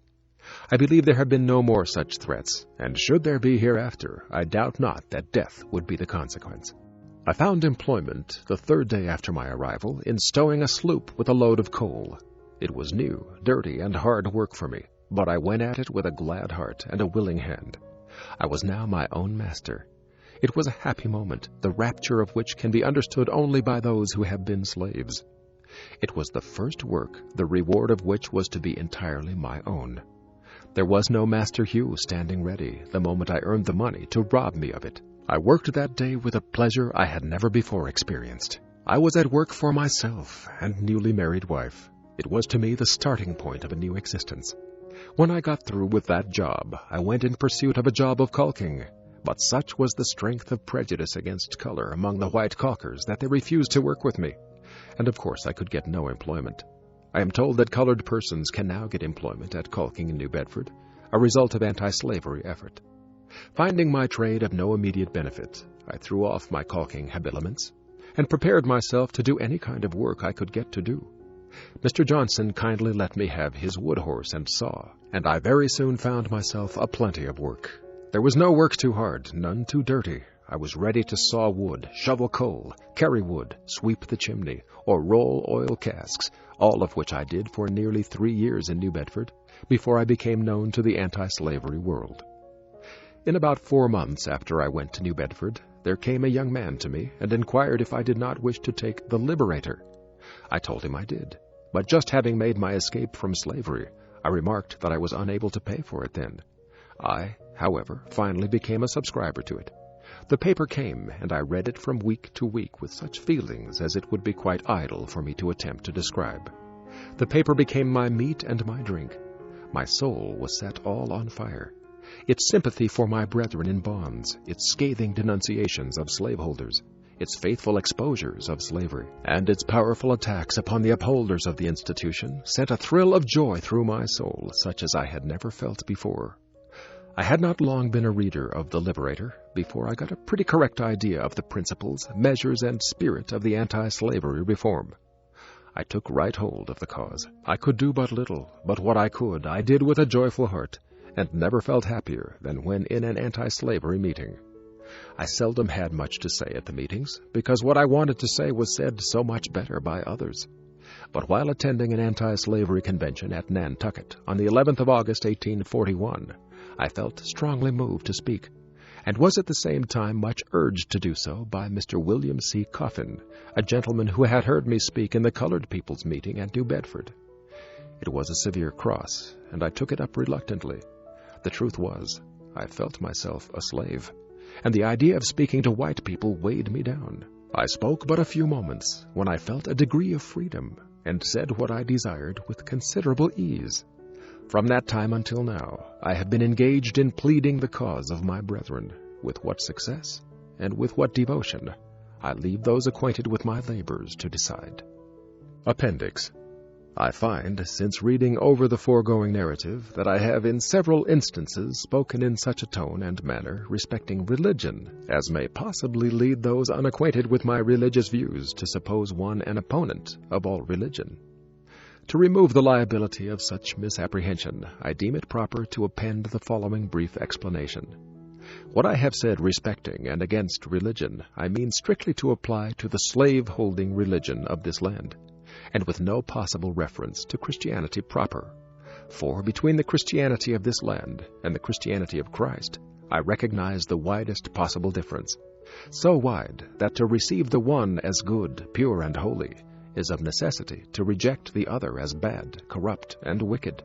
I believe there have been no more such threats, and should there be hereafter, I doubt not that death would be the consequence. I found employment, the 3rd day after my arrival, in stowing a sloop with a load of coal. It was new, dirty, and hard work for me, but I went at it with a glad heart and a willing hand. I was now my own master. It was a happy moment, the rapture of which can be understood only by those who have been slaves. It was the first work, the reward of which was to be entirely my own. There was no Master Hugh standing ready, the moment I earned the money, to rob me of it. I worked that day with a pleasure I had never before experienced. I was at work for myself and newly married wife. It was to me the starting point of a new existence. When I got through with that job, I went in pursuit of a job of caulking, but such was the strength of prejudice against color among the white caulkers that they refused to work with me, and of course I could get no employment. I am told that colored persons can now get employment at caulking in New Bedford, a result of anti-slavery effort. Finding my trade of no immediate benefit, I threw off my caulking habiliments and prepared myself to do any kind of work I could get to do. Mr. Johnson kindly let me have his wood horse and saw, and I very soon found myself a plenty of work. There was no work too hard, none too dirty. I was ready to saw wood, shovel coal, carry wood, sweep the chimney, or roll oil casks, all of which I did for nearly 3 years in New Bedford, before I became known to the anti-slavery world. In about 4 months after I went to New Bedford, there came a young man to me and inquired if I did not wish to take The Liberator. I told him I did, but just having made my escape from slavery, I remarked that I was unable to pay for it then. I, however, finally became a subscriber to it. The paper came, and I read it from week to week with such feelings as it would be quite idle for me to attempt to describe. The paper became my meat and my drink. My soul was set all on fire. Its sympathy for my brethren in bonds, its scathing denunciations of slaveholders, its faithful exposures of slavery, and its powerful attacks upon the upholders of the institution sent a thrill of joy through my soul such as I had never felt before. I had not long been a reader of The Liberator before I got a pretty correct idea of the principles, measures, and spirit of the anti-slavery reform. I took right hold of the cause. I could do but little, but what I could I did with a joyful heart, and never felt happier than when in an anti-slavery meeting. I seldom had much to say at the meetings, because what I wanted to say was said so much better by others. But while attending an anti-slavery convention at Nantucket on the 11th of August, 1841, I felt strongly moved to speak, and was at the same time much urged to do so by Mr. William C. Coffin, a gentleman who had heard me speak in the colored people's meeting at New Bedford. It was a severe cross, and I took it up reluctantly. The truth was, I felt myself a slave, and the idea of speaking to white people weighed me down. I spoke but a few moments, when I felt a degree of freedom, and said what I desired with considerable ease. From that time until now, I have been engaged in pleading the cause of my brethren. With what success, and with what devotion, I leave those acquainted with my labors to decide. Appendix. I find, since reading over the foregoing narrative, that I have in several instances spoken in such a tone and manner respecting religion as may possibly lead those unacquainted with my religious views to suppose one an opponent of all religion. To remove the liability of such misapprehension, I deem it proper to append the following brief explanation. What I have said respecting and against religion, I mean strictly to apply to the slave-holding religion of this land, and with no possible reference to Christianity proper. For between the Christianity of this land and the Christianity of Christ, I recognize the widest possible difference, so wide that to receive the one as good, pure, and holy is of necessity to reject the other as bad, corrupt, and wicked.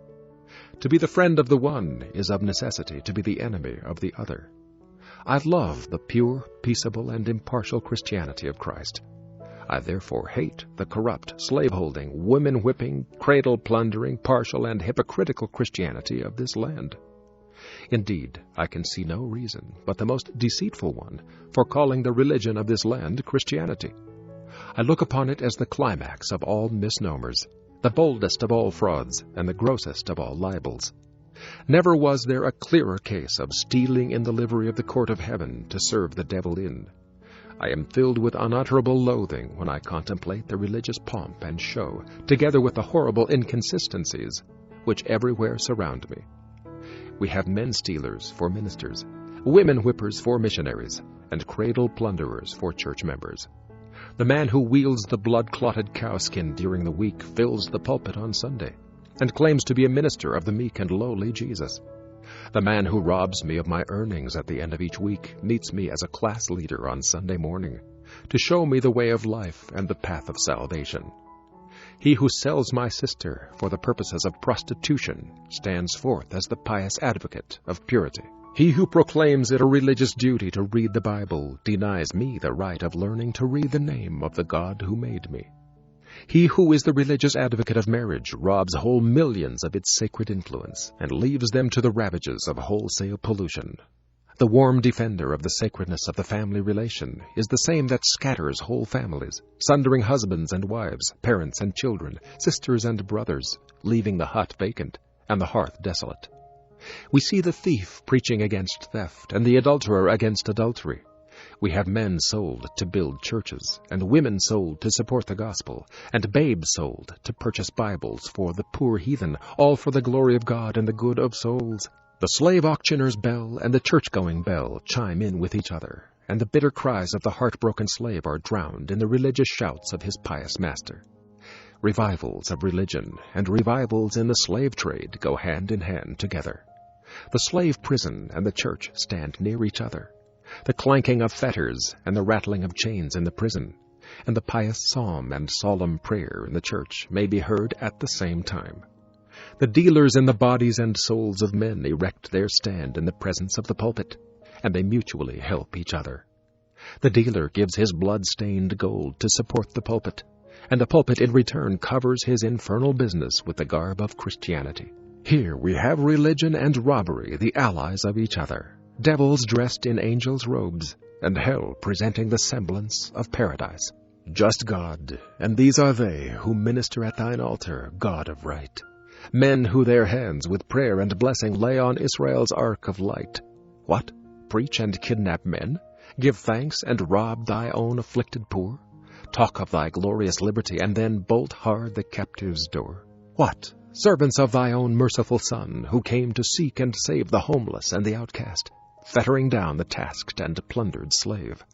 To be the friend of the one is of necessity to be the enemy of the other. I love the pure, peaceable, and impartial Christianity of Christ. I therefore hate the corrupt, slave-holding, women-whipping, cradle-plundering, partial, and hypocritical Christianity of this land. Indeed, I can see no reason but the most deceitful one for calling the religion of this land Christianity. I look upon it as the climax of all misnomers, the boldest of all frauds, and the grossest of all libels. Never was there a clearer case of stealing in the livery of the court of heaven to serve the devil in. I am filled with unutterable loathing when I contemplate the religious pomp and show, together with the horrible inconsistencies which everywhere surround me. We have men-stealers for ministers, women-whippers for missionaries, and cradle-plunderers for church members. The man who wields the blood-clotted cowskin during the week fills the pulpit on Sunday, and claims to be a minister of the meek and lowly Jesus. The man who robs me of my earnings at the end of each week meets me as a class leader on Sunday morning, to show me the way of life and the path of salvation. He who sells my sister for the purposes of prostitution stands forth as the pious advocate of purity. He who proclaims it a religious duty to read the Bible denies me the right of learning to read the name of the God who made me. He who is the religious advocate of marriage robs whole millions of its sacred influence and leaves them to the ravages of wholesale pollution. The warm defender of the sacredness of the family relation is the same that scatters whole families, sundering husbands and wives, parents and children, sisters and brothers, leaving the hut vacant and the hearth desolate. We see the thief preaching against theft and the adulterer against adultery. We have men sold to build churches, and women sold to support the gospel, and babes sold to purchase Bibles for the poor heathen, all for the glory of God and the good of souls. The slave auctioneer's bell and the church-going bell chime in with each other, and the bitter cries of the heartbroken slave are drowned in the religious shouts of his pious master. Revivals of religion and revivals in the slave trade go hand in hand together. The slave prison and the church stand near each other. The clanking of fetters and the rattling of chains in the prison, and the pious psalm and solemn prayer in the church may be heard at the same time. The dealers in the bodies and souls of men erect their stand in the presence of the pulpit, and they mutually help each other. The dealer gives his blood-stained gold to support the pulpit, and the pulpit in return covers his infernal business with the garb of Christianity. Here we have religion and robbery, the allies of each other, devils dressed in angels' robes, and hell presenting the semblance of paradise. Just God, and these are they who minister at thine altar, God of right. Men who their hands with prayer and blessing lay on Israel's ark of light. What? Preach and kidnap men? Give thanks and rob thy own afflicted poor? Talk of thy glorious liberty, and then bolt hard the captive's door? What? Servants of thy own merciful Son, who came to seek and save the homeless and the outcast, fettering down the tasked and plundered slave.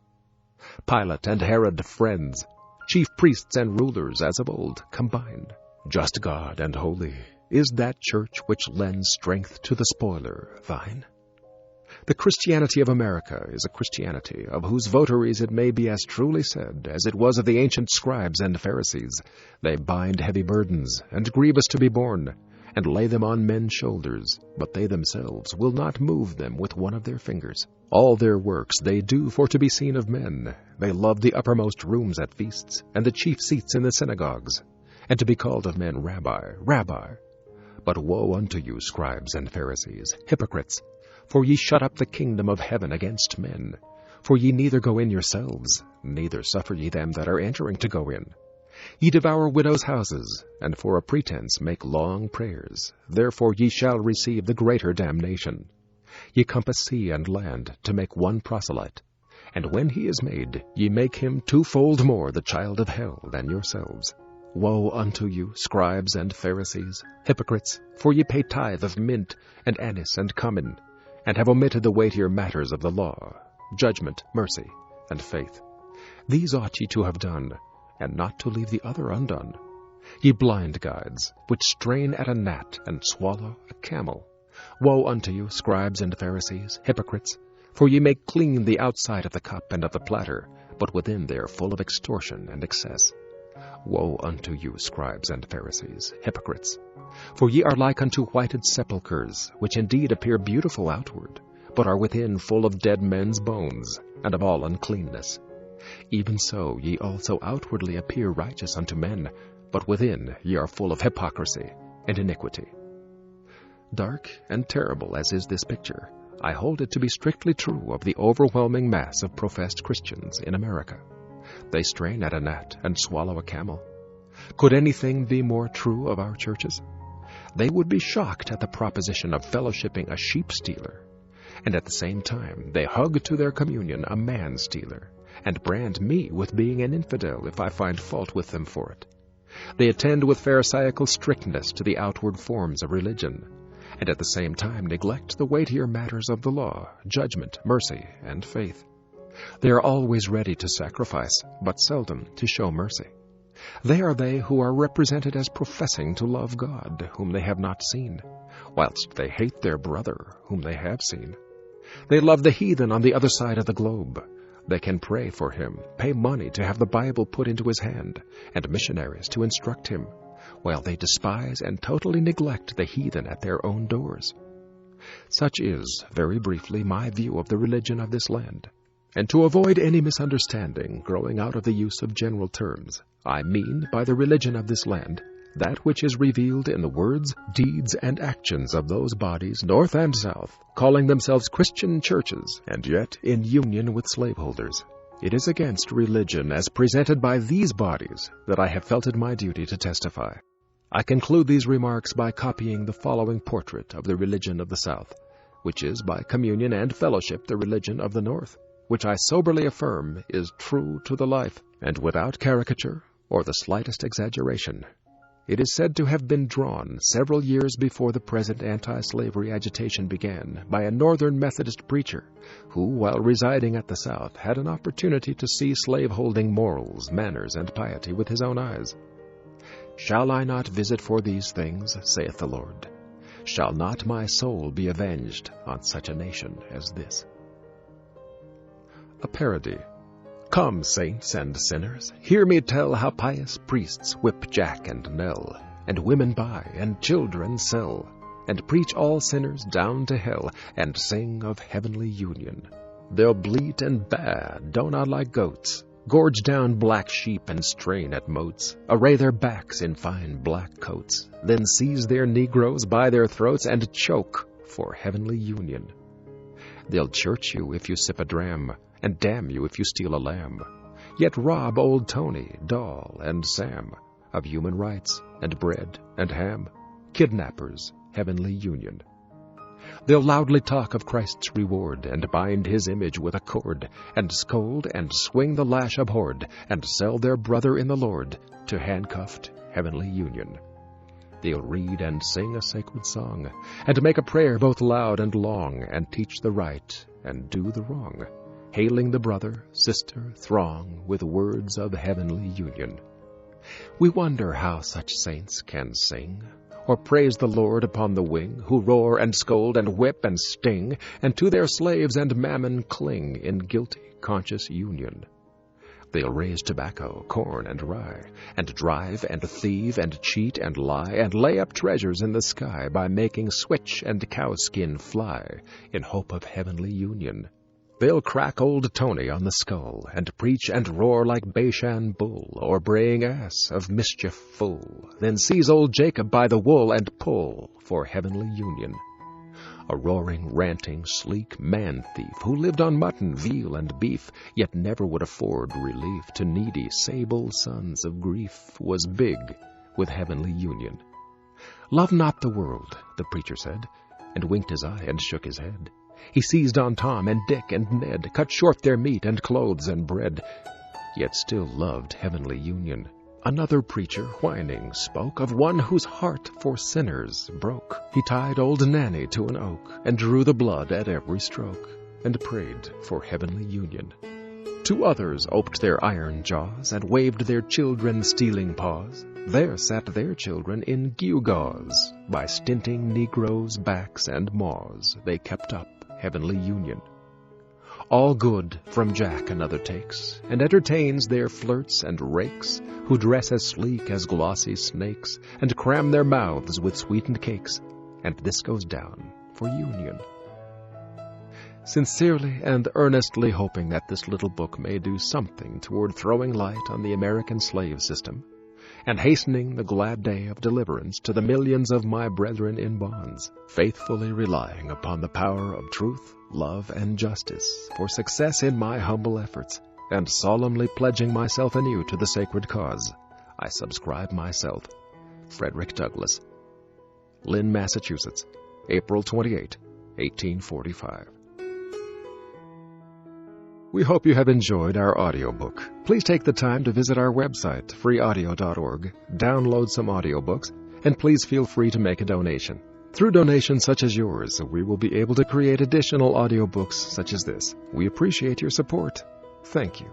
Pilate and Herod friends, chief priests and rulers as of old combined. Just God and holy, is that church which lends strength to the spoiler thine? The Christianity of America is a Christianity of whose votaries it may be as truly said as it was of the ancient scribes and Pharisees. They bind heavy burdens, and grievous to be borne, and lay them on men's shoulders, but they themselves will not move them with one of their fingers. All their works they do for to be seen of men. They love the uppermost rooms at feasts, and the chief seats in the synagogues, and to be called of men, Rabbi, Rabbi. But woe unto you, scribes and Pharisees, hypocrites! For ye shut up the kingdom of heaven against men. For ye neither go in yourselves, neither suffer ye them that are entering to go in. Ye devour widows' houses, and for a pretense make long prayers. Therefore ye shall receive the greater damnation. Ye compass sea and land to make one proselyte, and when he is made, ye make him twofold more the child of hell than yourselves. Woe unto you, scribes and Pharisees, hypocrites! For ye pay tithe of mint and anise and cumin, and have omitted the weightier matters of the law, judgment, mercy, and faith. These ought ye to have done, and not to leave the other undone. Ye blind guides, which strain at a gnat and swallow a camel. Woe unto you, scribes and Pharisees, hypocrites! For ye make clean the outside of the cup and of the platter, but within they are full of extortion and excess. Woe unto you, scribes and Pharisees, hypocrites! For ye are like unto whited sepulchres, which indeed appear beautiful outward, but are within full of dead men's bones, and of all uncleanness. Even so ye also outwardly appear righteous unto men, but within ye are full of hypocrisy and iniquity. Dark and terrible as is this picture, I hold it to be strictly true of the overwhelming mass of professed Christians in America. They strain at a gnat and swallow a camel. Could anything be more true of our churches? They would be shocked at the proposition of fellowshipping a sheep-stealer, and at the same time they hug to their communion a man-stealer, and brand me with being an infidel if I find fault with them for it. They attend with pharisaical strictness to the outward forms of religion, and at the same time neglect the weightier matters of the law, judgment, mercy, and faith. They are always ready to sacrifice, but seldom to show mercy. They are they who are represented as professing to love God, whom they have not seen, whilst they hate their brother, whom they have seen. They love the heathen on the other side of the globe. They can pray for him, pay money to have the Bible put into his hand, and missionaries to instruct him, while they despise and totally neglect the heathen at their own doors. Such is, very briefly, my view of the religion of this land. And to avoid any misunderstanding growing out of the use of general terms, I mean by the religion of this land that which is revealed in the words, deeds, and actions of those bodies, north and south, calling themselves Christian churches, and yet in union with slaveholders. It is against religion as presented by these bodies that I have felt it my duty to testify. I conclude these remarks by copying the following portrait of the religion of the South, which is by communion and fellowship the religion of the North, which I soberly affirm is true to the life, and without caricature or the slightest exaggeration. It is said to have been drawn several years before the present anti-slavery agitation began by a Northern Methodist preacher who, while residing at the South, had an opportunity to see slaveholding morals, manners, and piety with his own eyes. Shall I not visit for these things, saith the Lord? Shall not my soul be avenged on such a nation as this? A parody. Come, saints and sinners, hear me tell how pious priests whip Jack and Nell, and women buy and children sell, and preach all sinners down to hell, and sing of heavenly union. They'll bleat and baa, doughnut like goats, gorge down black sheep and strain at moats, array their backs in fine black coats, then seize their negroes by their throats and choke for heavenly union. They'll church you if you sip a dram, and damn you if you steal a lamb, yet rob old Tony, Doll, and Sam of human rights and bread and ham. Kidnappers, heavenly union. They'll loudly talk of Christ's reward, and bind his image with a cord, and scold and swing the lash abhorred, and sell their brother in the Lord to handcuffed heavenly union. They'll read and sing a sacred song, and make a prayer both loud and long, and teach the right and do the wrong, hailing the brother, sister, throng with words of heavenly union. We wonder how such saints can sing, or praise the Lord upon the wing, who roar and scold and whip and sting, and to their slaves and mammon cling in guilty conscious union. They'll raise tobacco, corn, and rye, and drive and thieve and cheat and lie, and lay up treasures in the sky by making switch and cowskin fly in hope of heavenly union. They'll crack old Tony on the skull, and preach and roar like Bashan bull, or braying ass of mischief full, then seize old Jacob by the wool and pull for heavenly union. A roaring, ranting, sleek man-thief, who lived on mutton, veal, and beef, yet never would afford relief to needy, sable sons of grief, was big with heavenly union. Love not the world, the preacher said, and winked his eye and shook his head. He seized on Tom and Dick and Ned, cut short their meat and clothes and bread, yet still loved heavenly union. Another preacher, whining, spoke of one whose heart for sinners broke. He tied old Nanny to an oak, and drew the blood at every stroke, and prayed for heavenly union. Two others oped their iron jaws, and waved their children's stealing paws. There sat their children in gewgaws. By stinting negroes' backs and maws, they kept up heavenly union. All good from Jack another takes, and entertains their flirts and rakes, who dress as sleek as glossy snakes, and cram their mouths with sweetened cakes, and this goes down for union. Sincerely and earnestly hoping that this little book may do something toward throwing light on the American slave system, and hastening the glad day of deliverance to the millions of my brethren in bonds, faithfully relying upon the power of truth, love, and justice for success in my humble efforts, and solemnly pledging myself anew to the sacred cause, I subscribe myself, Frederick Douglass. Lynn, Massachusetts, April 28, 1845. We hope you have enjoyed our audiobook. Please take the time to visit our website, freeaudio.org, download some audiobooks, and please feel free to make a donation. Through donations such as yours, we will be able to create additional audiobooks such as this. We appreciate your support. Thank you.